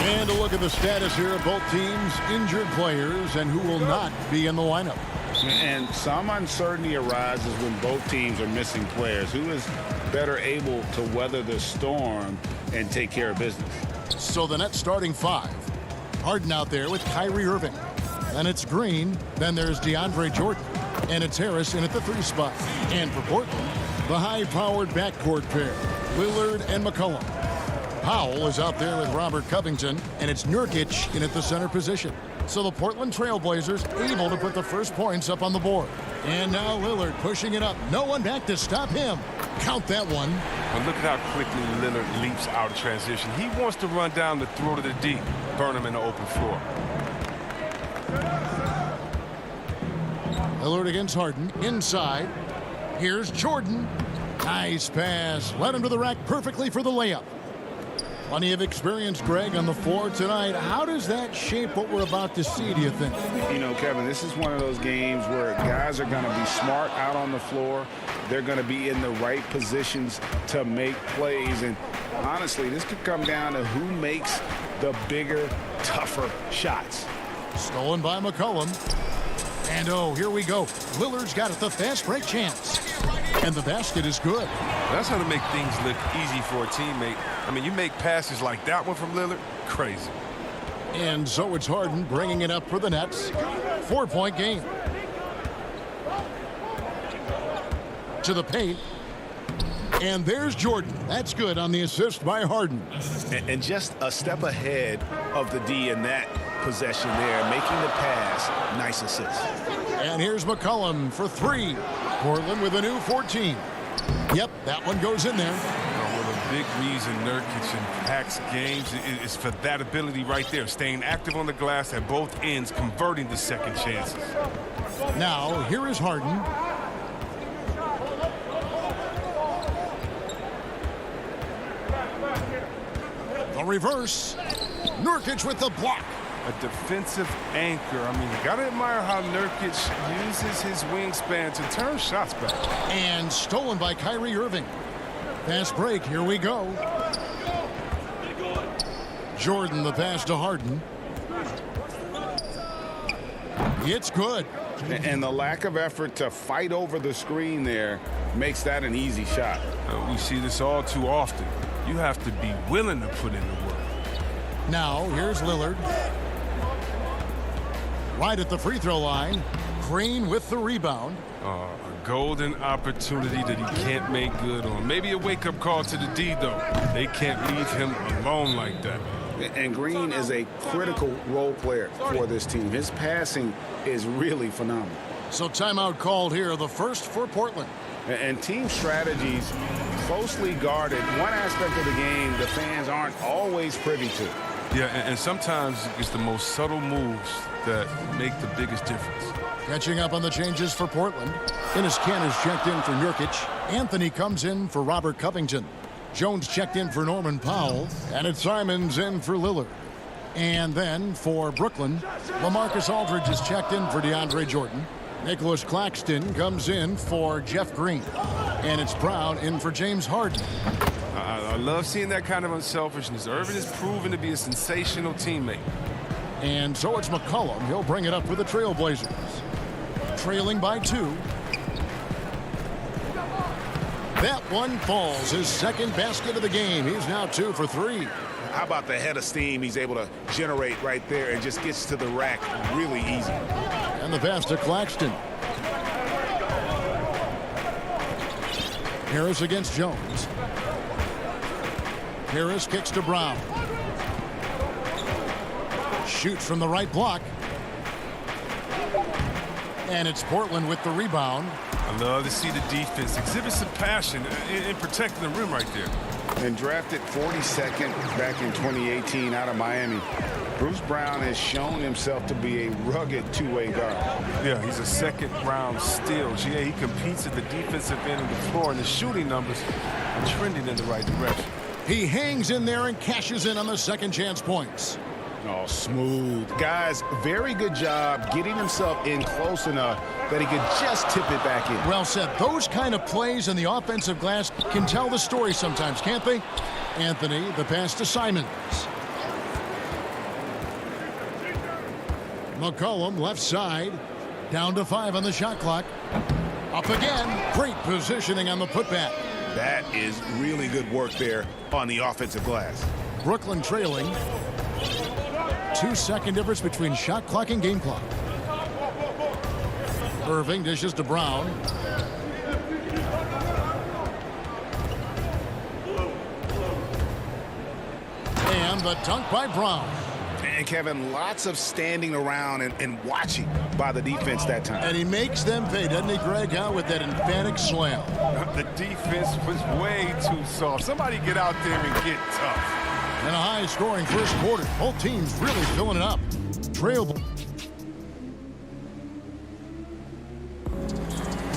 And a look at the status here of both teams' injured players and who will not be in the lineup. And some uncertainty arises when both teams are missing players. Who is better able to weather the storm and take care of business? So the Nets starting five. Harden out there with Kyrie Irving. Then it's Green. Then there's DeAndre Jordan. And it's Harris in at the 3 spot. And for Portland, the high-powered backcourt pair, Lillard and McCollum. Powell is out there with Robert Covington, and it's Nurkic in at the center position. So the Portland Trailblazers able to put the first points up on the board. And now Lillard pushing it up. No one back to stop him. Count that one. But look at how quickly Lillard leaps out of transition. He wants to run down the throat of the D, burn him in the open floor. Lillard against Harden. Inside. Here's Jordan. Nice pass. Led him to the rack perfectly for the layup. Plenty of experience, Greg, on the floor tonight. How does that shape what we're about to see, do you think? You know, Kevin, this is one of those games where guys are going to be smart out on the floor. They're going to be in the right positions to make plays. And honestly, this could come down to who makes the bigger, tougher shots. Stolen by McCollum. And oh, here we go. Lillard's got it, the fast break chance. And the basket is good. That's how to make things look easy for a teammate. I mean, you make passes like that one from Lillard, crazy. And so it's Harden bringing it up for the Nets. 4-point game. To the paint. And there's Jordan. That's good on the assist by Harden. And just a step ahead of the D in that possession there, making the pass. Nice assist. And here's McCollum for 3. Portland with a new 14. Yep, that one goes in there. Well, a big reason Nurkic impacts games is for that ability right there, staying active on the glass at both ends, converting the second chances. Now, here is Harden. The reverse. Nurkic with the block. A defensive anchor. I mean, you got to admire how Nurkic uses his wingspan to turn shots back. And stolen by Kyrie Irving. Fast break. Here we go. Jordan, the pass to Harden. It's good. And the lack of effort to fight over the screen there makes that an easy shot. We see this all too often. You have to be willing to put in the work. Now, here's Lillard. Right at the free throw line. Green with the rebound. A golden opportunity that he can't make good on. Maybe a wake-up call to the D, though. They can't leave him alone like that. And Green is a critical role player for this team. His passing is really phenomenal. So timeout called here, the first for Portland. And team strategies closely guarded. One aspect of the game the fans aren't always privy to. Yeah, and sometimes it's the most subtle moves that make the biggest difference. Catching up on the changes for Portland. Enes Kanter's checked in for Nurkic. Anthony comes in for Robert Covington. Jones checked in for Norman Powell. And it's Simons in for Lillard. And then for Brooklyn, LaMarcus Aldridge is checked in for DeAndre Jordan. Nicholas Claxton comes in for Jeff Green. And it's Brown in for James Harden. I love seeing that kind of unselfishness. Irvin is proven to be a sensational teammate. And so it's McCollum. He'll bring it up for the Trailblazers. Trailing by 2. That one falls. His second basket of the game. He's now 2 for 3. How about the head of steam he's able to generate right there and just gets to the rack really easy. And the pass to Claxton. Harris against Jones. Harris kicks to Brown. Shoots from the right block. And it's Portland with the rebound. I love to see the defense exhibit some passion in protecting the rim right there. And drafted 42nd back in 2018 out of Miami, Bruce Brown has shown himself to be a rugged two-way guard. Yeah, he's a second-round steal. Yeah, he competes at the defensive end of the floor, and the shooting numbers are trending in the right direction. He hangs in there and cashes in on the second chance points. Oh, smooth. Guys, very good job getting himself in close enough that he could just tip it back in. Well said. Those kind of plays in the offensive glass can tell the story sometimes, can't they? Anthony, the pass to Simons. McCollum, left side. Down to 5 on the shot clock. Up again. Great positioning on the putback. That is really good work there on the offensive glass. Brooklyn trailing. 2-second difference between shot clock and game clock. Irving dishes to Brown. And the dunk by Brown. And Kevin, lots of standing around and watching by the defense that time. And he makes them pay, doesn't he, Greg, out with that emphatic slam. The defense was way too soft. Somebody get out there and get tough. And a high-scoring first quarter. Both teams really filling it up.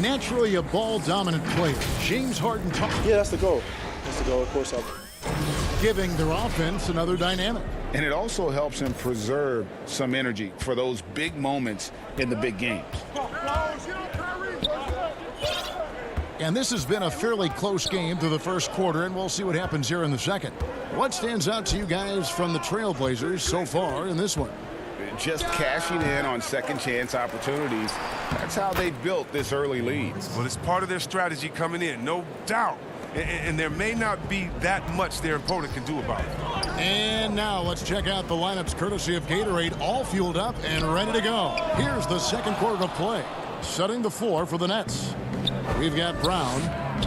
Naturally a ball-dominant player. James Harden. Yeah, that's the goal. That's the goal, of course. Giving their offense another dynamic. And it also helps him preserve some energy for those big moments in the big games. And this has been a fairly close game through the first quarter, and we'll see what happens here in the second. What stands out to you guys from the Trailblazers so far in this one? Just cashing in on second chance opportunities. That's how they built this early lead. Well, it's part of their strategy coming in, no doubt. And there may not be that much their opponent can do about it. And now let's check out the lineups courtesy of Gatorade, all fueled up and ready to go. Here's the second quarter of play. Setting the floor for the Nets. We've got Brown.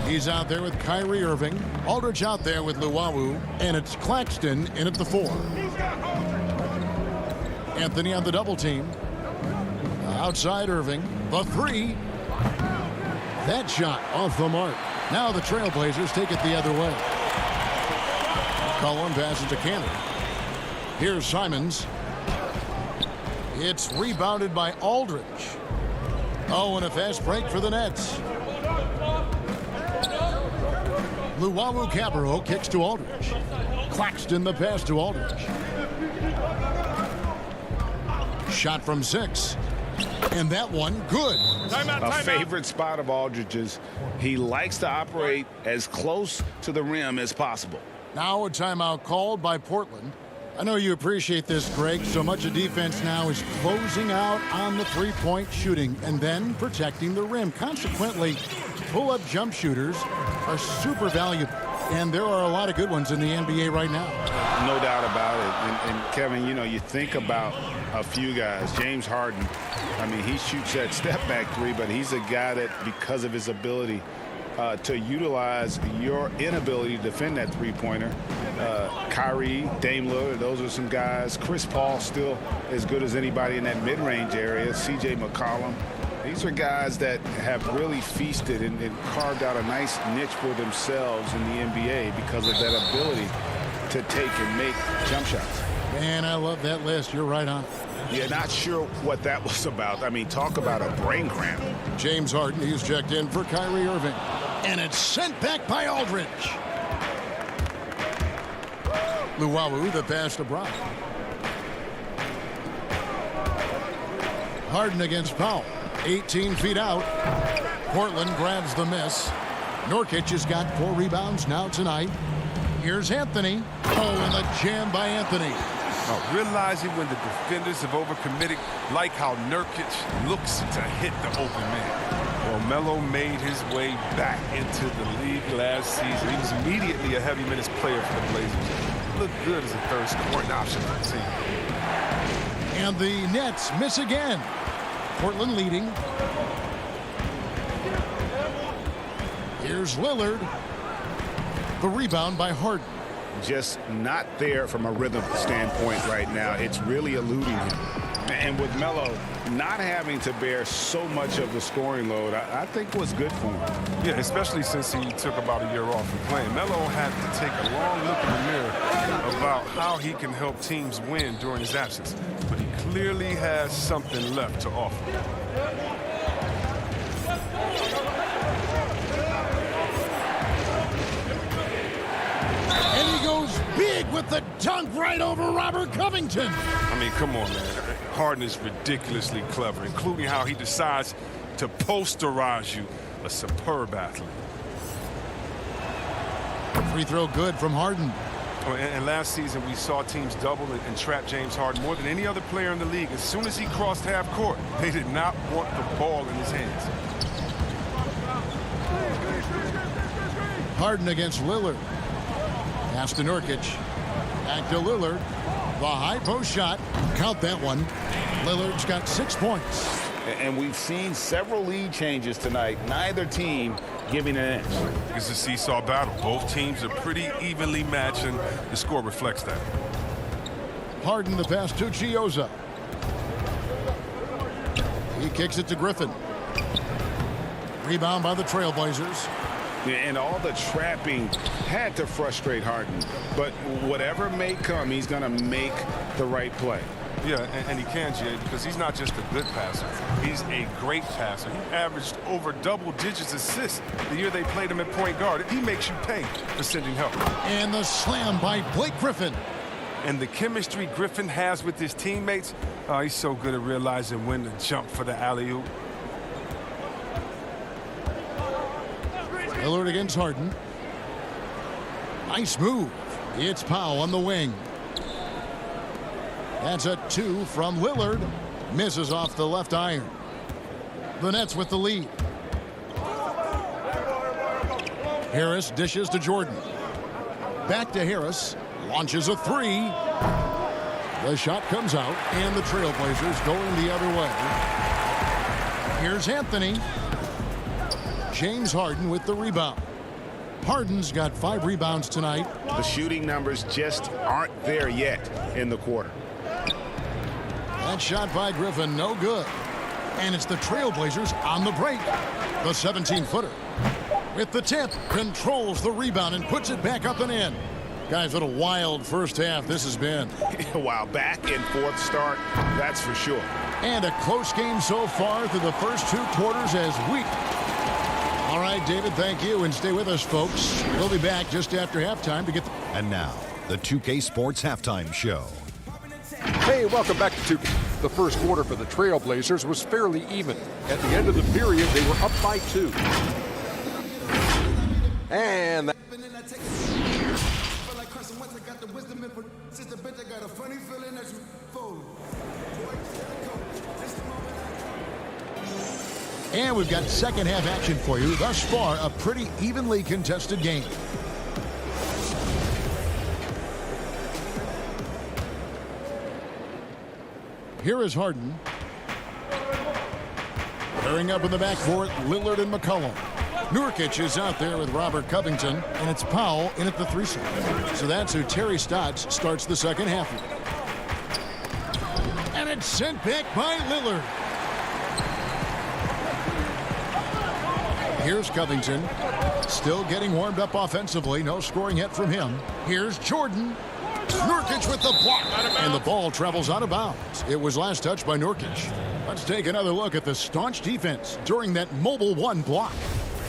He's out there with Kyrie Irving. Aldridge out there with Luwawu. And it's Claxton in at the 4. Anthony on the double team. Outside Irving. The 3. That shot off the mark. Now the Trailblazers take it the other way. Cullen passes to Cannon. Here's Simons. It's rebounded by Aldridge. Oh, and a fast break for the Nets. Luwawu-Cabarrot kicks to Aldridge. Claxton the pass to Aldridge. Shot from 6. And that one, good. A favorite spot of Aldridge's. He likes to operate as close to the rim as possible. Now a timeout called by Portland. I know you appreciate this, Greg. So much of defense now is closing out on the three-point shooting and then protecting the rim. Consequently, pull-up jump shooters are super valuable. And there are a lot of good ones in the NBA right now. No doubt about it. And Kevin, you know, you think about a few guys. James Harden, I mean, he shoots that step-back 3, but he's a guy that, because of his ability to utilize your inability to defend that three-pointer. Kyrie, Dame Lillard, those are some guys. Chris Paul still as good as anybody in that mid-range area. C.J. McCollum. These are guys that have really feasted and carved out a nice niche for themselves in the NBA because of that ability to take and make jump shots. Man, I love that list. You're right on. Yeah, not sure what that was about. I mean, talk about a brain cramp. James Harden, he's checked in for Kyrie Irving. And it's sent back by Aldridge. Luwawu, the pass to Brown. Harden against Powell. 18 feet out. Portland grabs the miss. Nurkic has got 4 rebounds now tonight. Here's Anthony. Oh, and the jam by Anthony. Realizing when the defenders have overcommitted, like how Nurkic looks to hit the open man. Well, Melo made his way back into the league last season. He was immediately a heavy minutes player for the Blazers. Looked good as a third scoring option for the team. And the Nets miss again. Portland leading. Here's Lillard. The rebound by Harden. Just not there from a rhythm standpoint right now. It's really eluding him. And with Melo not having to bear so much of the scoring load, I think was good for him. Yeah, especially since he took about a year off from playing. Melo had to take a long look in the mirror about how he can help teams win during his absence. But he clearly has something left to offer. Big with the dunk right over Robert Covington. I mean, come on, man. Harden is ridiculously clever, including how he decides to posterize you. A superb athlete. Free throw good from Harden. Oh, and last season, we saw teams double and trap James Harden more than any other player in the league. As soon as he crossed half court, they did not want the ball in his hands. Harden against Lillard. Pass to Nurkic. Back to Lillard. The high post shot. Count that one. Lillard's got 6 points. And we've seen several lead changes tonight. Neither team giving an inch. It's a seesaw battle. Both teams are pretty evenly matched, and the score reflects that. Harden the pass to Chioza. He kicks it to Griffin. Rebound by the Trailblazers. And all the trapping had to frustrate Harden. But whatever may come, he's going to make the right play. Yeah, and he can, Jay, because he's not just a good passer. He's a great passer. He averaged over double-digit assists the year they played him at point guard. He makes you pay for sending help. And the slam by Blake Griffin. And the chemistry Griffin has with his teammates, he's so good at realizing when to jump for the alley-oop. Lillard against Harden. Nice move. It's Powell on the wing. That's a 2 from Lillard. Misses off the left iron. The Nets with the lead. Harris dishes to Jordan. Back to Harris. Launches a 3. The shot comes out, and the Trailblazers going the other way. Here's Anthony. James Harden with the rebound. Harden's got 5 rebounds tonight. The shooting numbers just aren't there yet in the quarter. That shot by Griffin, no good. And it's the Trailblazers on the break. The 17-footer. With the tip, controls the rebound and puts it back up and in. Guys, what a wild first half this has been. Wow, back and forth start, that's for sure. And a close game so far through the first 2 quarters as we... All right, David, thank you, and stay with us, folks. We'll be back just after halftime to get the... And now, the 2K Sports Halftime Show. Hey, welcome back to 2K. The first quarter for the Trailblazers was fairly even. At the end of the period, they were up by 2. And... And we've got second half action for you. Thus far, a pretty evenly contested game. Here is Harden. Pairing up in the backcourt, Lillard and McCollum. Nurkic is out there with Robert Covington, and it's Powell in at the 3 slot. So that's who Terry Stotts starts the second half with. And it's sent back by Lillard. Here's Covington, still getting warmed up offensively. No scoring yet from him. Here's Jordan. Nurkic with the block. And the ball travels out of bounds. It was last touched by Nurkic. Let's take another look at the staunch defense during that mobile 1 block.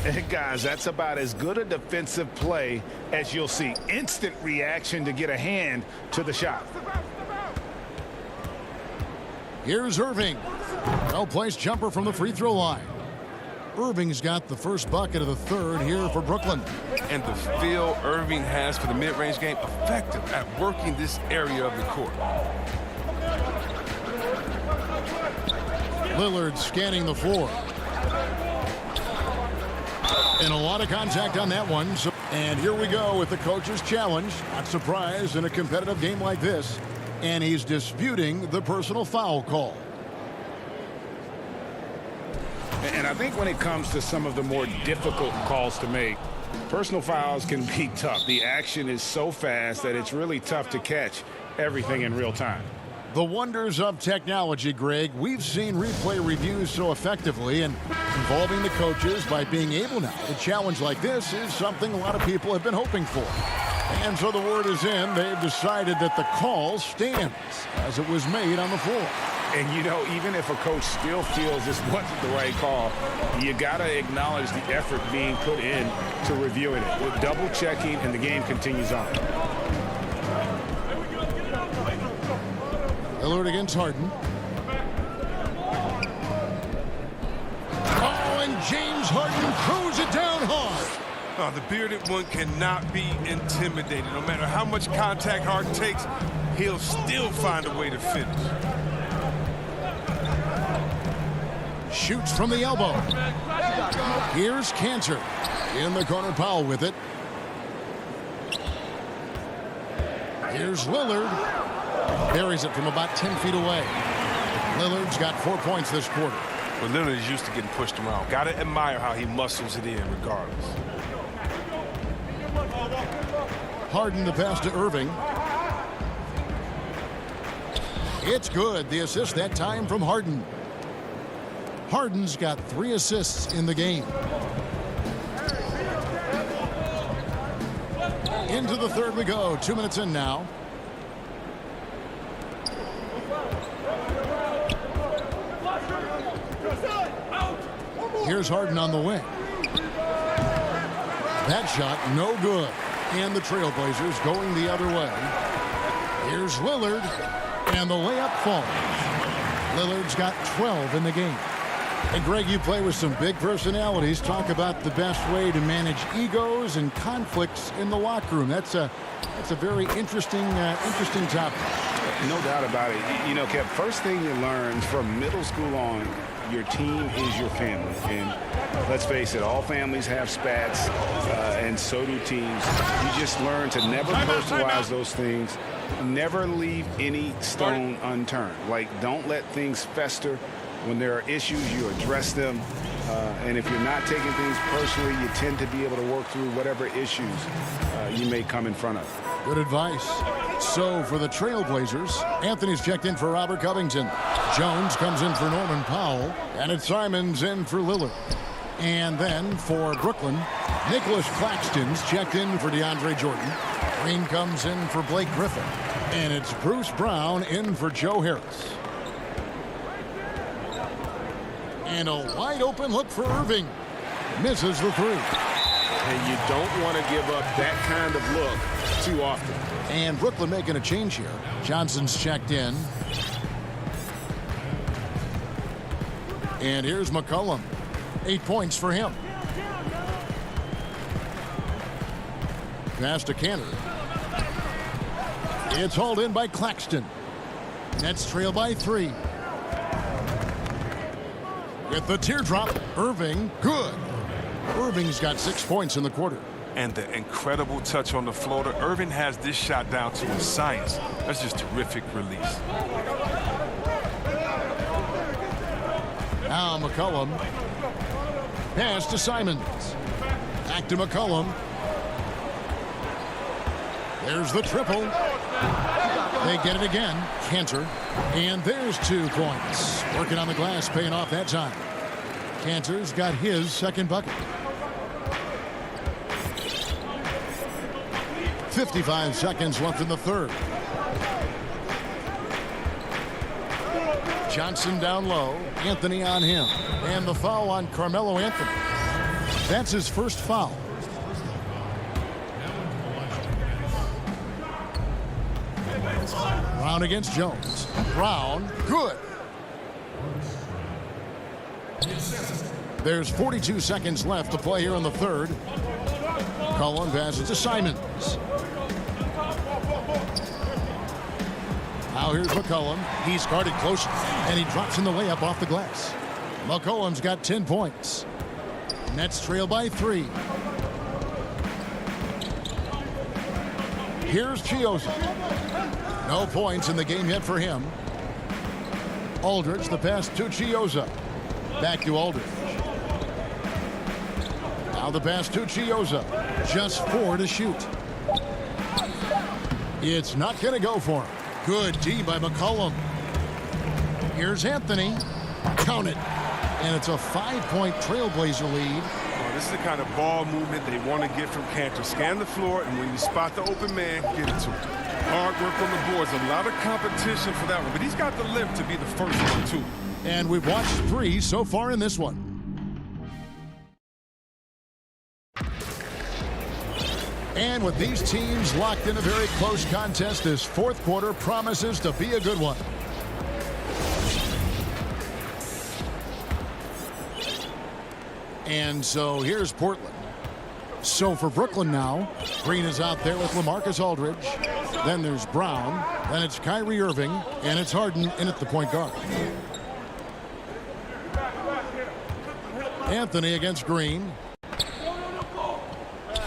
Hey, guys, that's about as good a defensive play as you'll see. Instant reaction to get a hand to the shot. Here's Irving. Well-placed jumper from the free throw line. Irving's got the first bucket of the third here for Brooklyn. And the feel Irving has for the mid-range game, effective at working this area of the court. Lillard scanning the floor. And a lot of contact on that one. And here we go with the coach's challenge. Not surprised in a competitive game like this. And he's disputing the personal foul call. And I think when it comes to some of the more difficult calls to make, personal fouls can be tough. The action is so fast that it's really tough to catch everything in real time. The wonders of technology, Greg. We've seen replay reviews so effectively, and involving the coaches by being able now to challenge like this is something a lot of people have been hoping for. And so the word is in. They've decided that the call stands as it was made on the floor. And, you know, even if a coach still feels this wasn't the right call, you got to acknowledge the effort being put in to reviewing it. With double checking, and the game continues on. Lillard against Harden. Oh, and James Harden throws it down hard. Oh, the bearded one cannot be intimidated. No matter how much contact Harden takes, he'll still find a way to finish. Shoots from the elbow. Here's Cantor. In the corner, Powell with it. Here's Lillard. Buries it from about 10 feet away. Lillard's got 4 points this quarter. But Lillard is used to getting pushed around. Got to admire how he muscles it in regardless. Harden the pass to Irving. It's good. The assist that time from Harden. Harden's got 3 assists in the game. Into the third we go. 2 minutes in now. Here's Harden on the wing. That shot no good. And the Trailblazers going the other way. Here's Lillard. And the layup falls. Lillard's got 12 in the game. And Greg, you play with some big personalities. Talk about the best way to manage egos and conflicts in the locker room. That's a very interesting topic. No doubt about it. You know, Kev, first thing you learn from middle school on, your team is your family. And let's face it, all families have spats, and so do teams. You just learn to never personalize those things. Never leave any stone unturned. Like, don't let things fester. When there are issues, you address them. And if you're not taking things personally, you tend to be able to work through whatever issues you may come in front of. Good advice. So for the Trailblazers, Anthony's checked in for Robert Covington. Jones comes in for Norman Powell. And it's Simons in for Lillard. And then for Brooklyn, Nicholas Claxton's checked in for DeAndre Jordan. Green comes in for Blake Griffin. And it's Bruce Brown in for Joe Harris. And a wide open look for Irving. Misses the three. And you don't want to give up that kind of look too often. And Brooklyn making a change here. Johnson's checked in. And here's McCollum. 8 points for him. Pass to Cantor. It's hauled in by Claxton. Nets trail by 3. With the teardrop, Irving, good. Irving's got 6 points in the quarter. And the incredible touch on the floater. Irving has this shot down to a science. That's just terrific release. Now McCollum. Pass to Simons. Back to McCollum. There's the triple. They get it again. Cantor. And there's 2 points. Working on the glass, paying off that time. Cantor's got his second bucket. 55 seconds left in the third. Johnson down low. Anthony on him. And the foul on Carmelo Anthony. That's his first foul. Brown against Jones. Brown, good. There's 42 seconds left to play here in the third. McCollum passes to Simons. Now here's McCollum. He's guarded closer, and he drops in the layup off the glass. McCollum's got 10 points. Nets trail by 3. Here's Chioza. No points in the game yet for him. Aldridge, the pass to Chioza. Back to Aldridge. Now the pass to Chioza. Just 4 to shoot. It's not going to go for him. Good D by McCollum. Here's Anthony. Count it. And it's a 5-point Trailblazer lead. This is the kind of ball movement they want to get from Cantor. Scan the floor, and when you spot the open man, get it to him. Hard work on the boards. A lot of competition for that one, but he's got the lift to be the first one, too. And we've watched 3 so far in this one. And with these teams locked in a very close contest, this fourth quarter promises to be a good one. And so here's Portland. So for Brooklyn now, Green is out there with LaMarcus Aldridge. Then there's Brown. Then it's Kyrie Irving. And it's Harden in at the point guard. Anthony against Green.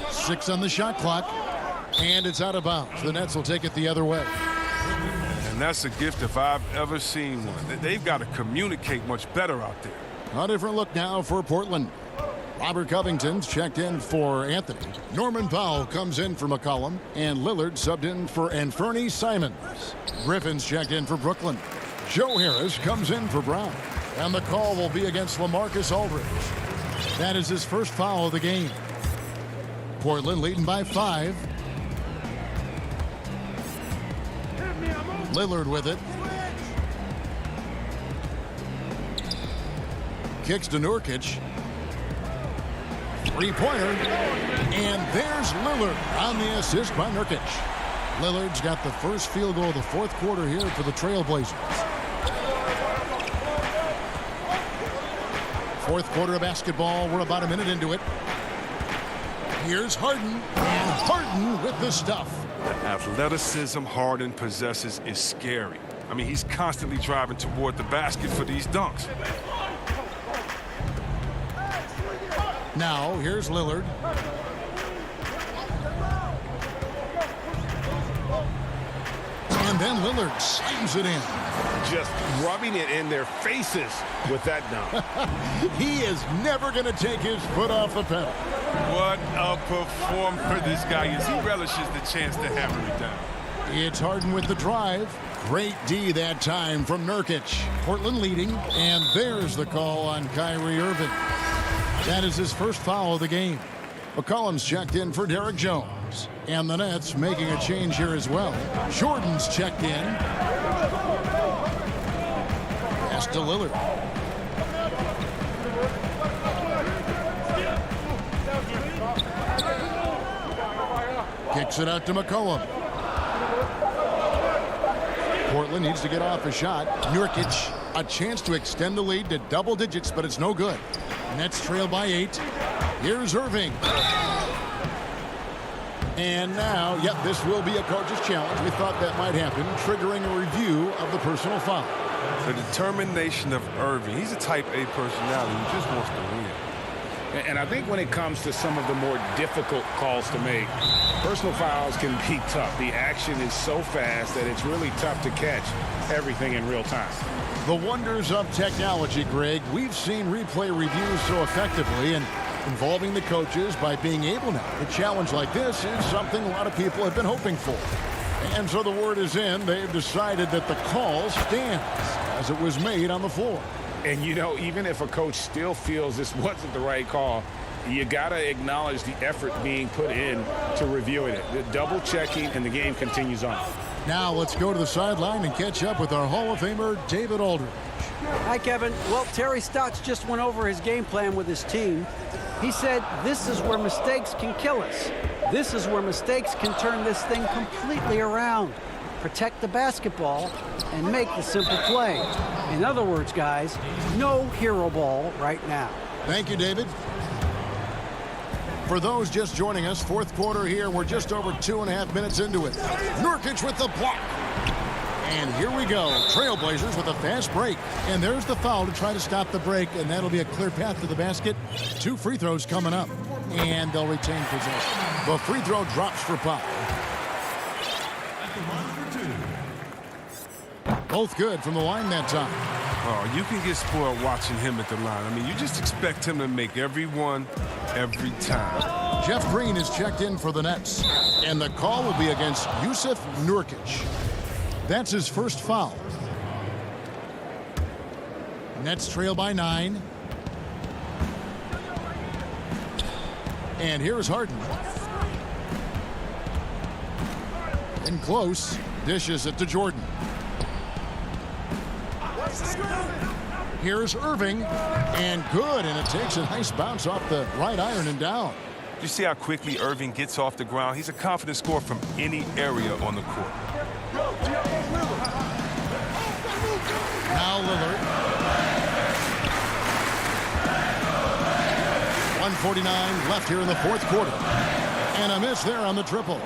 6 on the shot clock. And it's out of bounds. The Nets will take it the other way. And that's a gift if I've ever seen one. They've got to communicate much better out there. A different look now for Portland. Robert Covington's checked in for Anthony. Norman Powell comes in for McCollum. And Lillard subbed in for Anthony Simons. Griffin's checked in for Brooklyn. Joe Harris comes in for Brown. And the call will be against LaMarcus Aldridge. That is his first foul of the game. Portland leading by 5. Lillard with it. Kicks to Nurkic. Three-pointer. And there's Lillard on the assist by Nurkic. Lillard's got the first field goal of the fourth quarter here for the Trailblazers. Fourth quarter of basketball. We're about a minute into it. Here's Harden. And Harden with the stuff. The athleticism Harden possesses is scary. I mean, he's constantly driving toward the basket for these dunks. Now, here's Lillard. And then Lillard slams it in. Just rubbing it in their faces with that dunk. He is never going to take his foot off the pedal. What a performer this guy is. He relishes the chance to hammer it down. It's Harden with the drive. Great D that time from Nurkic. Portland leading. And there's the call on Kyrie Irving. That is his first foul of the game. McCollum's checked in for Derek Jones. And the Nets making a change here as well. Jordan's checked in. Pass to Lillard. Kicks it out to McCollum. Portland needs to get off a shot. Nurkic, a chance to extend the lead to double digits, but it's no good. Nets trail by 8. Here's Irving. And now, yep, this will be a coach's challenge. We thought that might happen, triggering a review of the personal foul. The determination of Irving. He's a type A personality who just wants to win. And I think when it comes to some of the more difficult calls to make, personal fouls can be tough. The action is so fast that it's really tough to catch everything in real time. The wonders of technology, Greg. We've seen replay reviews so effectively, and involving the coaches by being able now. A challenge like this is something a lot of people have been hoping for. And so the word is in. They've decided that the call stands as it was made on the floor. And, you know, even if a coach still feels this wasn't the right call, you got to acknowledge the effort being put in to reviewing it. The double checking, and the game continues on. Now let's go to the sideline and catch up with our Hall of Famer, David Aldridge. Hi, Kevin. Well, Terry Stotts just went over his game plan with his team. He said, this is where mistakes can kill us. This is where mistakes can turn this thing completely around. protect the basketball and make the simple play. In other words, guys, no hero ball right now. Thank you, David. For those just joining us, fourth quarter here. We're just over 2.5 minutes into it. Nurkic with the block. And here we go. Trailblazers with a fast break. And there's the foul to try to stop the break, and that'll be a clear path to the basket. 2 free throws coming up, and they'll retain possession. The free throw drops for Pop. Both good from the line that time. Oh, you can get spoiled watching him at the line. I mean, you just expect him to make every one, every time. Jeff Green is checked in for the Nets, and the call will be against Yusuf Nurkic. That's his first foul. Nets trail by 9. And here's Harden. In close, dishes it to Jordan. Here's Irving, and good, and it takes a nice bounce off the right iron and down. You see how quickly Irving gets off the ground? He's a confident scorer from any area on the court. Now Lillard. 1:49 left here in the fourth quarter. And a miss there on the triple.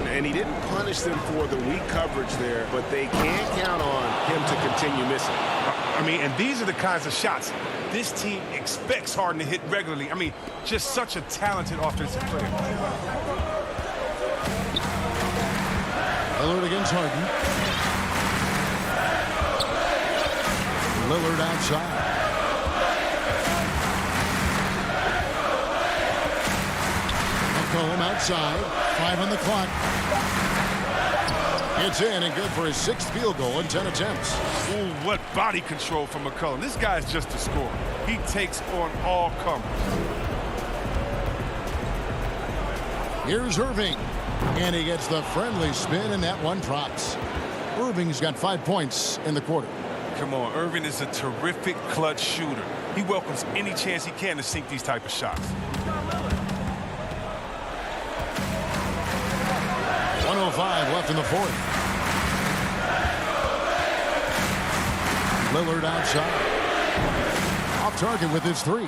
And he didn't punish them for the weak coverage there, but they can't count on him to continue missing. I mean, and these are the kinds of shots this team expects Harden to hit regularly. I mean, just such a talented offensive player. Lillard against Harden. Lillard outside. McCollum outside. 5 on the clock. It's in and good for his 6th field goal in 10 attempts. Ooh, what body control from McCollum. This guy's just a scorer. He takes on all comers. Here's Irving. And he gets the friendly spin, and that one drops. Irving's got 5 points in the quarter. Come on, Irving is a terrific clutch shooter. He welcomes any chance he can to sink these type of shots. 1:05 left in the fourth. Lillard outside. Off target with his 3.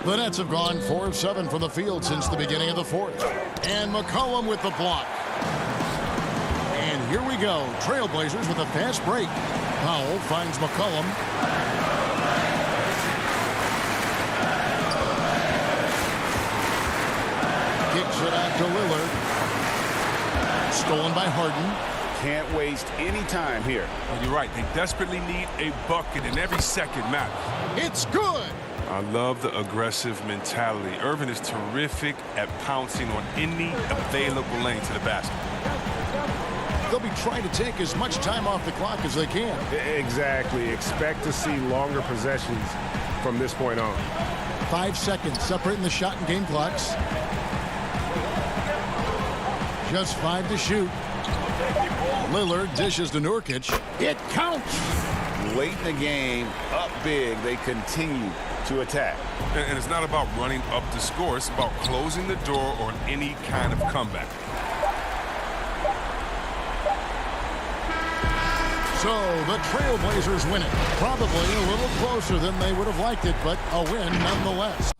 The Nets have gone 4 of 7 from the field since the beginning of the fourth. And McCollum with the block. And here we go. Trailblazers with a fast break. Powell finds McCollum. Kicks it out to Lillard. Stolen by Harden. Can't waste any time here. Well, you're right. They desperately need a bucket, and every second matters. It's good. I love the aggressive mentality. Irving is terrific at pouncing on any available lane to the basket. They'll be trying to take as much time off the clock as they can. Exactly. Expect to see longer possessions from this point on. 5 seconds separating the shot and game clocks. Just 5 to shoot. Lillard dishes to Nurkic. It counts. Late in the game, up big, they continue to attack. And it's not about running up the score. It's about closing the door on any kind of comeback. So the Trailblazers win it. Probably a little closer than they would have liked it, but a win nonetheless.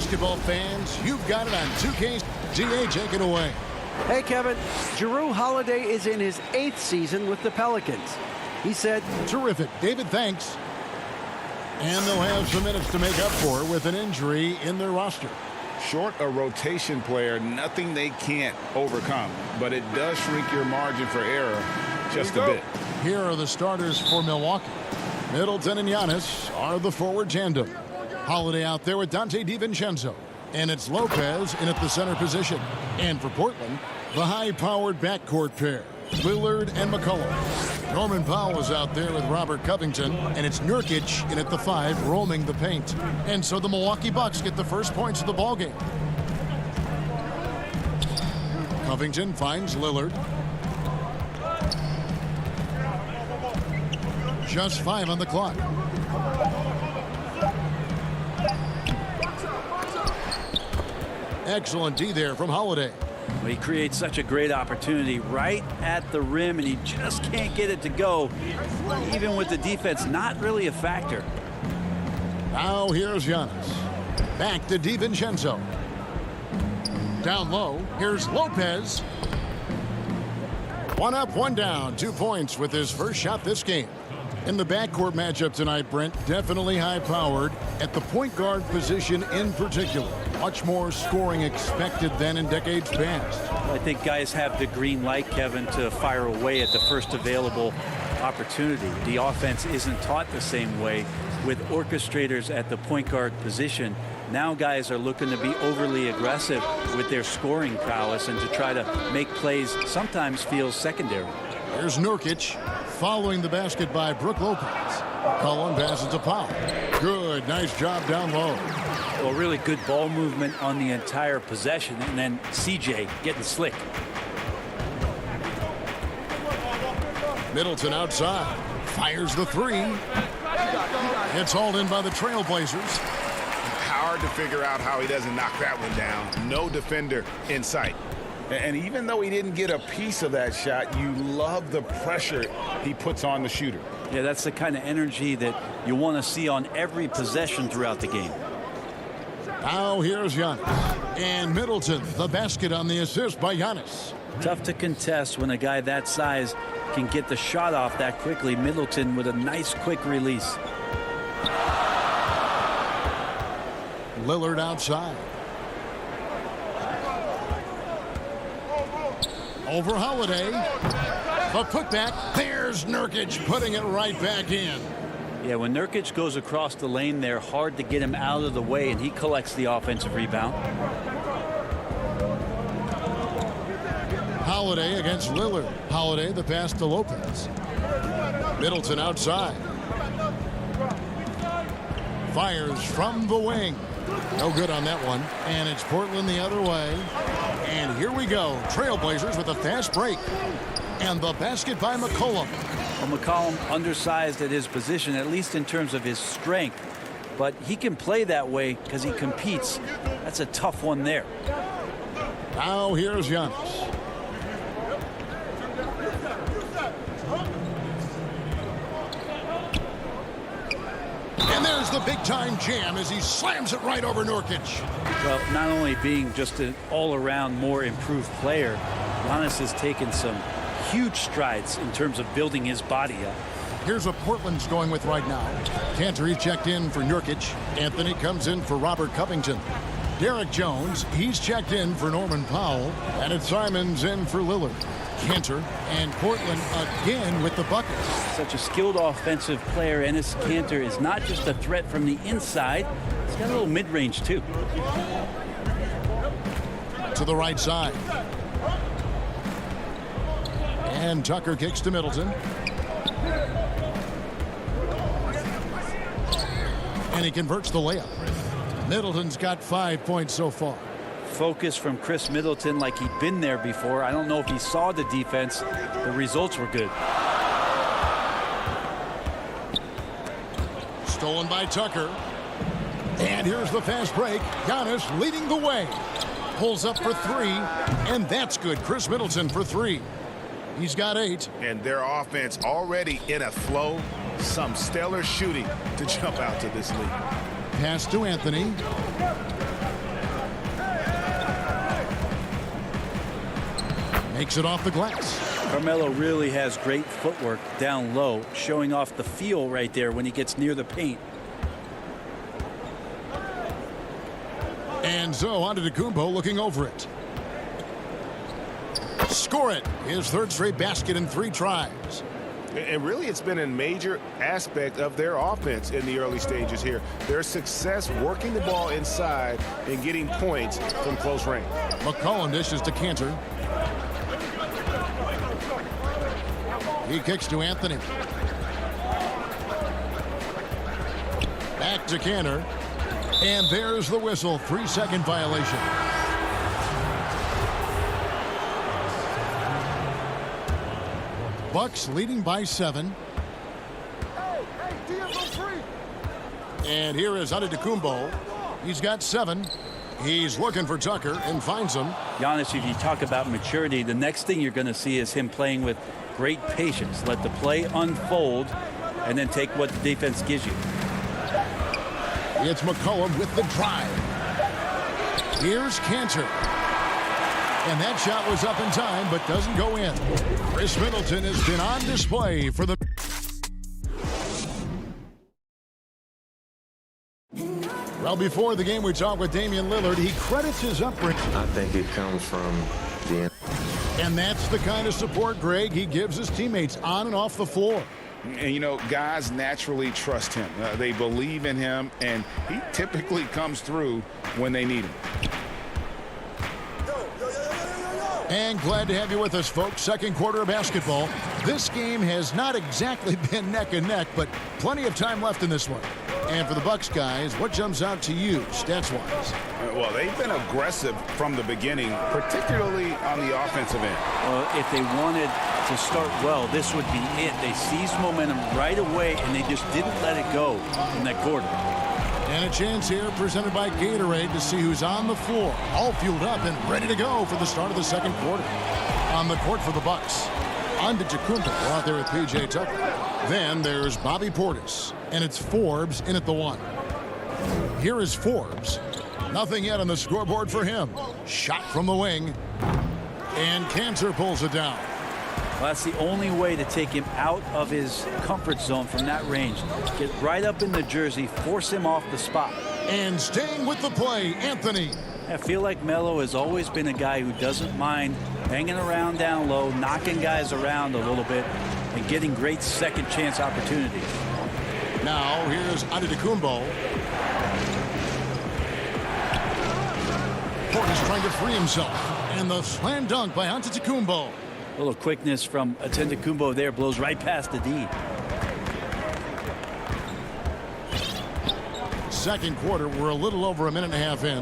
basketball fans, you've got it on 2K. GA, take it away. Hey, Kevin. Jrue Holiday is in his 8th season with the Pelicans. He said, terrific. David, thanks. And they'll have some minutes to make up for with an injury in their roster. Short a rotation player, nothing they can't overcome, but it does shrink your margin for error just a bit. Here are the starters for Milwaukee. Middleton and Giannis are the forward tandem. Holiday out there with Dante DiVincenzo. And it's Lopez in at the center position. And for Portland, the high-powered backcourt pair, Lillard and McCollum. Norman Powell is out there with Robert Covington, and it's Nurkic in at the 5 roaming the paint. And so the Milwaukee Bucks get the first points of the ballgame. Covington finds Lillard. Just 5 on the clock. Excellent D there from Holiday. Well, he creates such a great opportunity right at the rim, and he just can't get it to go, even with the defense not really a factor. Now here's Giannis. Back to DiVincenzo. Down low, here's Lopez. One up, one down. 2 points with his first shot this game. In the backcourt matchup tonight, Brent, definitely high-powered at the point guard position in particular. Much more scoring expected than in decades past. I think guys have the green light, Kevin, to fire away at the first available opportunity. The offense isn't taught the same way with orchestrators at the point guard position. Now guys are looking to be overly aggressive with their scoring prowess and to try to make plays sometimes feels secondary. Here's Nurkic following the basket by Brook Lopez. Cullen passes to Powell. Good, nice job down low. Well, really good ball movement on the entire possession, and then CJ getting slick. Middleton outside. Fires the three. It's hauled in by the Trailblazers. Hard to figure out how he doesn't knock that one down. No defender in sight. And even though he didn't get a piece of that shot, you love the pressure he puts on the shooter. Yeah, that's the kind of energy that you want to see on every possession throughout the game. Now here's Giannis. And Middleton, the basket on the assist by Giannis. Tough to contest when a guy that size can get the shot off that quickly. Middleton with a nice quick release. Lillard outside. Over Holiday. The putback. There's Nurkic putting it right back in. Yeah, when Nurkic goes across the lane there, hard to get him out of the way, and he collects the offensive rebound. Holiday against Lillard. Holiday the pass to Lopez. Middleton outside. Fires from the wing. No good on that one. And it's Portland the other way. And here we go. Trailblazers with a fast break. And the basket by McCollum. Well, McCollum undersized at his position, at least in terms of his strength. But he can play that way because he competes. That's a tough one there. Now here's Giannis. And there's the big-time jam as he slams it right over Nurkic. Well, not only being just an all-around more improved player, Giannis has taken some huge strides in terms of building his body up. Here's what Portland's going with right now. Cantor checked in for Nurkic. Anthony comes in for Robert Covington. Derek Jones, he's checked in for Norman Powell. And it's Simons in for Lillard. Cantor and Portland again with the buckets. Such a skilled offensive player. Enes Kanter is not just a threat from the inside. He's got a little mid-range too. To the right side. And Tucker kicks to Middleton. And he converts the layup. Middleton's got 5 points so far. Focus from Chris Middleton like he'd been there before. I don't know if he saw the defense. The results were good. Stolen by Tucker. And here's the fast break. Giannis leading the way. Pulls up for three. And that's good. Chris Middleton for three. He's got 8. And their offense already in a flow. Some stellar shooting to jump out to this lead. Pass to Anthony. Makes it off the glass. Carmelo really has great footwork down low, showing off the feel right there when he gets near the paint. And so on to Antetokounmpo looking over it. Score it. His third straight basket in 3 tries. And really, it's been a major aspect of their offense in the early stages here. Their success working the ball inside and getting points from close range. McCollum dishes to Cantor. He kicks to Anthony. Back to Cantor. And there's the whistle. 3-second violation. Bucks leading by 7. And here is Antetokounmpo. He's got 7. He's looking for Tucker and finds him. Giannis, if you talk about maturity, the next thing you're going to see is him playing with great patience. Let the play unfold and then take what the defense gives you. It's McCollum with the drive. Here's Cantor. And that shot was up in time, but doesn't go in. Chris Middleton has been on display for the... Well, before the game, we talked with Damian Lillard. He credits his upbringing. I think it comes from the... And that's the kind of support, Greg, he gives his teammates on and off the floor. And, you know, guys naturally trust him. They believe in him, and he typically comes through when they need him. And glad to have you with us, folks. Second quarter of basketball. This game has not exactly been neck and neck, but plenty of time left in this one. And for the Bucks guys, what jumps out to you, stats-wise? Well, they've been aggressive from the beginning, particularly on the offensive end. Well, if they wanted to start well, this would be it. They seized momentum right away, and they just didn't let it go in that quarter. And a chance here presented by Gatorade to see who's on the floor, all fueled up and ready to go for the start of the second quarter. On the court for the Bucks, Antetokounmpo out there with P.J. Tucker. Then there's Bobby Portis, and it's Forbes in at the one. Here is Forbes. Nothing yet on the scoreboard for him. Shot from the wing, and Cantor pulls it down. Well, that's the only way to take him out of his comfort zone from that range. Get right up in the jersey, force him off the spot. And staying with the play, Anthony. I feel like Melo has always been a guy who doesn't mind hanging around down low, knocking guys around a little bit, and getting great second chance opportunities. Now here's Antetokounmpo. Portis trying to free himself. And the slam dunk by Antetokounmpo. A little quickness from Antetokounmpo there, blows right past the D. Second quarter, we're a little over a minute and a half in.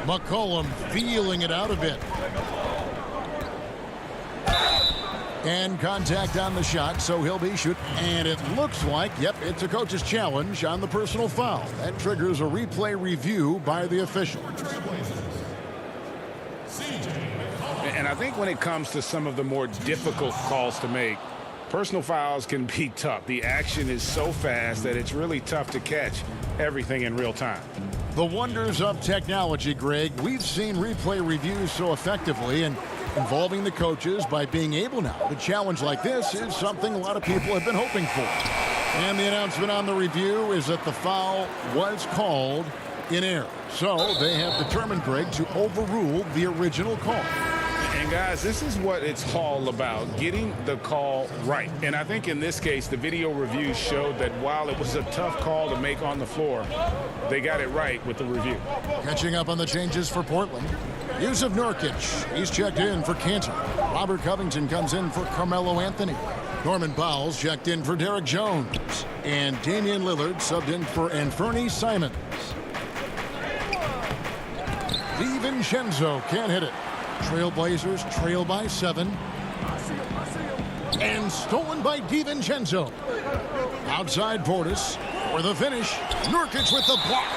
McCollum feeling it out a bit. And contact on the shot, so he'll be shooting. And it looks like, yep, it's a coach's challenge on the personal foul. That triggers a replay review by the official. And I think when it comes to some of the more difficult calls to make, personal fouls can be tough. The action is so fast that it's really tough to catch everything in real time. The wonders of technology, Greg. We've seen replay reviews so effectively, and involving the coaches by being able now to challenge like this is something a lot of people have been hoping for. And the announcement on the review is that the foul was called in error. So they have determined, Greg, to overrule the original call. And guys, this is what it's all about, getting the call right. And I think in this case, the video review showed that while it was a tough call to make on the floor, they got it right with the review. Catching up on the changes for Portland. Yusuf Nurkic, he's checked in for Cantor. Robert Covington comes in for Carmelo Anthony. Norman Powell's checked in for Derek Jones. And Damian Lillard subbed in for Anthony Simons. DiVincenzo can't hit it. Trailblazers trail by 7. And stolen by DiVincenzo. Outside Portis for the finish. Nurkic with the block.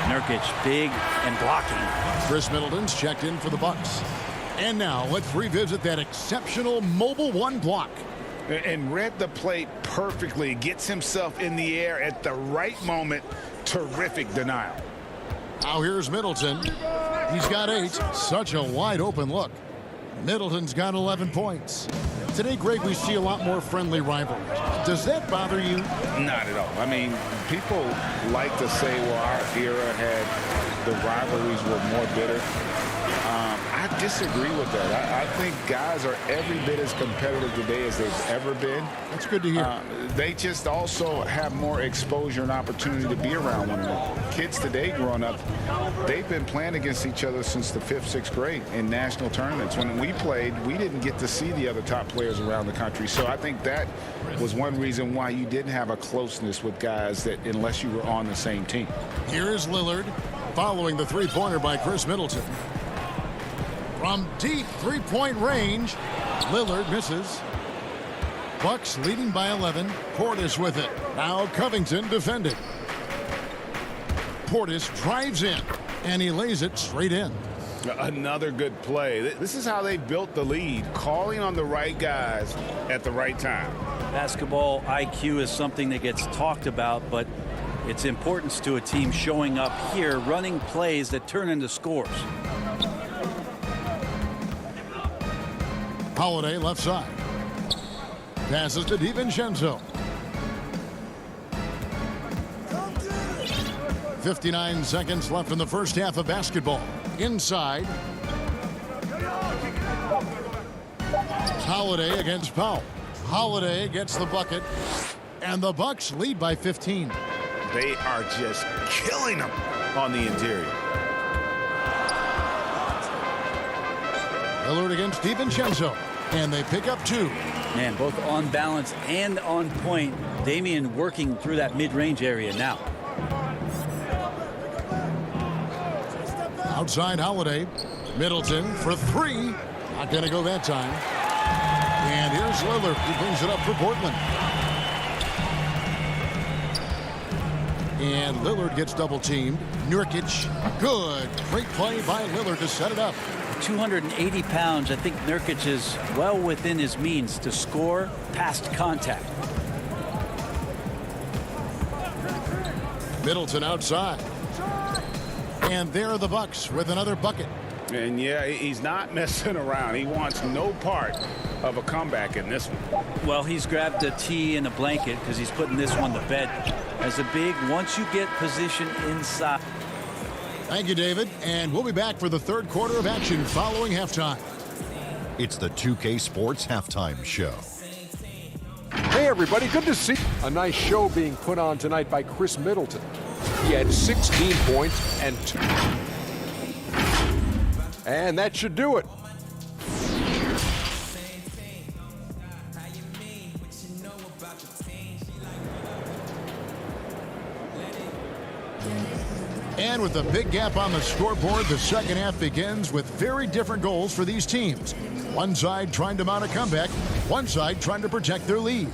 Nurkic big and blocking. Chris Middleton's checked in for the Bucks. And now let's revisit that exceptional mobile one block. And read the play perfectly. Gets himself in the air at the right moment. Terrific denial. Now here's Middleton. He's got 8. Such a wide open look. Middleton's got 11 points. Today, Greg, we see a lot more friendly rivalries. Does that bother you? Not at all. I mean, people like to say, well, our era had the rivalries were more bitter. I disagree with that. I think guys are every bit as competitive today as they've ever been. That's good to hear. They just also have more exposure and opportunity to be around one another. Kids today growing up, they've been playing against each other since the 5th, 6th grade in national tournaments. When we played, we didn't get to see the other top players around the country. So I think that was one reason why you didn't have a closeness with guys that unless you were on the same team. Here's Lillard following the three-pointer by Chris Middleton. From deep three-point range, Lillard misses. Bucks leading by 11. Portis with it. Now Covington defending. Portis drives in, and he lays it straight in. Another good play. This is how they built the lead, calling on the right guys at the right time. Basketball IQ is something that gets talked about, but its importance to a team showing up here, running plays that turn into scores. Holiday left side. Passes to DiVincenzo. 59 seconds left in the first half of basketball. Inside. Holiday against Powell. Holiday gets the bucket, and the Bucks lead by 15. They are just killing them on the interior. Lillard against DiVincenzo, and they pick up 2. Man, both on balance and on point. Damian working through that mid-range area now. Outside Holiday. Middleton for 3. Not going to go that time. And here's Lillard. He brings it up for Portland. And Lillard gets double teamed. Nurkic, good. Great play by Lillard to set it up. 280 pounds. I think Nurkic is well within his means to score past contact. Middleton outside. And there are the Bucks with another bucket. And yeah, he's not messing around. He wants no part of a comeback in this one. Well, he's grabbed a tee and a blanket because he's putting this one to bed. As a big, once you get position inside. Thank you, David. And we'll be back for the third quarter of action following halftime. It's the 2K Sports Halftime Show. Hey, everybody. Good to see a nice show being put on tonight by Chris Middleton. He had 16 points and 2. And that should do it. And with a big gap on the scoreboard, the second half begins with very different goals for these teams. One side trying to mount a comeback, one side trying to protect their lead.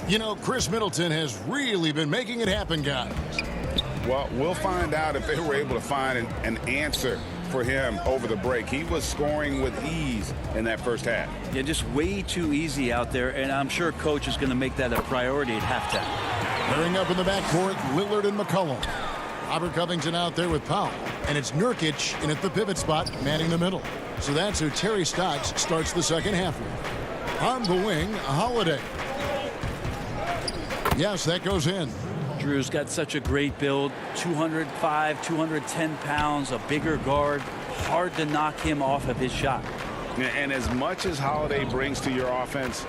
You know, Chris Middleton has really been making it happen, guys. Well, we'll find out if they were able to find an answer for him over the break. He was scoring with ease in that first half. Yeah, just way too easy out there, and I'm sure coach is going to make that a priority at halftime. Pairing up in the backcourt, Lillard and McCollum. Robert Covington out there with Powell. And it's Nurkic in at the pivot spot, manning the middle. So that's who Terry Stotts starts the second half with. On the wing, Holiday. Yes, that goes in. Drew's got such a great build. 205, 210 pounds, a bigger guard. Hard to knock him off of his shot. And as much as Holiday brings to your offense,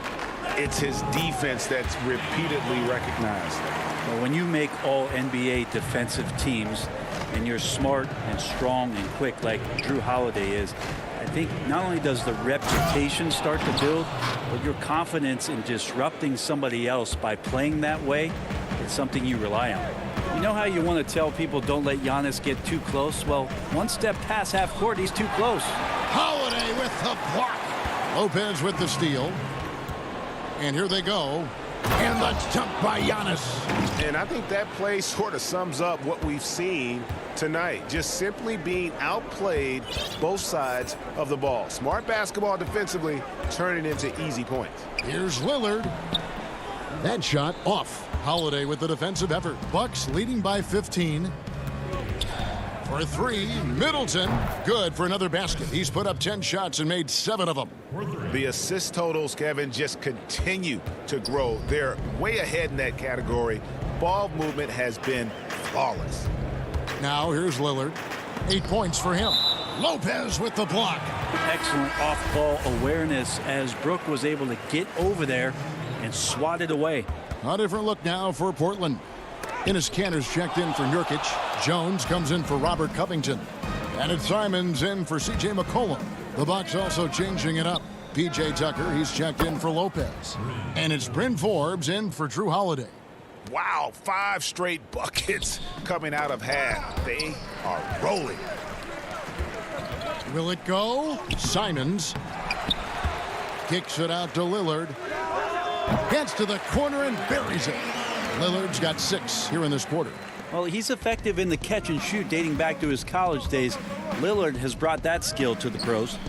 it's his defense that's repeatedly recognized. Well, when you make all NBA defensive teams and you're smart and strong and quick like Drew Holiday is, I think not only does the reputation start to build, but your confidence in disrupting somebody else by playing that way is something you rely on. You know how you want to tell people don't let Giannis get too close? Well, one step past half court, he's too close. Holiday with the block. Lopez with the steal. And here they go. And the jump by Giannis. And I think that play sort of sums up what we've seen tonight. Just simply being outplayed both sides of the ball. Smart basketball defensively, turning into easy points. Here's Lillard. That shot off. Holiday with the defensive effort. Bucks leading by 15. For 3, Middleton. Good for another basket. He's put up 10 shots and made 7 of them. The assist totals, Kevin, just continue to grow. They're way ahead in that category. Ball movement has been flawless. Now here's Lillard. 8 points for him. Lopez with the block. Excellent off-ball awareness as Brook was able to get over there and swat it away. A different look now for Portland. Enes Kanter's checked in for Nurkic. Jones comes in for Robert Covington. And it's Simons in for C.J. McCollum. The Bucks also changing it up. P.J. Tucker, he's checked in for Lopez. And it's Bryn Forbes in for Drew Holiday. Wow, 5 straight buckets coming out of half. They are rolling. Will it go? Simons kicks it out to Lillard. Gets to the corner and buries it. Lillard's got 6 here in this quarter. Well, he's effective in the catch and shoot dating back to his college days. Lillard has brought that skill to the pros.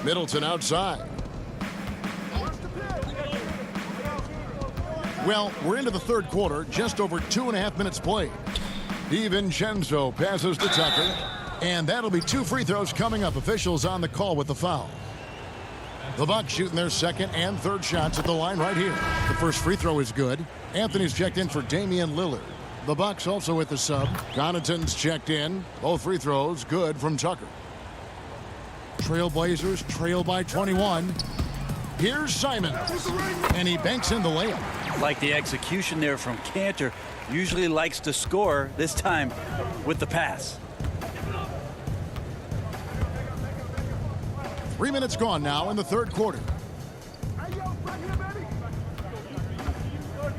Middleton outside. Well, we're into the third quarter, just over 2.5 minutes played. DiVincenzo passes to Tucker, and that'll be 2 free throws coming up. Officials on the call with the foul. The Bucks shooting their second and third shots at the line right here. The first free throw is good. Anthony's checked in for Damian Lillard. The Bucks also with the sub. Connaughton's checked in. Both free throws good from Tucker. Trailblazers trail by 21. Here's Simon, and he banks in the layup. Like the execution there from Cantor. Usually likes to score, this time with the pass. 3 minutes gone now in the third quarter.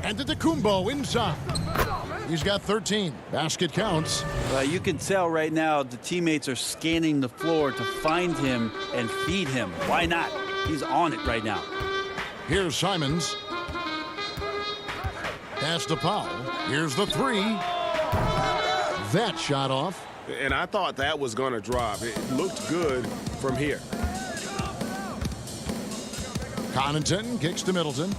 And Antetokounmpo inside. He's got 13. Basket counts. You can tell right now the teammates are scanning the floor to find him and feed him. Why not? He's on it right now. Here's Simons. Pass to Powell. Here's the three. That shot off. And I thought that was going to drop. It looked good from here. Connaughton kicks to Middleton.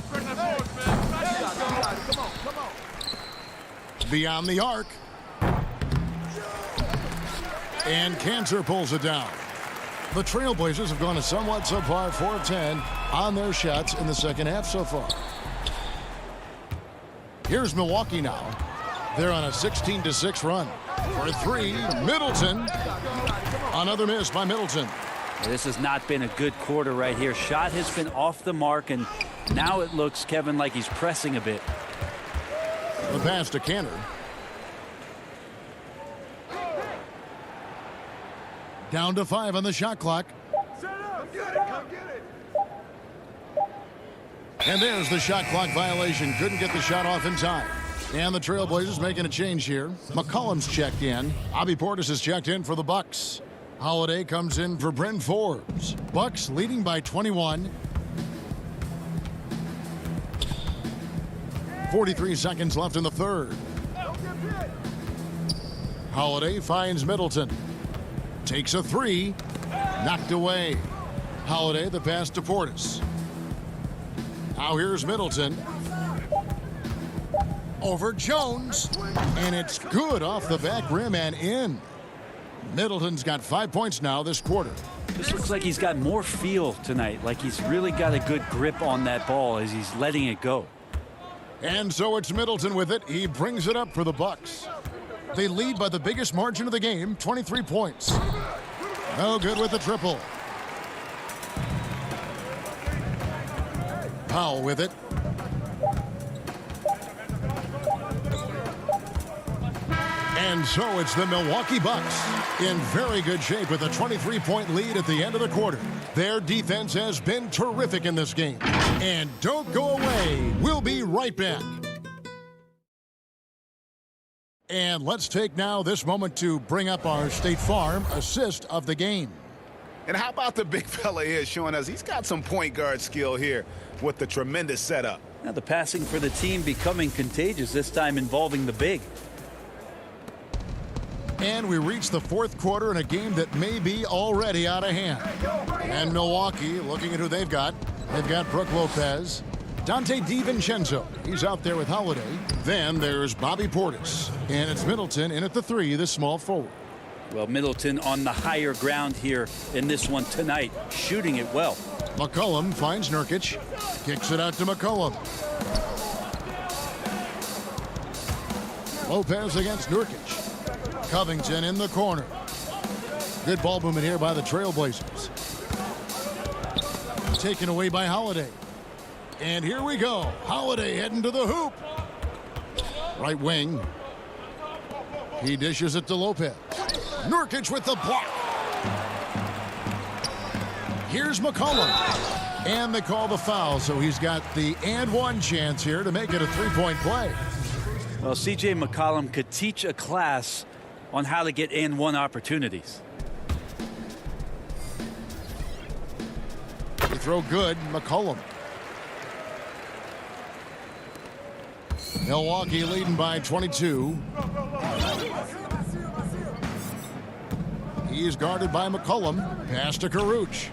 Beyond the arc. And Cantor pulls it down. The Trailblazers have gone a somewhat subpar 4 of 10 on their shots in the second half so far. Here's Milwaukee now. They're on a 16-6 run. For 3, Middleton. Another miss by Middleton. This has not been a good quarter right here. Shot has been off the mark, and now it looks, Kevin, like he's pressing a bit. The pass to Cantor. Down to 5 on the shot clock. And there's the shot clock violation. Couldn't get the shot off in time. And the Trailblazers making a change here. McCollum's checked in. Bobby Portis is checked in for the Bucks. Holiday comes in for Bryn Forbes. Bucks leading by 21. 43 seconds left in the third. Holiday finds Middleton. Takes a 3. Knocked away. Holiday the pass to Portis. Now here's Middleton. Over Jones. And it's good off the back rim and in. Middleton's got 5 points now this quarter. This looks like he's got more feel tonight, like he's really got a good grip on that ball as he's letting it go. And so it's Middleton with it. He brings it up for the Bucks. They lead by the biggest margin of the game, 23 points. No good with the triple. Powell with it. And so it's the Milwaukee Bucks in very good shape with a 23-point lead at the end of the quarter. Their defense has been terrific in this game. And don't go away. We'll be right back. And let's take now this moment to bring up our State Farm assist of the game. And how about the big fella here showing us he's got some point guard skill here with the tremendous setup. Now the passing for the team becoming contagious, this time involving the big. And we reach the fourth quarter in a game that may be already out of hand. And Milwaukee, looking at who they've got. They've got Brook Lopez. Dante DiVincenzo. He's out there with Holiday. Then there's Bobby Portis. And it's Middleton in at the 3, the small forward. Well, Middleton on the higher ground here in this one tonight, shooting it well. McCollum finds Nurkic. Kicks it out to McCollum. Lopez against Nurkic. Covington in the corner. Good ball movement here by the Trailblazers. Taken away by Holiday. And here we go. Holiday heading to the hoop. Right wing. He dishes it to Lopez. Nurkic with the block. Here's McCollum. And they call the foul, so he's got the and one chance here to make it a three-point play. Well, C.J. McCollum could teach a class on how to get and one opportunities. They throw good. McCollum. Milwaukee leading by 22. He's guarded by McCollum. Pass to Karuch.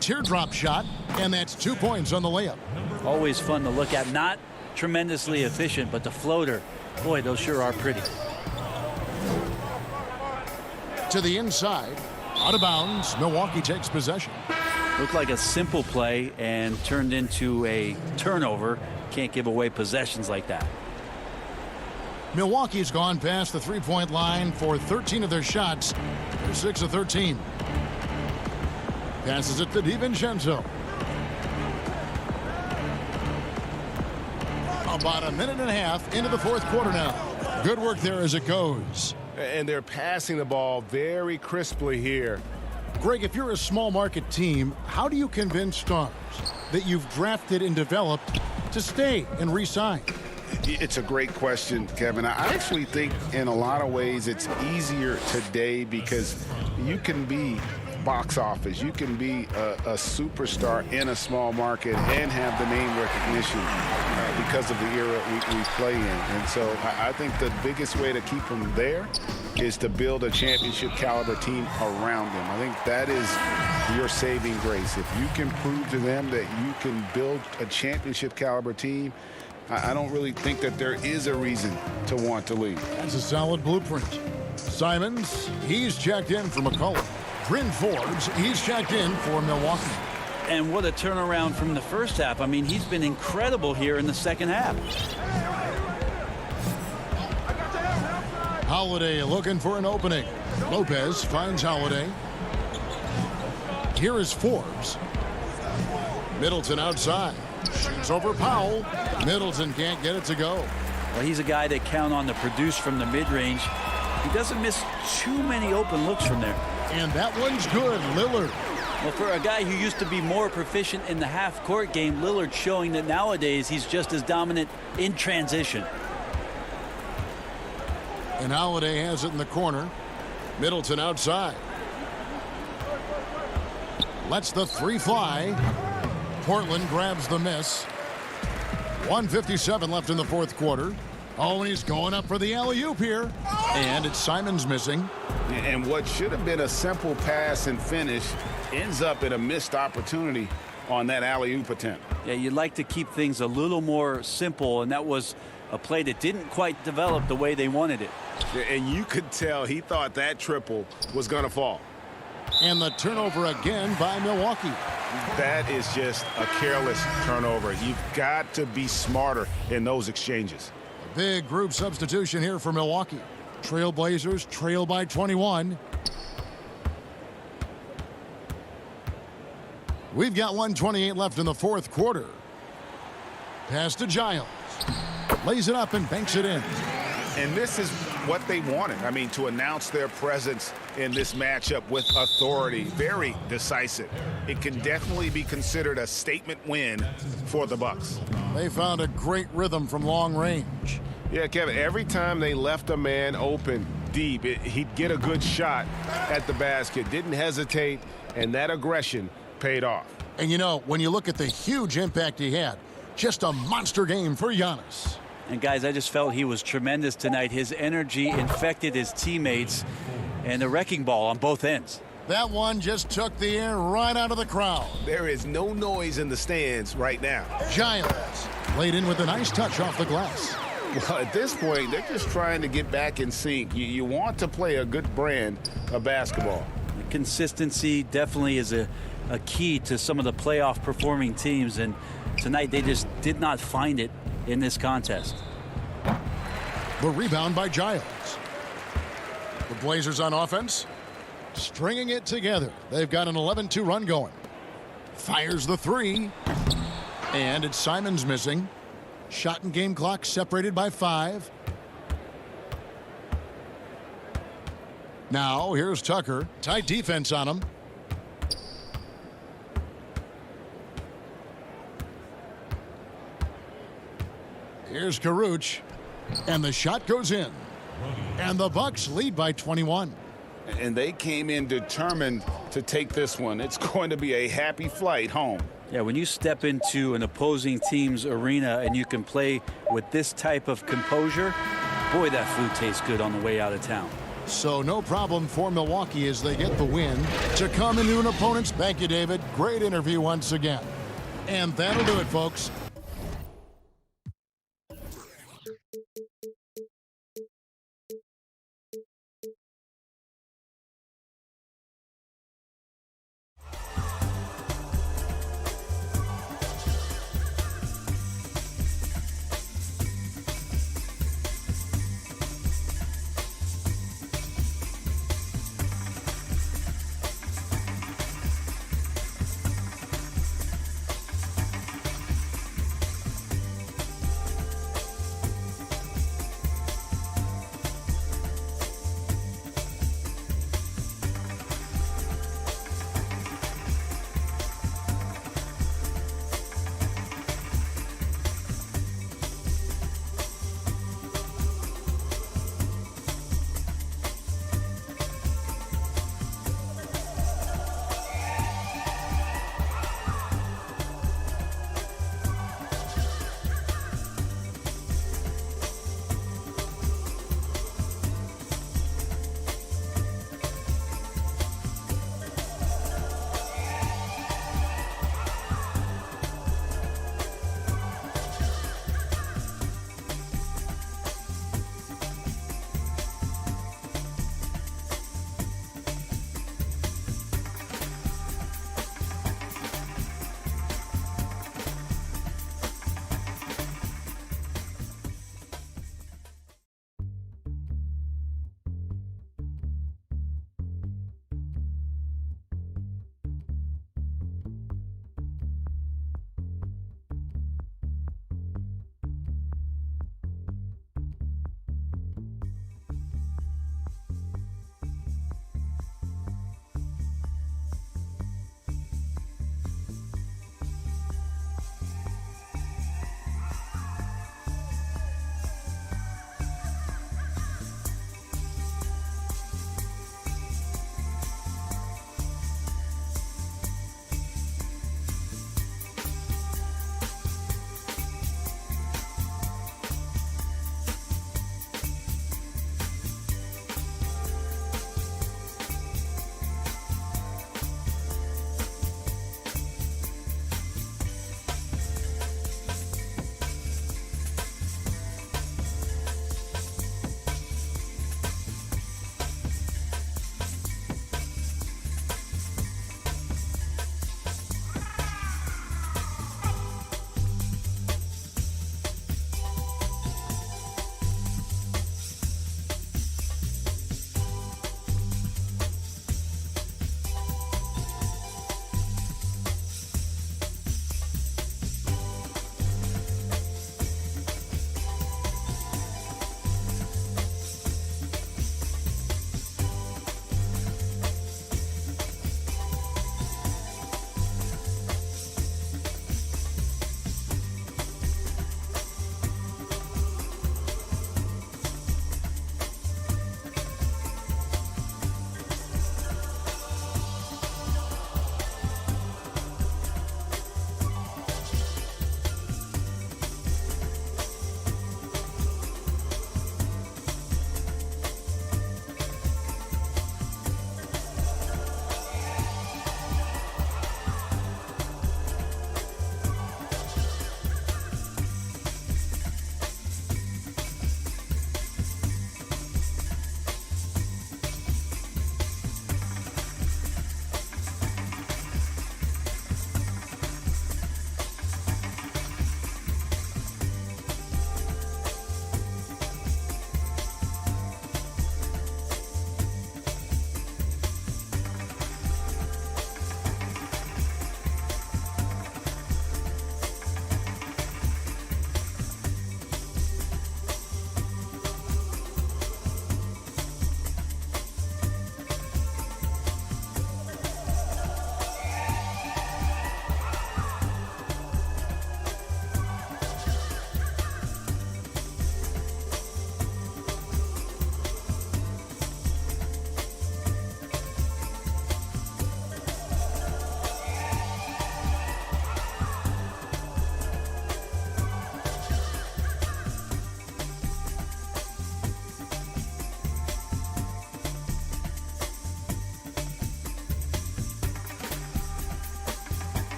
Teardrop shot, and that's 2 points on the layup. Always fun to look at. Not tremendously efficient, but the floater, boy, those sure are pretty. To the inside, out of bounds. Milwaukee takes possession. Looked like a simple play and turned into a turnover. Can't give away possessions like that. Milwaukee's gone past the three-point line for 13 of their shots. They're 6 of 13. Passes it to DiVincenzo. About a minute and a half into the fourth quarter now. Good work there as it goes. And they're passing the ball very crisply here. Greg, if you're a small market team, how do you convince stars that you've drafted and developed to stay and re-sign? It's a great question, Kevin. I actually think in a lot of ways it's easier today because you can be box office. You can be a superstar in a small market and have the name recognition because of the era we play in. And so I think the biggest way to keep them there is to build a championship caliber team around them. I think that is your saving grace. If you can prove to them that you can build a championship caliber team, I don't really think that there is a reason to want to leave. That's a solid blueprint. Simons, he's checked in for McCollum. Bryn Forbes, he's checked in for Milwaukee. And what a turnaround from the first half. I mean, he's been incredible here in the second half. Holiday looking for an opening. Lopez finds Holiday. Here is Forbes. Middleton outside. Shoots over Powell. Middleton can't get it to go. Well, he's a guy that count on to produce from the mid-range. He doesn't miss too many open looks from there. And that one's good. Lillard. Well, for a guy who used to be more proficient in the half-court game, Lillard showing that nowadays he's just as dominant in transition. And Holiday has it in the corner. Middleton outside. Lets the three fly. Portland grabs the miss. 1:57 left in the fourth quarter. Oh, and he's going up for the alley-oop here. And it's Simons missing. And what should have been a simple pass and finish ends up in a missed opportunity on that alley-oop attempt. Yeah, you'd like to keep things a little more simple, and that was a play that didn't quite develop the way they wanted it. And you could tell he thought that triple was going to fall. And the turnover again by Milwaukee. That is just a careless turnover. You've got to be smarter in those exchanges. A big group substitution here for Milwaukee. Trailblazers trail by 21. We've got 1:28 left in the fourth quarter. Pass to Giles. Lays it up and banks it in. And this is what they wanted. I mean, to announce their presence in this matchup with authority. Very decisive. It can definitely be considered a statement win for the Bucks. They found a great rhythm from long range. Yeah, Kevin, every time they left a man open deep, he'd get a good shot at the basket. Didn't hesitate, and that aggression paid off. And you know, when you look at the huge impact he had, just a monster game for Giannis. And guys, I just felt he was tremendous tonight. His energy infected his teammates, and the wrecking ball on both ends. That one just took the air right out of the crowd. There is no noise in the stands right now. Giles laid in with a nice touch off the glass. Well, at this point, they're just trying to get back in sync. You want to play a good brand of basketball. Consistency definitely is a key to some of the playoff performing teams, and tonight they just did not find it in this contest. The rebound by Giles. The Blazers on offense, stringing it together. They've got an 11-2 run going. Fires the three, and it's Simons missing. Shot and game clock separated by 5. Now here's Tucker. Tight defense on him. Here's Karuch, and the shot goes in. And the Bucks lead by 21. And they came in determined to take this one. It's going to be a happy flight home. Yeah, when you step into an opposing team's arena and you can play with this type of composure, Boy, that food tastes good on the way out of town. So no problem for Milwaukee as they get the win to come into an opponent's. Thank you, David. Great interview once again. And that'll do it, folks.